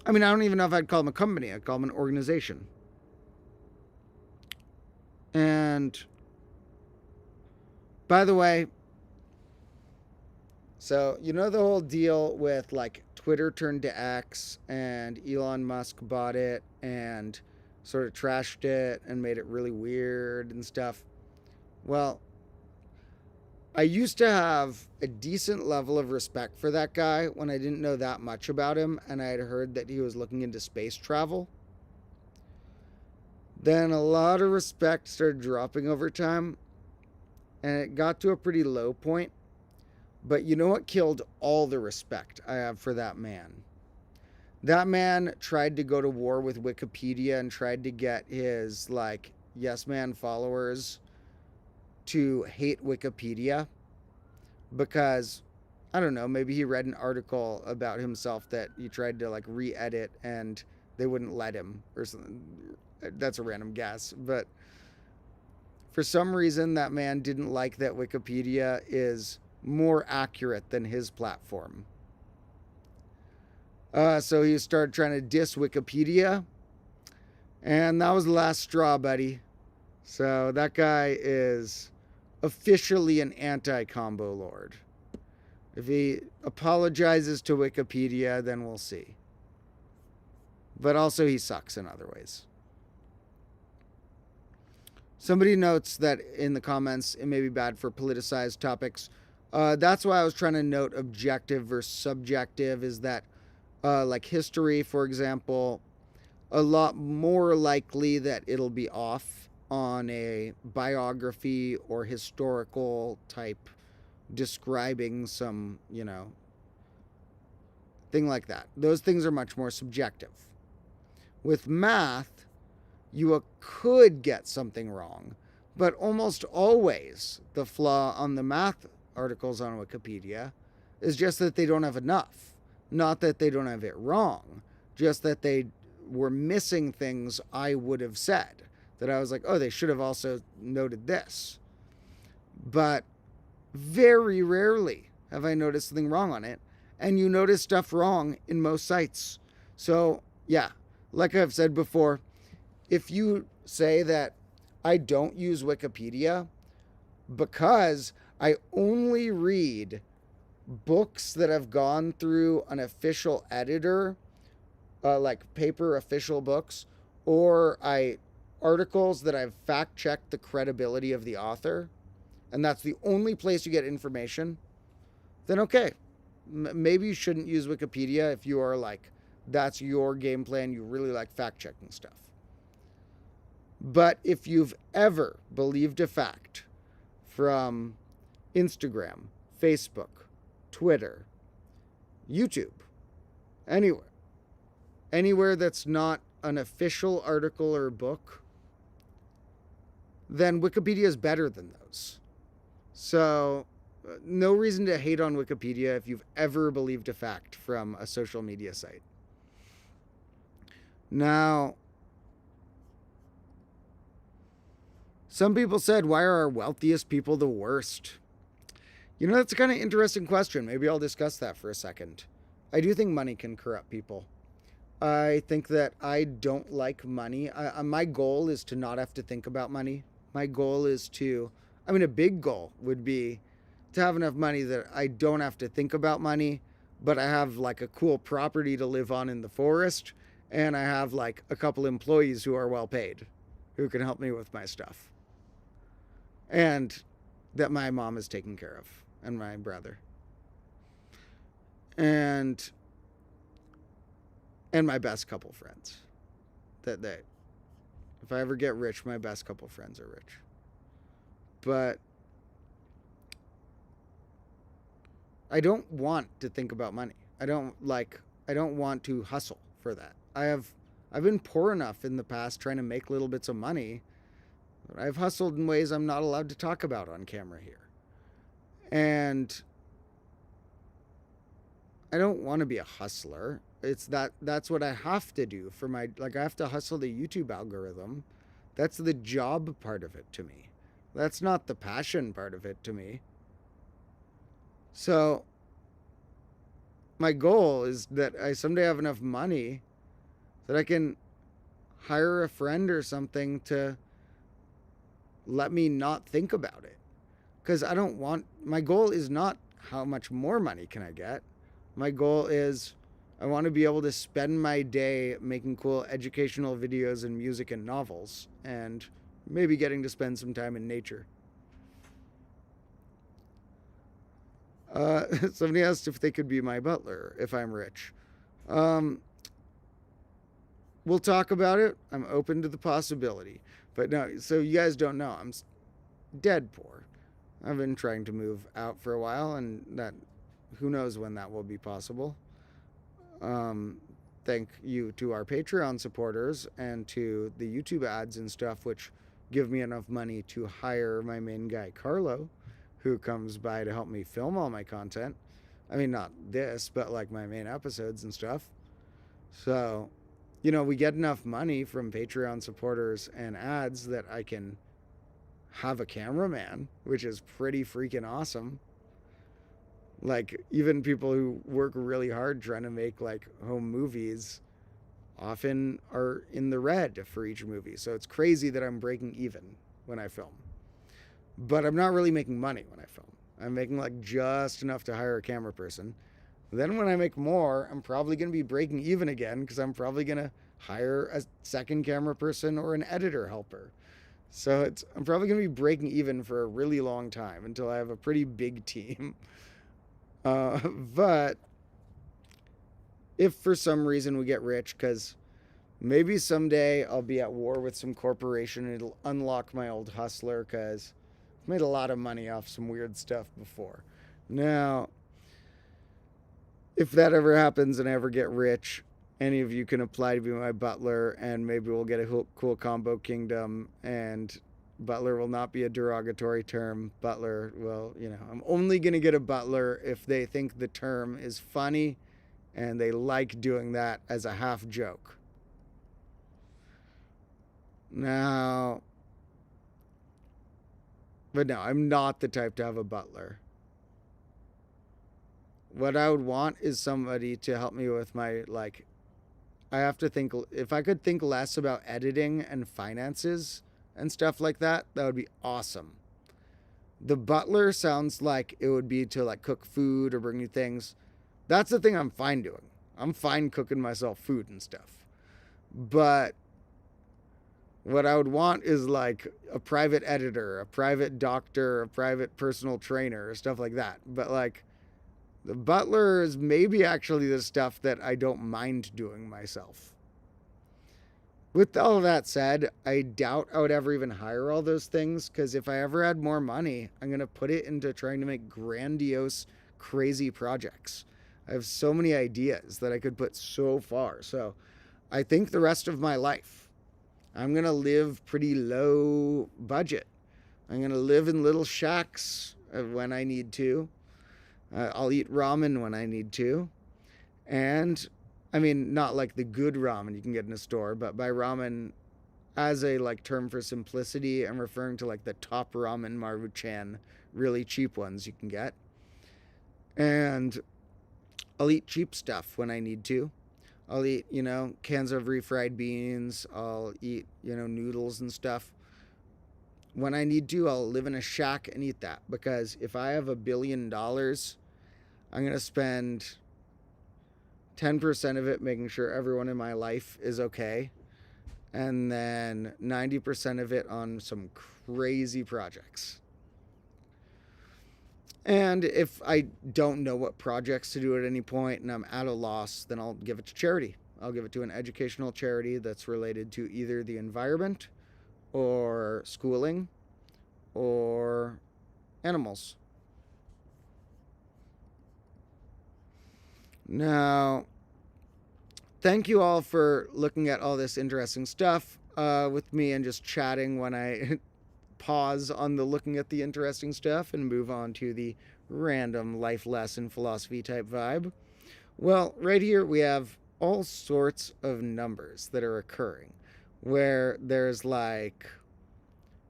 I mean, I don't even know if I'd call them a company. I'd call them an organization. And By the way, so you know the whole deal with like Twitter turned to X and Elon Musk bought it and sort of trashed it and made it really weird and stuff. Well, I used to have a decent level of respect for that guy when I didn't know that much about him and I had heard that he was looking into space travel. Then a lot of respect started dropping over time and it got to a pretty low point. But you know what killed all the respect I have for that man? That man tried to go to war with Wikipedia and tried to get his, like, yes man followers to hate Wikipedia because, I don't know, maybe he read an article about himself that he tried to, like, re-edit and they wouldn't let him or something. That's a random guess. But for some reason, that man didn't like that Wikipedia is more accurate than his platform. So he started trying to diss Wikipedia. And that was the last straw, buddy. So that guy is officially an anti-combo lord. If he apologizes to Wikipedia, then we'll see. But also he sucks in other ways. Somebody notes that in the comments it may be bad for politicized topics. That's why I was trying to note objective versus subjective, is that like history, for example, a lot more likely that it'll be off on a biography or historical type describing some, you know, thing like that. Those things are much more subjective. With math, you could get something wrong, but almost always the flaw on the math articles on Wikipedia is just that they don't have enough. Not that they don't have it wrong, just that they were missing things I would have said. That I was like, oh, they should have also noted this. But very rarely have I noticed something wrong on it. And you notice stuff wrong in most sites. So, yeah, like I've said before, if you say that I don't use Wikipedia because I only read books that have gone through an official editor, like paper official books, or articles that I've fact-checked the credibility of the author, and that's the only place you get information, then okay. Maybe you shouldn't use Wikipedia if you are like, that's your game plan, you really like fact-checking stuff. But if you've ever believed a fact from Instagram, Facebook, Twitter, YouTube, anywhere that's not an official article or book, then Wikipedia is better than those. So, no reason to hate on Wikipedia if you've ever believed a fact from a social media site. Now, some people said, why are our wealthiest people the worst? You know, that's a kind of interesting question. Maybe I'll discuss that for a second. I do think money can corrupt people. I think that I don't like money. My goal is to not have to think about money. My goal is to, a big goal would be to have enough money that I don't have to think about money, but I have like a cool property to live on in the forest, and I have like a couple employees who are well paid, who can help me with my stuff. And that my mom is taken care of, and my brother. And my best couple friends. If I ever get rich, my best couple friends are rich. But I don't want to think about money. I don't want to hustle for that. I've been poor enough in the past trying to make little bits of money. I've hustled in ways I'm not allowed to talk about on camera here. And I don't want to be a hustler. That's what I have to do for I have to hustle the YouTube algorithm. That's the job part of it to me. That's not the passion part of it to me. So my goal is that I someday have enough money that I can hire a friend or something to let me not think about it. because I don't want, my goal is not how much more money can I get. My goal is I want to be able to spend my day making cool educational videos and music and novels, and maybe getting to spend some time in nature. Somebody asked if they could be my butler if I'm rich. We'll talk about it. I'm open to the possibility. But no, so you guys don't know, I'm dead poor. I've been trying to move out for a while, and that, who knows when that will be possible. Thank you to our Patreon supporters and to the YouTube ads and stuff, which give me enough money to hire my main guy, Carlo, who comes by to help me film all my content. I mean, not this, but like my main episodes and stuff. So, you know, we get enough money from Patreon supporters and ads that I can have a cameraman, which is pretty freaking awesome. Like, even people who work really hard trying to make like home movies often are in the red for each movie. So it's crazy that I'm breaking even when I film. But I'm not really making money when I film. I'm making like just enough to hire a camera person. Then when I make more, I'm probably going to be breaking even again, because I'm probably going to hire a second camera person or an editor helper. So I'm probably going to be breaking even for a really long time until I have a pretty big team. But if for some reason we get rich, because maybe someday I'll be at war with some corporation and it'll unlock my old hustler, because I've made a lot of money off some weird stuff before. Now, if that ever happens and I ever get rich, any of you can apply to be my butler, and maybe we'll get a cool combo kingdom, and butler will not be a derogatory term. Butler, well, you know, I'm only going to get a butler if they think the term is funny and they like doing that as a half joke. Now, but no, I'm not the type to have a butler. What I would want is somebody to help me with my, like, I have to think, if I could think less about editing and finances and stuff like that, that would be awesome. The butler sounds like it would be to like cook food or bring you things. That's the thing I'm fine doing. I'm fine cooking myself food and stuff. But what I would want is like a private editor, a private doctor, a private personal trainer, stuff like that. But like, the butler is maybe actually the stuff that I don't mind doing myself. With all of that said, I doubt I would ever even hire all those things, because if I ever had more money, I'm going to put it into trying to make grandiose, crazy projects. I have so many ideas that I could put so far. So I think the rest of my life, I'm going to live pretty low budget. I'm going to live in little shacks when I need to. I'll eat ramen when I need to. And, I mean, not like the good ramen you can get in a store, but by ramen as a like term for simplicity, I'm referring to like the top ramen Maruchan, really cheap ones you can get. And I'll eat cheap stuff when I need to. I'll eat, you know, cans of refried beans. I'll eat, you know, noodles and stuff. When I need to, I'll live in a shack and eat that. Because if I have $1 billion, I'm going to spend 10% of it making sure everyone in my life is okay. And then 90% of it on some crazy projects. And if I don't know what projects to do at any point and I'm at a loss, then I'll give it to charity. I'll give it to an educational charity that's related to either the environment or schooling or animals. Now, thank you all for looking at all this interesting stuff with me and just chatting when I pause on the looking at the interesting stuff and move on to the random life lesson philosophy type vibe. Well, right here we have all sorts of numbers that are occurring, where there's like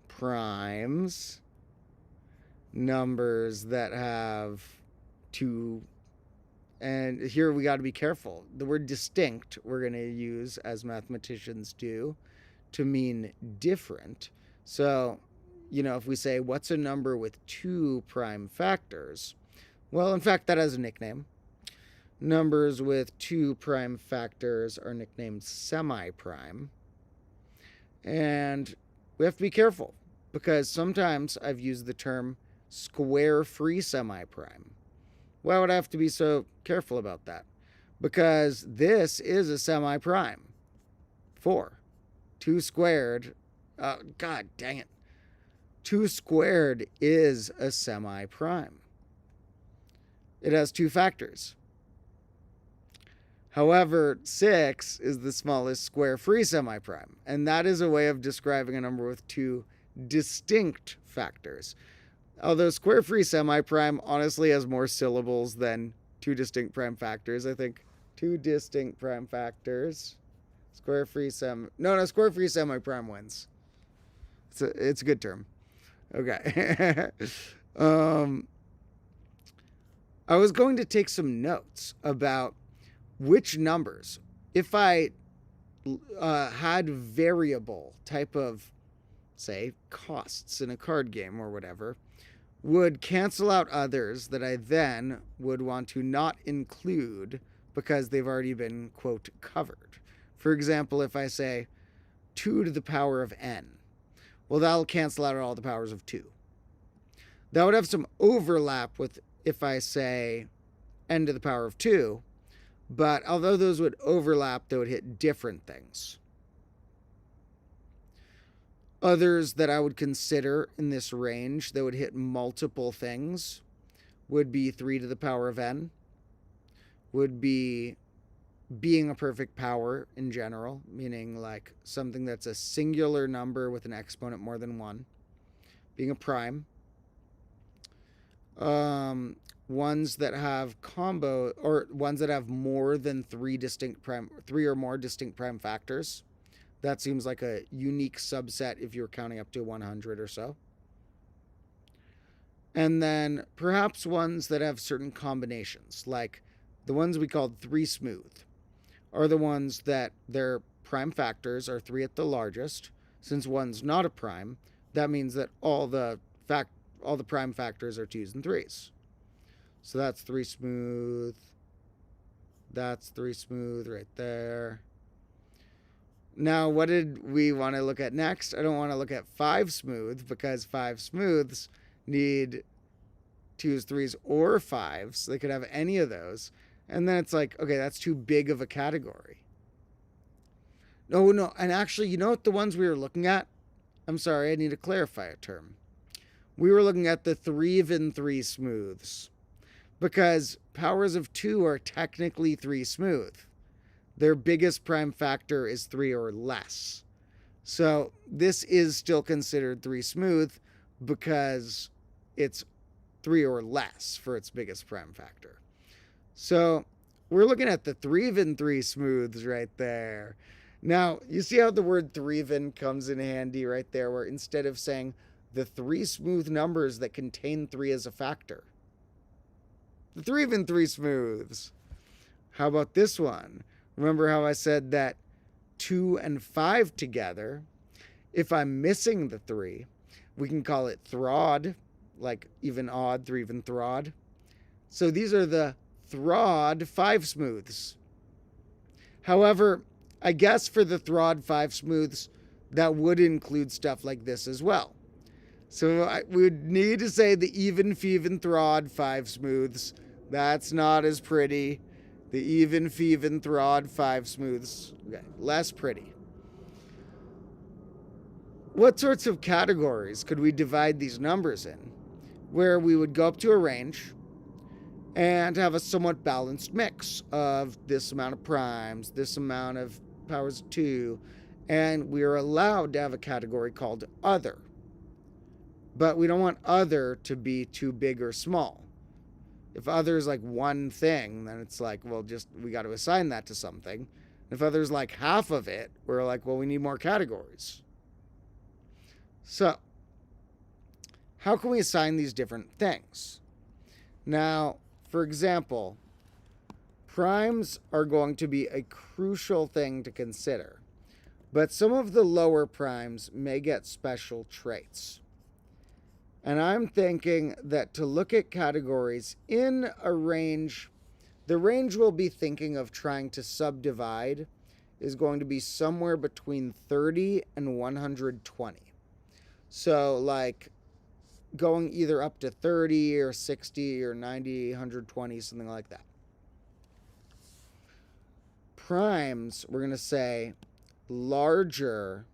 primes, numbers that have two, and here we got to be careful. The word distinct we're going to use, as mathematicians do, to mean different. So if we say, what's a number with 2 prime factors? Well, in fact, that has a nickname. Numbers with 2 prime factors are nicknamed semi-prime. And we have to be careful, because sometimes I've used the term square-free semi-prime. Why would I have to be so careful about that? Because this is a semi-prime. 4. 2 squared. God dang it. 2 squared is a semi-prime. It has 2 factors. However, 6 is the smallest square-free semi-prime. And that is a way of describing a number with 2 distinct factors. Although square-free semi-prime honestly has more syllables than 2 distinct prime factors. I think 2 distinct prime factors. Square-free semi-prime wins. It's a good term. Okay. I was going to take some notes about which numbers, if I had variable type of, say, costs in a card game or whatever, would cancel out others that I then would want to not include because they've already been, quote, covered. For example, if I say 2 to the power of n, well, that'll cancel out all the powers of 2. That would have some overlap with if I say n to the power of 2, but although those would overlap, they would hit different things. Others that I would consider in this range that would hit multiple things would be 3 to the power of n, would be being a perfect power in general, meaning like something that's a singular number with an exponent more than 1, being a prime. Ones that have combo, or ones that have more than 3 or more distinct prime factors. That seems like a unique subset if you're counting up to 100 or so. And then perhaps ones that have certain combinations, like the ones we called 3 smooth, are the ones that their prime factors are 3 at the largest. Since 1's not a prime, that means that all the prime factors are 2's and 3's. So that's 3 smooth. That's 3 smooth right there. Now, what did we want to look at next? I don't want to look at 5 smooth because 5 smooths need 2's, 3's, or 5's. They could have any of those. And then it's like, okay, that's too big of a category. No. And actually, you know what the ones we were looking at? I'm sorry, I need to clarify a term. We were looking at the 3 and 3 smooths. Because powers of 2 are technically 3 smooth. Their biggest prime factor is 3 or less. So this is still considered 3 smooth because it's 3 or less for its biggest prime factor. So we're looking at the 3 and 3 smooths right there. Now, you see how the word 3 comes in handy right there, where instead of saying the 3 smooth numbers that contain 3 as a factor, the 3 and 3 smooths. How about this one? Remember how I said that 2 and 5 together, if I'm missing the 3, we can call it throd, like even odd, 3 even throd. So these are the throd 5 smooths. However, I guess for the throd 5 smooths, that would include stuff like this as well. So we would need to say the even, feven, throd 5 smooths. That's not as pretty. The even, feven, throd 5 smooths. Okay, less pretty. What sorts of categories could we divide these numbers in? Where we would go up to a range and have a somewhat balanced mix of this amount of primes, this amount of powers of 2, and we are allowed to have a category called other. But we don't want other to be too big or small. If other is like one thing, then it's like, well, we got to assign that to something. If other is like half of it, we're like, well, we need more categories. So, how can we assign these different things? Now, for example, primes are going to be a crucial thing to consider. But some of the lower primes may get special traits. And I'm thinking that to look at categories in a range, the range we'll be thinking of trying to subdivide is going to be somewhere between 30 and 120. So like going either up to 30 or 60 or 90, 120, something like that. Primes, we're going to say larger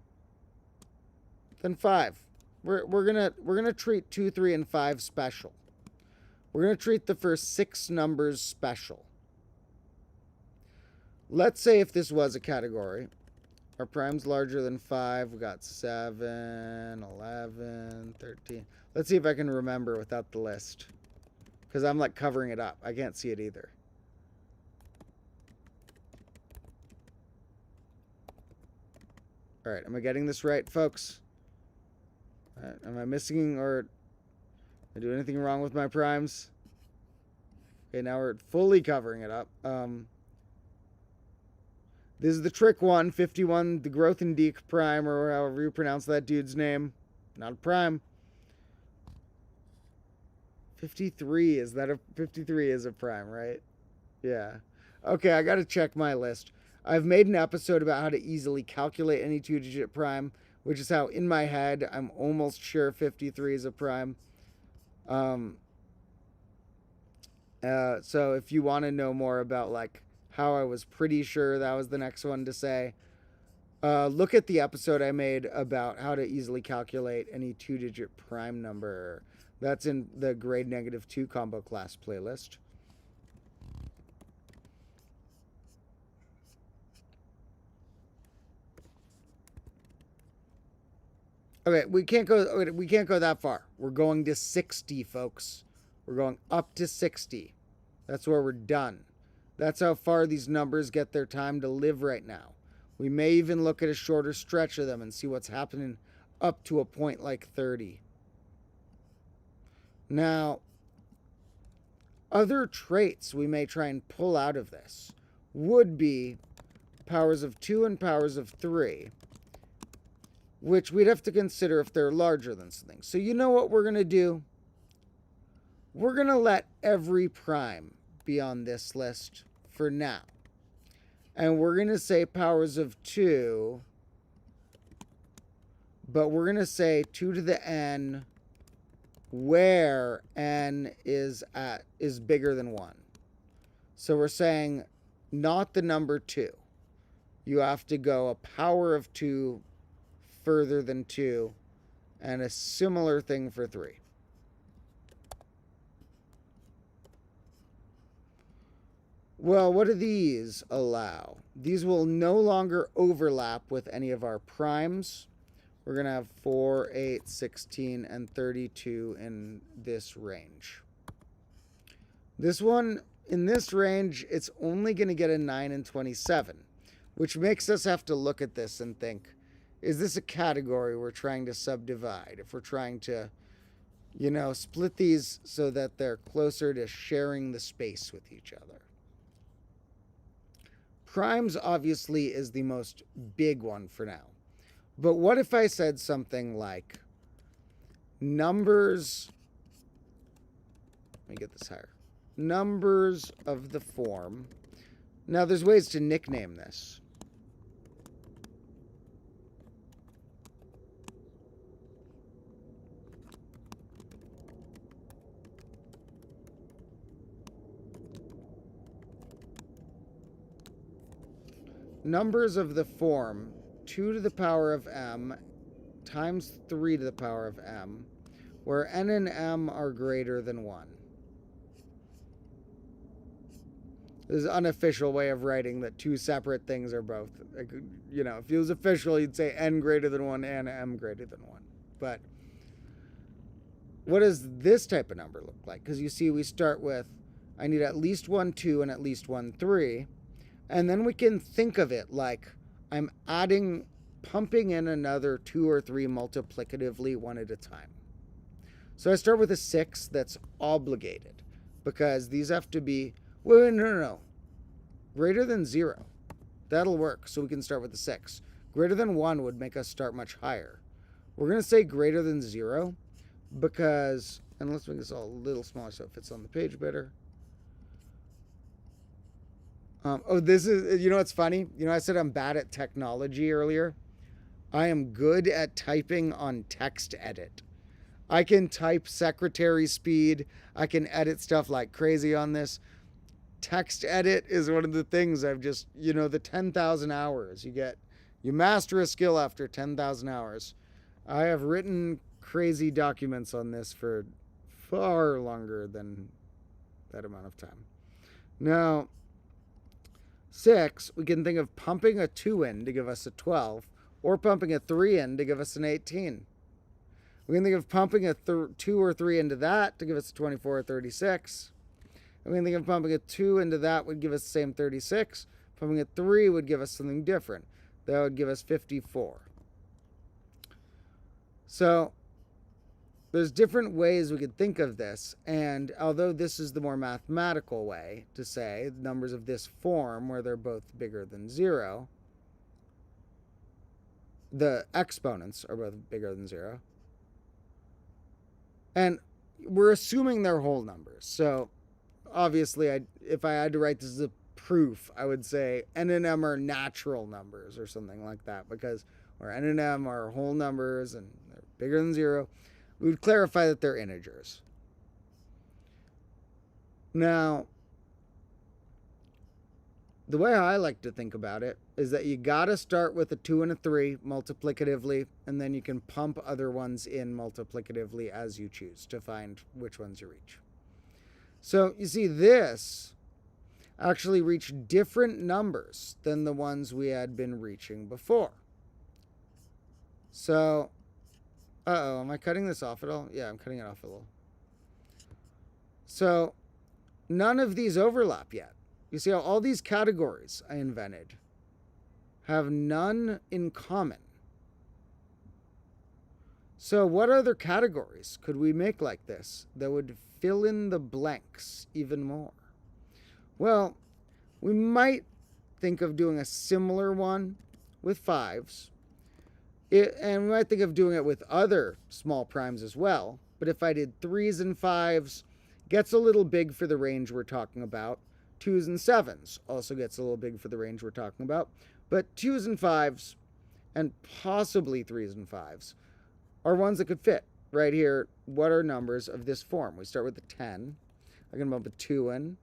than 5. We're gonna treat 2, 3, and 5 special. We're gonna treat the first 6 numbers special. Let's say if this was a category, our prime's larger than 5. We got 7, 11, 13. Let's see if I can remember without the list, because I'm like covering it up. I can't see it either. All right, am I getting this right, folks? Am I missing or I do anything wrong with my primes? Okay, now we're fully covering it up. This is the trick one, 51, the Grothendieck prime, or however you pronounce that dude's name. Not a prime. 53, is that a 53 is a prime, right? Yeah. Okay, I gotta check my list. I've made an episode about how to easily calculate any 2-digit prime, which is how, in my head, I'm almost sure 53 is a prime. So if you want to know more about, like, how I was pretty sure that was the next one to say, look at the episode I made about how to easily calculate any 2-digit prime number. That's in the grade -2 combo class playlist. Okay, we can't go that far. We're going to 60, folks. We're going up to 60. That's where we're done. That's how far these numbers get their time to live right now. We may even look at a shorter stretch of them and see what's happening up to a point like 30. Now, other traits we may try and pull out of this would be powers of 2 and powers of 3. Which we'd have to consider if they're larger than something. So you know what we're going to do? We're going to let every prime be on this list for now. And we're going to say powers of 2, but we're going to say 2 to the n where n is bigger than 1. So we're saying not the number 2. You have to go a power of 2 further than 2, and a similar thing for 3. Well, what do these allow? These will no longer overlap with any of our primes. We're going to have 4, 8, 16, and 32 in this range. This one, in this range, it's only going to get a 9 and 27, which makes us have to look at this and think, is this a category we're trying to subdivide? If we're trying to, you know, split these so that they're closer to sharing the space with each other. Primes obviously is the most big one for now. But what if I said something like numbers, let me get this higher, numbers of the form. Now there's ways to nickname this. Numbers of the form 2 to the power of m times 3 to the power of m, where n and m are greater than 1. This is an unofficial way of writing that 2 separate things are both. You know, if it was official, you'd say n greater than 1 and m greater than 1. But what does this type of number look like? Because you see, we start with, I need at least 1, 2, and at least 1, 3. And then we can think of it like I'm pumping in another 2 or 3 multiplicatively one at a time. So I start with a 6 that's obligated, because these have to be, wait, no. Greater than 0. That'll work, so we can start with a 6. Greater than 1 would make us start much higher. We're going to say greater than 0, because, and let's make this all a little smaller so it fits on the page better. This is, you know what's funny? You know, I said I'm bad at technology earlier. I am good at typing on text edit. I can type secretary speed. I can edit stuff like crazy on this. Text edit is one of the things I've just, you know, the 10,000 hours you get. You master a skill after 10,000 hours. I have written crazy documents on this for far longer than that amount of time. Now, 6, we can think of pumping a 2 in to give us a 12, or pumping a 3 in to give us an 18. We can think of pumping a 2 or 3 into that to give us a 24 or 36. And we can think of pumping a 2 into that would give us the same 36. Pumping a 3 would give us something different. That would give us 54. So there's different ways we could think of this. And although this is the more mathematical way to say numbers of this form where they're both bigger than 0, the exponents are both bigger than 0. And we're assuming they're whole numbers. So obviously, if I had to write this as a proof, I would say N and M are natural numbers or something like that, because, or N and M are whole numbers and they're bigger than 0. We would clarify that they're integers. Now, the way I like to think about it is that you got to start with a 2 and a 3 multiplicatively, and then you can pump other ones in multiplicatively as you choose to find which ones you reach. So you see, this actually reached different numbers than the ones we had been reaching before. So, am I cutting this off at all? Yeah, I'm cutting it off a little. So, none of these overlap yet. You see how all these categories I invented have none in common. So what other categories could we make like this that would fill in the blanks even more? Well, we might think of doing a similar one with 5s. And we might think of doing it with other small primes as well. But if I did 3s and 5s, gets a little big for the range we're talking about. 2s and 7s also gets a little big for the range we're talking about. But 2s and 5s, and possibly 3s and 5s, are ones that could fit right here. What are numbers of this form? We start with a 10. I can bump a 2 in.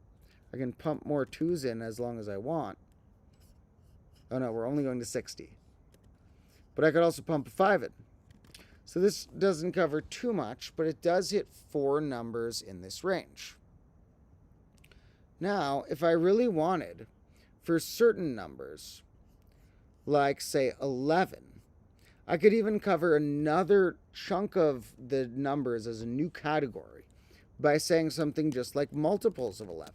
I can pump more 2s in as long as I want. Oh no, we're only going to 60. But I could also pump a 5 in. So this doesn't cover too much, but it does hit 4 numbers in this range. Now, if I really wanted, for certain numbers, like, say, 11, I could even cover another chunk of the numbers as a new category by saying something just like multiples of 11,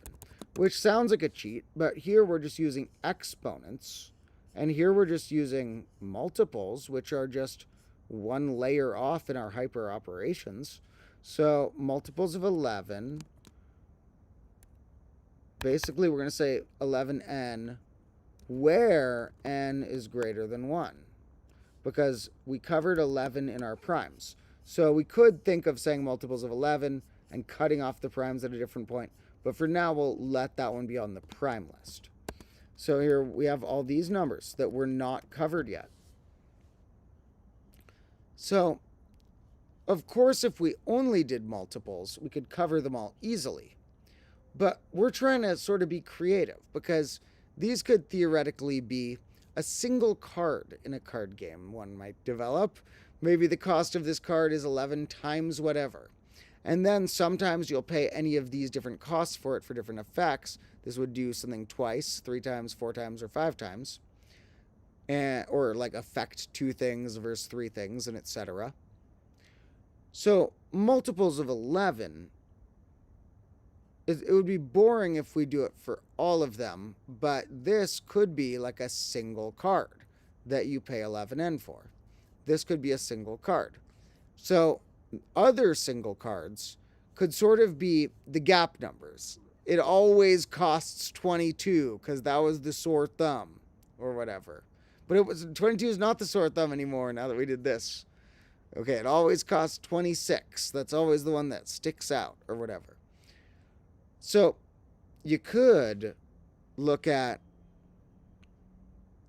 which sounds like a cheat, but here we're just using exponents, and here we're just using multiples, which are just one layer off in our hyper operations. So multiples of 11... basically, we're going to say 11n where n is greater than 1, because we covered 11 in our primes. So we could think of saying multiples of 11 and cutting off the primes at a different point, but for now we'll let that one be on the prime list. So here we have all these numbers that were not covered yet. So, of course, if we only did multiples, we could cover them all easily. But we're trying to sort of be creative, because these could theoretically be a single card in a card game one might develop. Maybe the cost of this card is 11 times whatever. And then sometimes you'll pay any of these different costs for it for different effects. This would do something twice, 3 times, 4 times, or 5 times. Or like affect 2 things versus 3 things, and etc. So multiples of 11... it would be boring if we do it for all of them, but this could be like a single card that you pay 11n for. This could be a single card. So other single cards could sort of be the gap numbers. It always costs 22 because that was the sore thumb or whatever. But 22 is not the sore thumb anymore now that we did this. Okay, it always costs 26. That's always the one that sticks out or whatever. So you could look at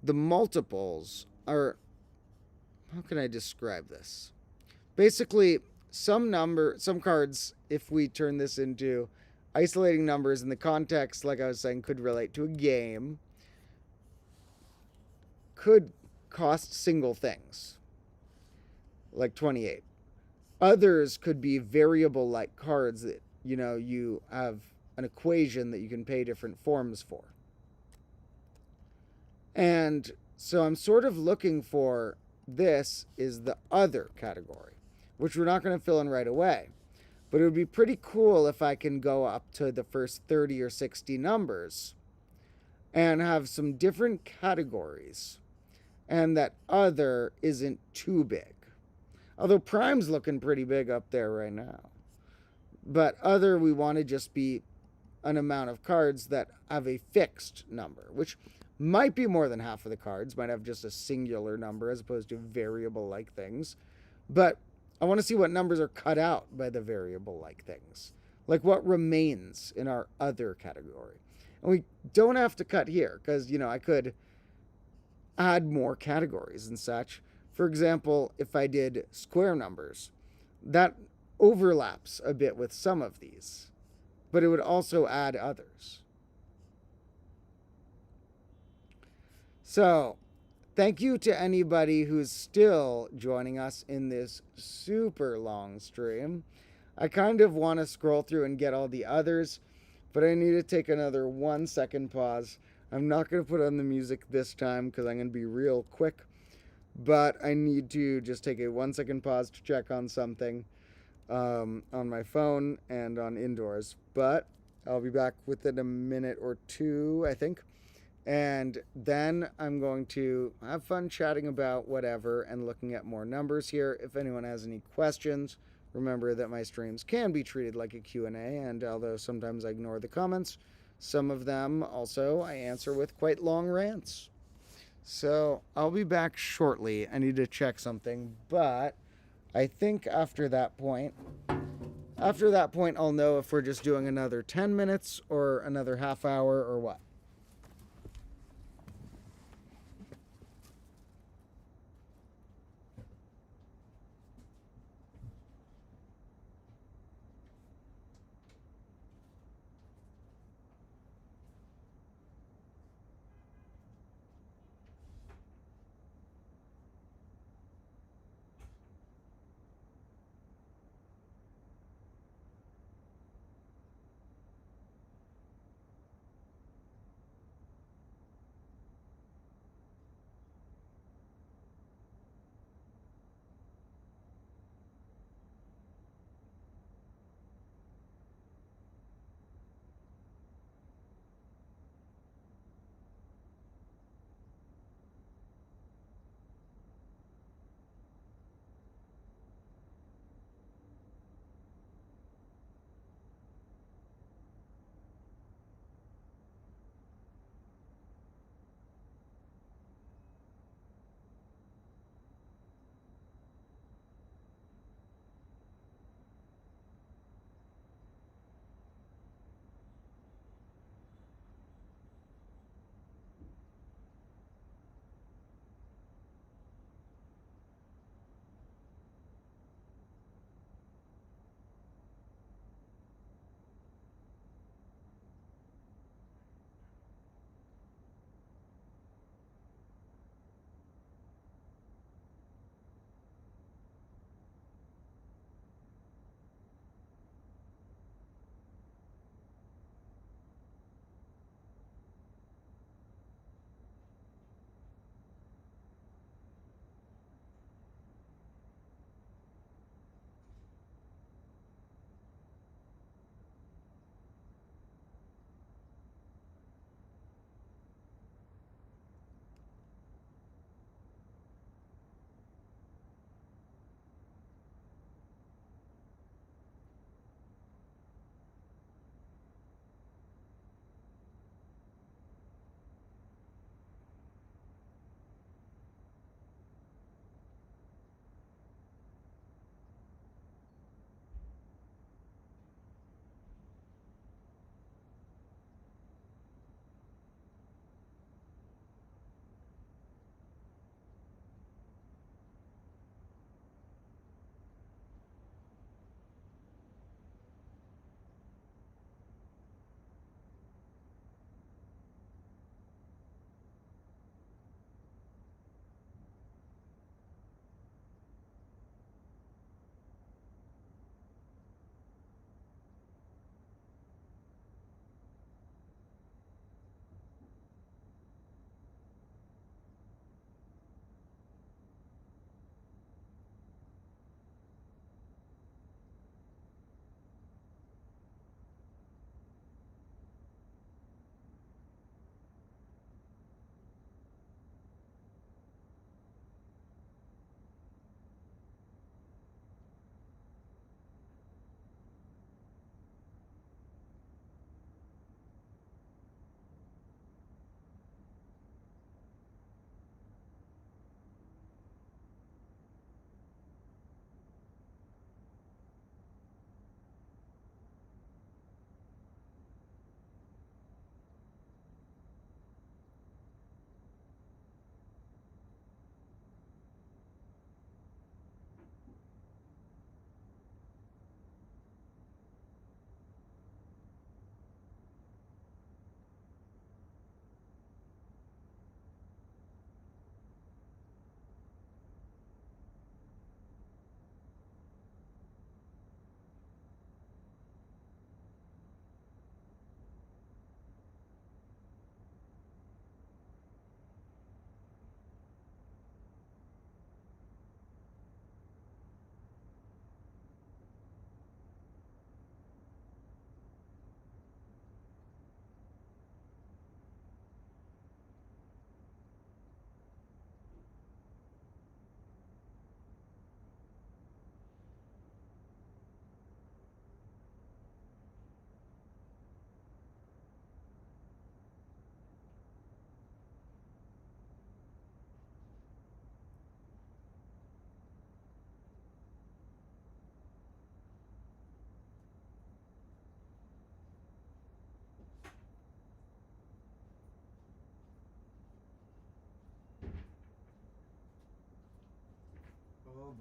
the multiples, or how can I describe this? Basically, some cards, if we turn this into isolating numbers in the context, like I was saying, could relate to a game, could cost single things, like 28. Others could be variable-like cards that, you have an equation that you can pay different forms for. And so I'm sort of looking for, this is the other category, which we're not going to fill in right away. But it would be pretty cool if I can go up to the first 30 or 60 numbers and have some different categories, and that other isn't too big. Although prime's looking pretty big up there right now. But other, we want to just be an amount of cards that have a fixed number, which might be more than half of the cards, might have just a singular number as opposed to variable-like things. But I want to see what numbers are cut out by the variable-like things. Like what remains in our other category. And we don't have to cut here, because, I could add more categories and such. For example, if I did square numbers, that overlaps a bit with some of these, but it would also add others. So, thank you to anybody who's still joining us in this super long stream. I kind of want to scroll through and get all the others, but I need to take another 1 second pause. I'm not going to put on the music this time because I'm going to be real quick, but I need to just take a 1 second pause to check on something on my phone and on indoors. But I'll be back within a minute or two, I think. And then I'm going to have fun chatting about whatever and looking at more numbers here. If anyone has any questions, remember that my streams can be treated like a Q&A, and although sometimes I ignore the comments, some of them also I answer with quite long rants. So I'll be back shortly. I need to check something, but I think after that point, I'll know if we're just doing another 10 minutes or another half hour or what.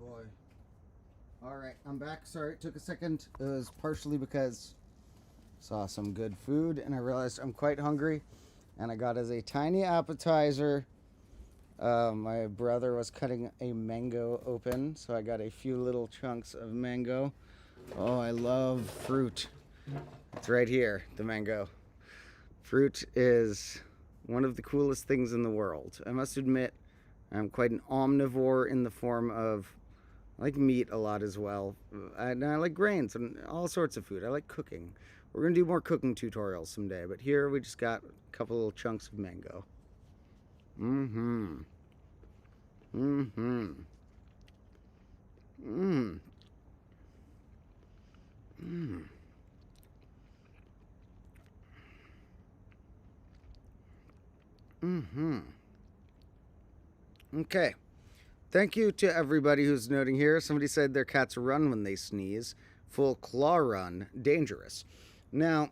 boy. Alright, I'm back. Sorry, it took a second. It was partially because I saw some good food and I realized I'm quite hungry. And I got as a tiny appetizer. My brother was cutting a mango open, so I got a few little chunks of mango. Oh, I love fruit. It's right here, the mango. Fruit is one of the coolest things in the world. I must admit, I'm quite an omnivore in the form of, I like meat a lot as well. And I like grains and all sorts of food. I like cooking. We're going to do more cooking tutorials someday, but here we just got a couple little chunks of mango. Mm-hmm. Mm-hmm. Mmm. Mmm. Mm-hmm. Okay. Thank you to everybody who's noting here. Somebody said their cats run when they sneeze. Full claw run. Dangerous. Now,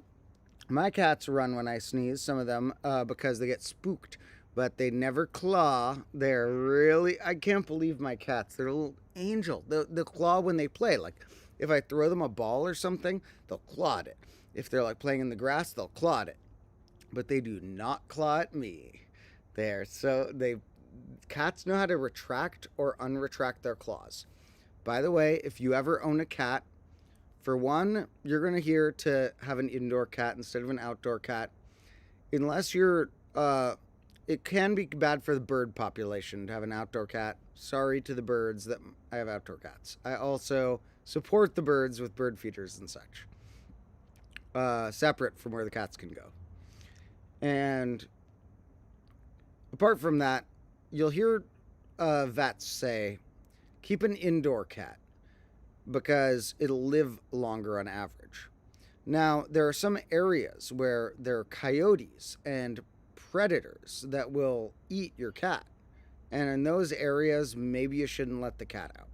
my cats run when I sneeze, some of them, because they get spooked. But they never claw. They're really... I can't believe my cats. They're a little angel. They'll claw when they play. Like, if I throw them a ball or something, they'll claw at it. If they're, like, playing in the grass, they'll claw at it. But they do not claw at me. Cats know how to retract or unretract their claws. By the way, if you ever own a cat, for one, you're going to hear to have an indoor cat instead of an outdoor cat. Unless you're... it can be bad for the bird population to have an outdoor cat. Sorry to the birds that I have outdoor cats. I also support the birds with bird feeders and such. Separate from where the cats can go. And apart from that, you'll hear vets say, keep an indoor cat because it'll live longer on average. Now, there are some areas where there are coyotes and predators that will eat your cat. And in those areas, maybe you shouldn't let the cat out.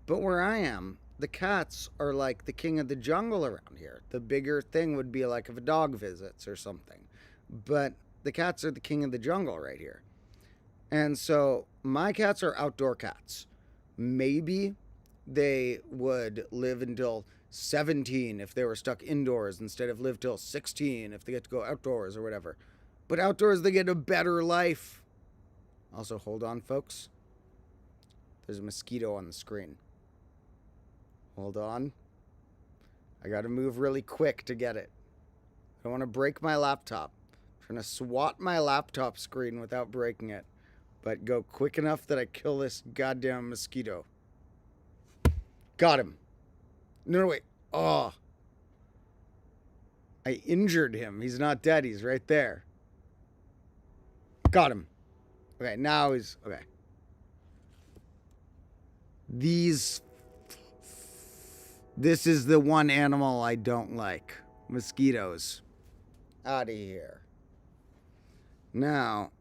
But where I am, the cats are like the king of the jungle around here. The bigger thing would be like if a dog visits or something. But the cats are the king of the jungle right here. And so my cats are outdoor cats. Maybe they would live until 17 if they were stuck indoors instead of live till 16 if they get to go outdoors or whatever. But outdoors, they get a better life. Also, hold on, folks. There's a mosquito on the screen. Hold on. I gotta move really quick to get it. I don't want to break my laptop. I'm trying to swat my laptop screen without breaking it. But go quick enough that I kill this goddamn mosquito. Got him. No, wait. Oh. I injured him. He's not dead. He's right there. Got him. Okay, now he's... Okay. This is the one animal I don't like. Mosquitoes. Out of here. Now,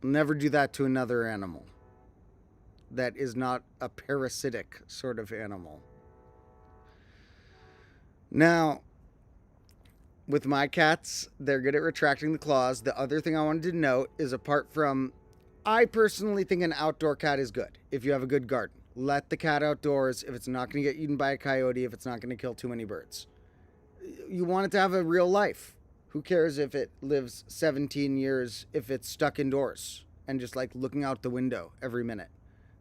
I'll never do that to another animal. That is not a parasitic sort of animal. Now... with my cats, they're good at retracting the claws. The other thing I wanted to note is apart from... I personally think an outdoor cat is good if you have a good garden. Let the cat outdoors if it's not going to get eaten by a coyote, if it's not going to kill too many birds. You want it to have a real life. Who cares if it lives 17 years if it's stuck indoors and just like looking out the window every minute?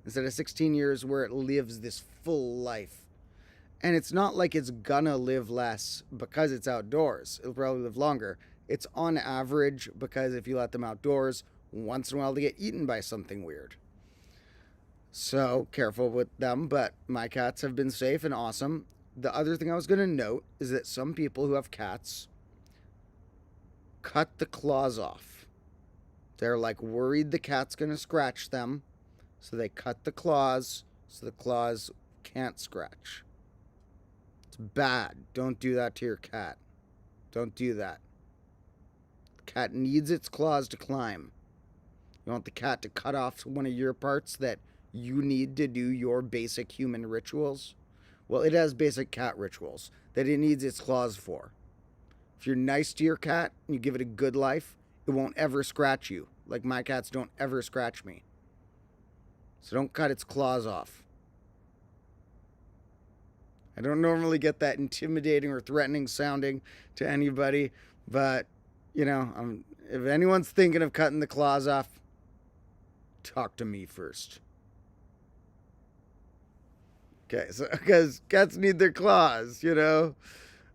Instead of 16 years where it lives this full life. And it's not like it's gonna live less because it's outdoors. It'll probably live longer. It's on average because if you let them outdoors, once in a while they get eaten by something weird. So, careful with them, but my cats have been safe and awesome. The other thing I was gonna note is that some people who have cats cut the claws off. They're like worried the cat's gonna scratch them, so they cut the claws so the claws can't scratch. It's bad. Don't do that to your cat. Don't do that. The cat needs its claws to climb. You want the cat to cut off one of your parts that you need to do your basic human rituals? Well, it has basic cat rituals that it needs its claws for. If you're nice to your cat and you give it a good life, it won't ever scratch you. Like my cats don't ever scratch me. So don't cut its claws off. I don't normally get that intimidating or threatening sounding to anybody, but, you know, if anyone's thinking of cutting the claws off, talk to me first. Okay, so because cats need their claws, you know.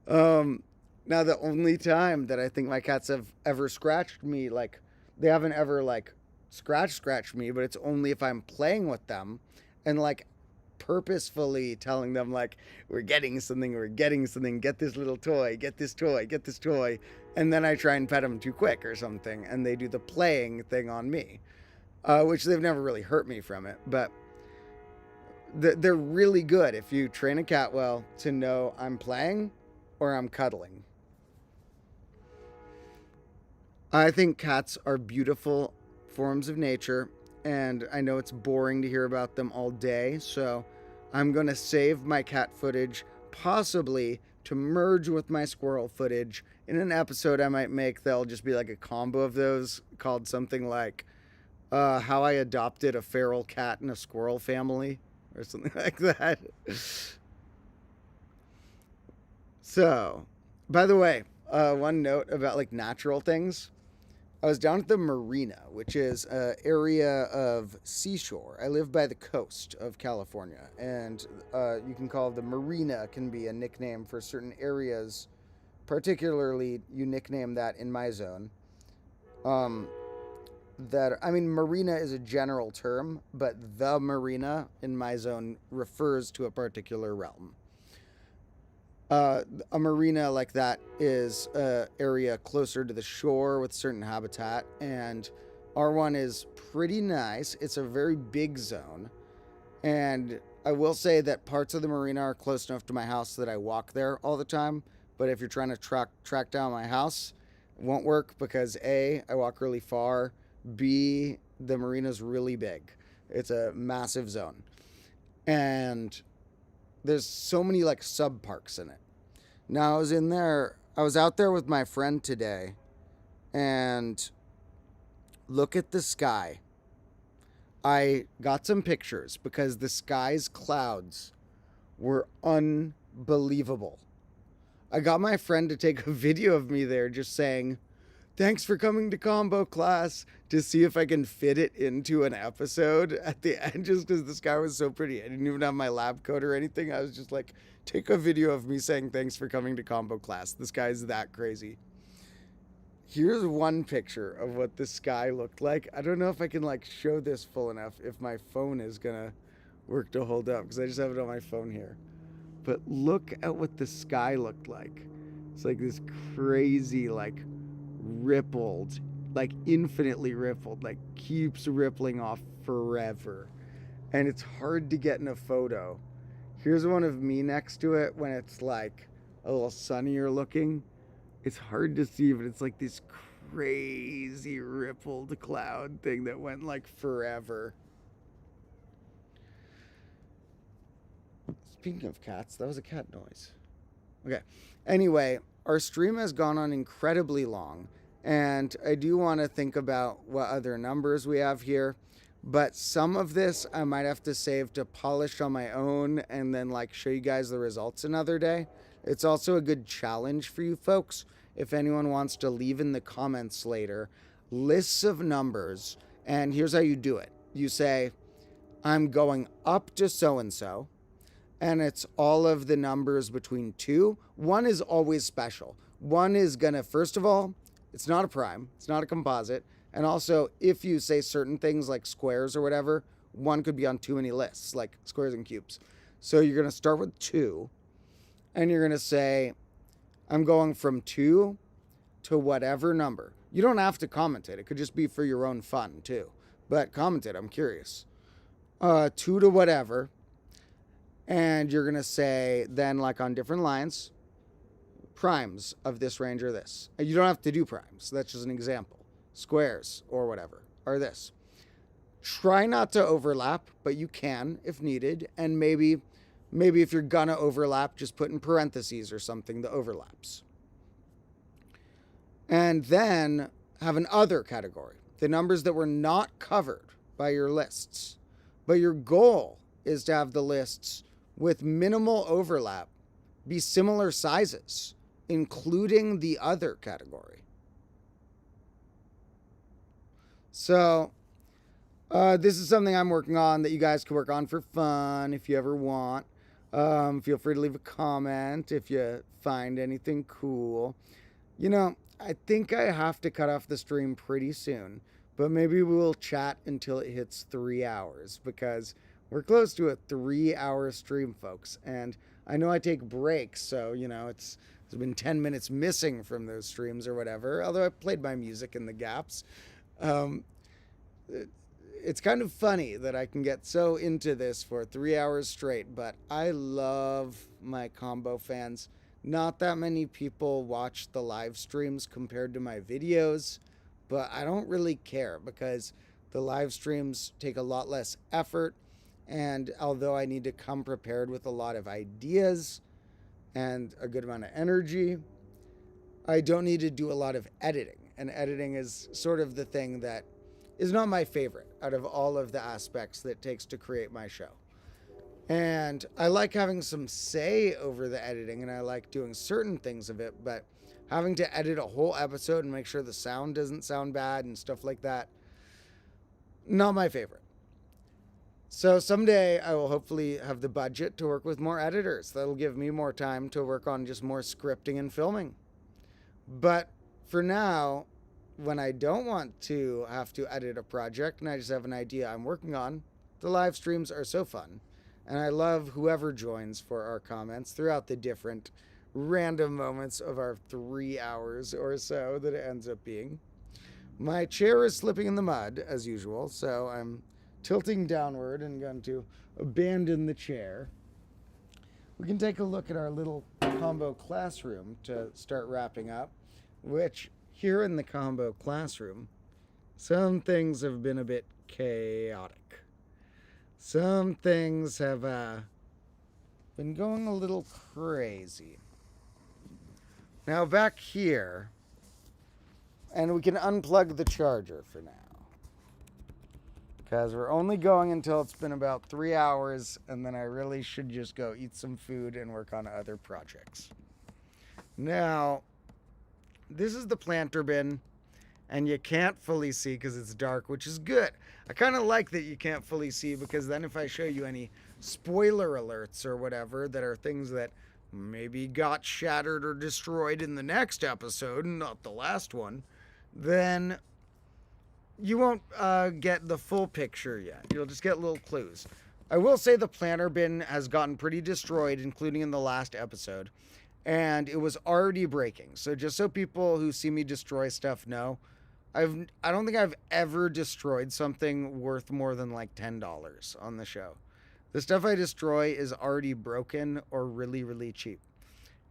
Now the only time that I think my cats have ever scratched me, like they haven't ever like scratched me, but it's only if I'm playing with them and like purposefully telling them like we're getting something, get this little toy, get this toy, and then I try and pet them too quick or something, and they do the playing thing on me, which they've never really hurt me from it, but they're really good if you train a cat well to know I'm playing or I'm cuddling. I think cats are beautiful forms of nature, and I know it's boring to hear about them all day, so I'm going to save my cat footage, possibly to merge with my squirrel footage in an episode I might make that'll just be like a combo of those, called something like How I Adopted a Feral Cat in a Squirrel Family, or something like that. So, by the way, one note about like natural things. I was down at the marina, which is an area of seashore. I live by the coast of California, and you can call the marina can be a nickname for certain areas. Particularly, you nickname that in my zone. Marina is a general term, but the marina in my zone refers to a particular realm. A marina like that is an area closer to the shore with certain habitat, and our one is pretty nice. It's a very big zone, and I will say that parts of the marina are close enough to my house that I walk there all the time, but if you're trying to track down my house, it won't work because A, I walk really far, B, the marina's really big. It's a massive zone, and there's so many like sub parks in it. Now I was out there with my friend today, and look at the sky. I got some pictures because the sky's clouds were unbelievable. I got my friend to take a video of me there just saying, "Thanks for coming to combo class," to see if I can fit it into an episode at the end, just because the sky was so pretty. I didn't even have my lab coat or anything. I was just like, take a video of me saying thanks for coming to combo class. The sky's that crazy. Here's one picture of what the sky looked like. I don't know if I can like show this full enough, if my phone is gonna work to hold up, because I just have it on my phone here. But look at what the sky looked like. It's like this crazy, like rippled, like infinitely rippled, like keeps rippling off forever. And it's hard to get in a photo. Here's one of me next to it when it's like a little sunnier looking. It's hard to see, but it's like this crazy rippled cloud thing that went like forever. Speaking of cats, that was a cat noise. Okay. Anyway, our stream has gone on incredibly long, and I do want to think about what other numbers we have here, but some of this I might have to save to polish on my own and then like show you guys the results another day. It's also a good challenge for you folks. If anyone wants to leave in the comments later, lists of numbers, and here's how you do it. You say, I'm going up to so-and-so, and it's all of the numbers between 2. 1 is always special. 1 is gonna, first of all, it's not a prime, it's not a composite, and also if you say certain things like squares or whatever, 1 could be on too many lists, like squares and cubes. So you're gonna start with 2, and you're gonna say, I'm going from 2 to whatever number. You don't have to comment it. It could just be for your own fun too. But comment it, I'm curious. 2 to whatever. And you're going to say then like on different lines, primes of this range are this. You don't have to do primes. That's just an example. Squares or whatever are this. Try not to overlap, but you can if needed. And maybe if you're gonna overlap, just put in parentheses or something that overlaps. And then have an other category, the numbers that were not covered by your lists. But your goal is to have the lists with minimal overlap be similar sizes, including the other category. So this is something I'm working on that you guys can work on for fun if you ever want. Feel free to leave a comment if you find anything cool. You know, I think I have to cut off the stream pretty soon, but maybe we'll chat until it hits 3 hours, because we're close to a 3-hour stream, folks. And I know I take breaks, so, you know, it's been 10 minutes missing from those streams or whatever, although I played my music in the gaps. It's kind of funny that I can get so into this for 3 hours straight, but I love my combo fans. Not that many people watch the live streams compared to my videos, but I don't really care because the live streams take a lot less effort, and although I need to come prepared with a lot of ideas and a good amount of energy, I don't need to do a lot of editing, and editing is sort of the thing that is not my favorite out of all of the aspects that it takes to create my show. And I like having some say over the editing, and I like doing certain things of it, but having to edit a whole episode and make sure the sound doesn't sound bad and stuff like that, not my favorite. So someday I will hopefully have the budget to work with more editors. That'll give me more time to work on just more scripting and filming. But for now, when I don't want to have to edit a project and I just have an idea I'm working on, the live streams are so fun. And I love whoever joins for our comments throughout the different random moments of our 3 hours or so that it ends up being. My chair is slipping in the mud, as usual, so I'm tilting downward and going to abandon the chair. We can take a look at our little combo classroom to start wrapping up, which here in the combo classroom, some things have been a bit chaotic. Some things have been going a little crazy. Now back here, and we can unplug the charger for now, because we're only going until it's been about 3 hours, and then I really should just go eat some food and work on other projects. Now, this is the planter bin, and you can't fully see because it's dark, which is good. I kind of like that you can't fully see, because then if I show you any spoiler alerts or whatever that are things that maybe got shattered or destroyed in the next episode, not the last one, then you won't get the full picture yet. You'll just get little clues. I will say the planter bin has gotten pretty destroyed, including in the last episode, and it was already breaking. So just so people who see me destroy stuff know, I don't think I've ever destroyed something worth more than like $10 on the show. The stuff I destroy is already broken or really, really cheap.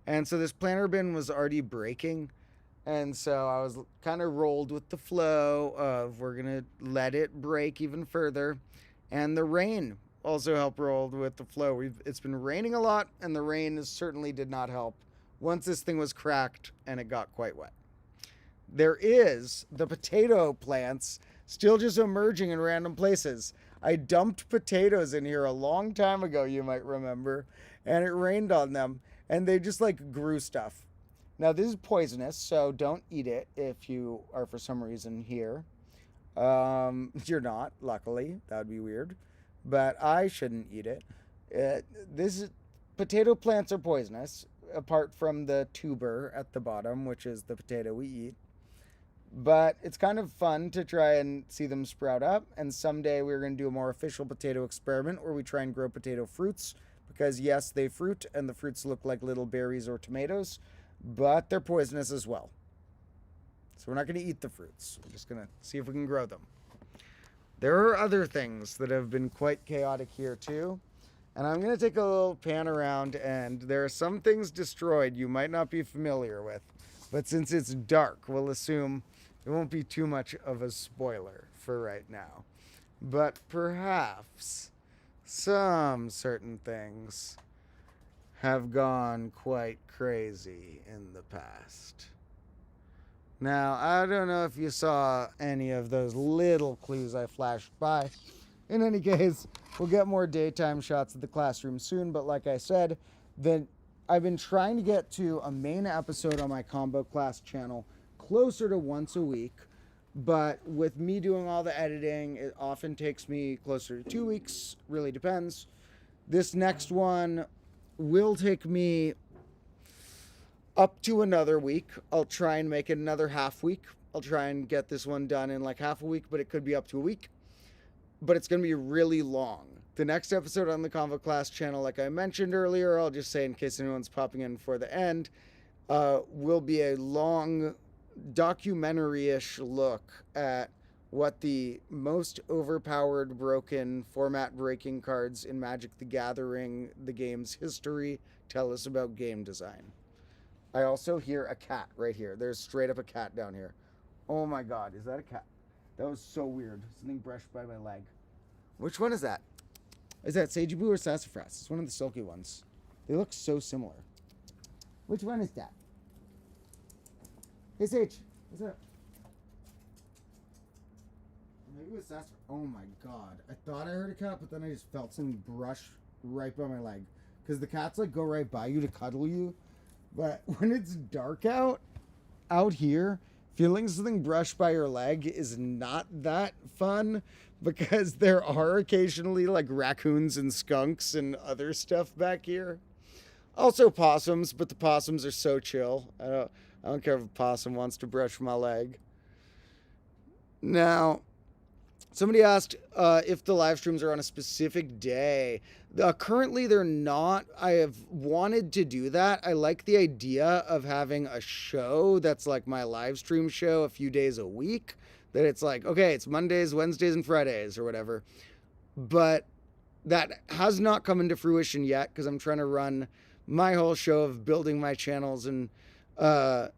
And so this planter bin was already breaking, and so I was kind of rolled with the flow of we're going to let it break even further. And the rain also helped roll with the flow. It's been raining a lot, and the rain certainly did not help once this thing was cracked and it got quite wet. There is the potato plants still just emerging in random places. I dumped potatoes in here a long time ago, you might remember, and it rained on them, and they just like grew stuff. Now this is poisonous, so don't eat it if you are for some reason here. You're not, luckily. That would be weird, but I shouldn't eat it. Potato plants are poisonous, apart from the tuber at the bottom, which is the potato we eat. But it's kind of fun to try and see them sprout up, and someday we're going to do a more official potato experiment where we try and grow potato fruits, because yes, they fruit, and the fruits look like little berries or tomatoes, but they're poisonous as well. So we're not going to eat the fruits. We're just going to see if we can grow them. There are other things that have been quite chaotic here too, and I'm going to take a little pan around, and there are some things destroyed you might not be familiar with, but since it's dark, we'll assume it won't be too much of a spoiler for right now. But perhaps some certain things have gone quite crazy in the past. Now, I don't know if you saw any of those little clues I flashed by. In any case, we'll get more daytime shots of the classroom soon, but like I said, the I've been trying to get to a main episode on my combo class channel closer to once a week, but with me doing all the editing, it often takes me closer to 2 weeks. Really depends. This next one will take me up to another week. I'll try and make it another half week. I'll try and get this one done in like half a week, but it could be up to a week. But it's going to be really long. The next episode on the Convo Class channel, like I mentioned earlier, I'll just say in case anyone's popping in for the end, will be a long documentary-ish look at what the most overpowered, broken, format-breaking cards in Magic the Gathering, the game's history, tell us about game design. I also hear a cat right here. There's straight up a cat down here. Oh my god, is that a cat? That was so weird. Something brushed by my leg. Which one is that? Is that Sageboo or Sassafras? It's one of the silky ones. They look so similar. Which one is that? Hey Sage, what's up? Maybe it was Sassafras. Oh my god. I thought I heard a cat, but then I just felt something brush right by my leg. Because the cats like go right by you to cuddle you. But when it's dark out here, feeling something brushed by your leg is not that fun, because there are occasionally like raccoons and skunks and other stuff back here. Also possums, but the possums are so chill. I don't care if a possum wants to brush my leg. Now, somebody asked if the live streams are on a specific day. Currently, they're not. I have wanted to do that. I like the idea of having a show that's like my live stream show a few days a week. That it's like, okay, it's Mondays, Wednesdays, and Fridays or whatever. But that has not come into fruition yet because I'm trying to run my whole show of building my channels and a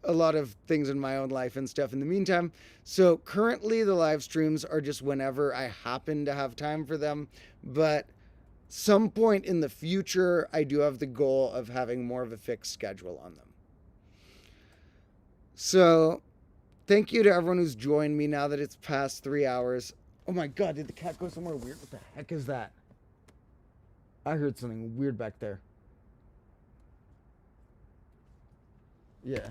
lot of things in my own life and stuff in the meantime. So currently the live streams are just whenever I happen to have time for them. But some point in the future, I do have the goal of having more of a fixed schedule on them. So thank you to everyone who's joined me now that it's past 3 hours. Oh my god, did the cat go somewhere weird? What the heck is that? I heard something weird back there. Yeah.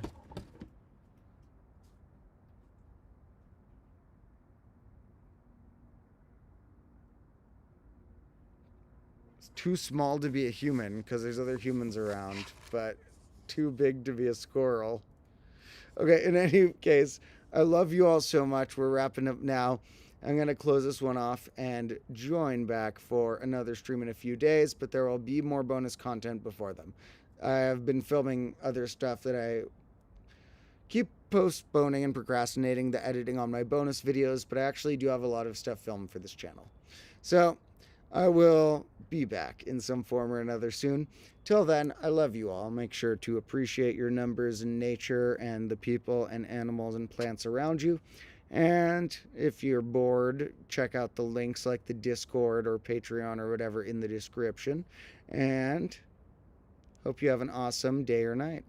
It's too small to be a human because there's other humans around, but too big to be a squirrel. Okay, in any case, I love you all so much. We're wrapping up now. I'm going to close this one off and join back for another stream in a few days, but there will be more bonus content before them. I have been filming other stuff that I keep postponing and procrastinating the editing on my bonus videos, but I actually do have a lot of stuff filmed for this channel. So I will be back in some form or another soon. Till then, I love you all. Make sure to appreciate your numbers and nature and the people and animals and plants around you. And if you're bored, check out the links like the Discord or Patreon or whatever in the description. And hope you have an awesome day or night.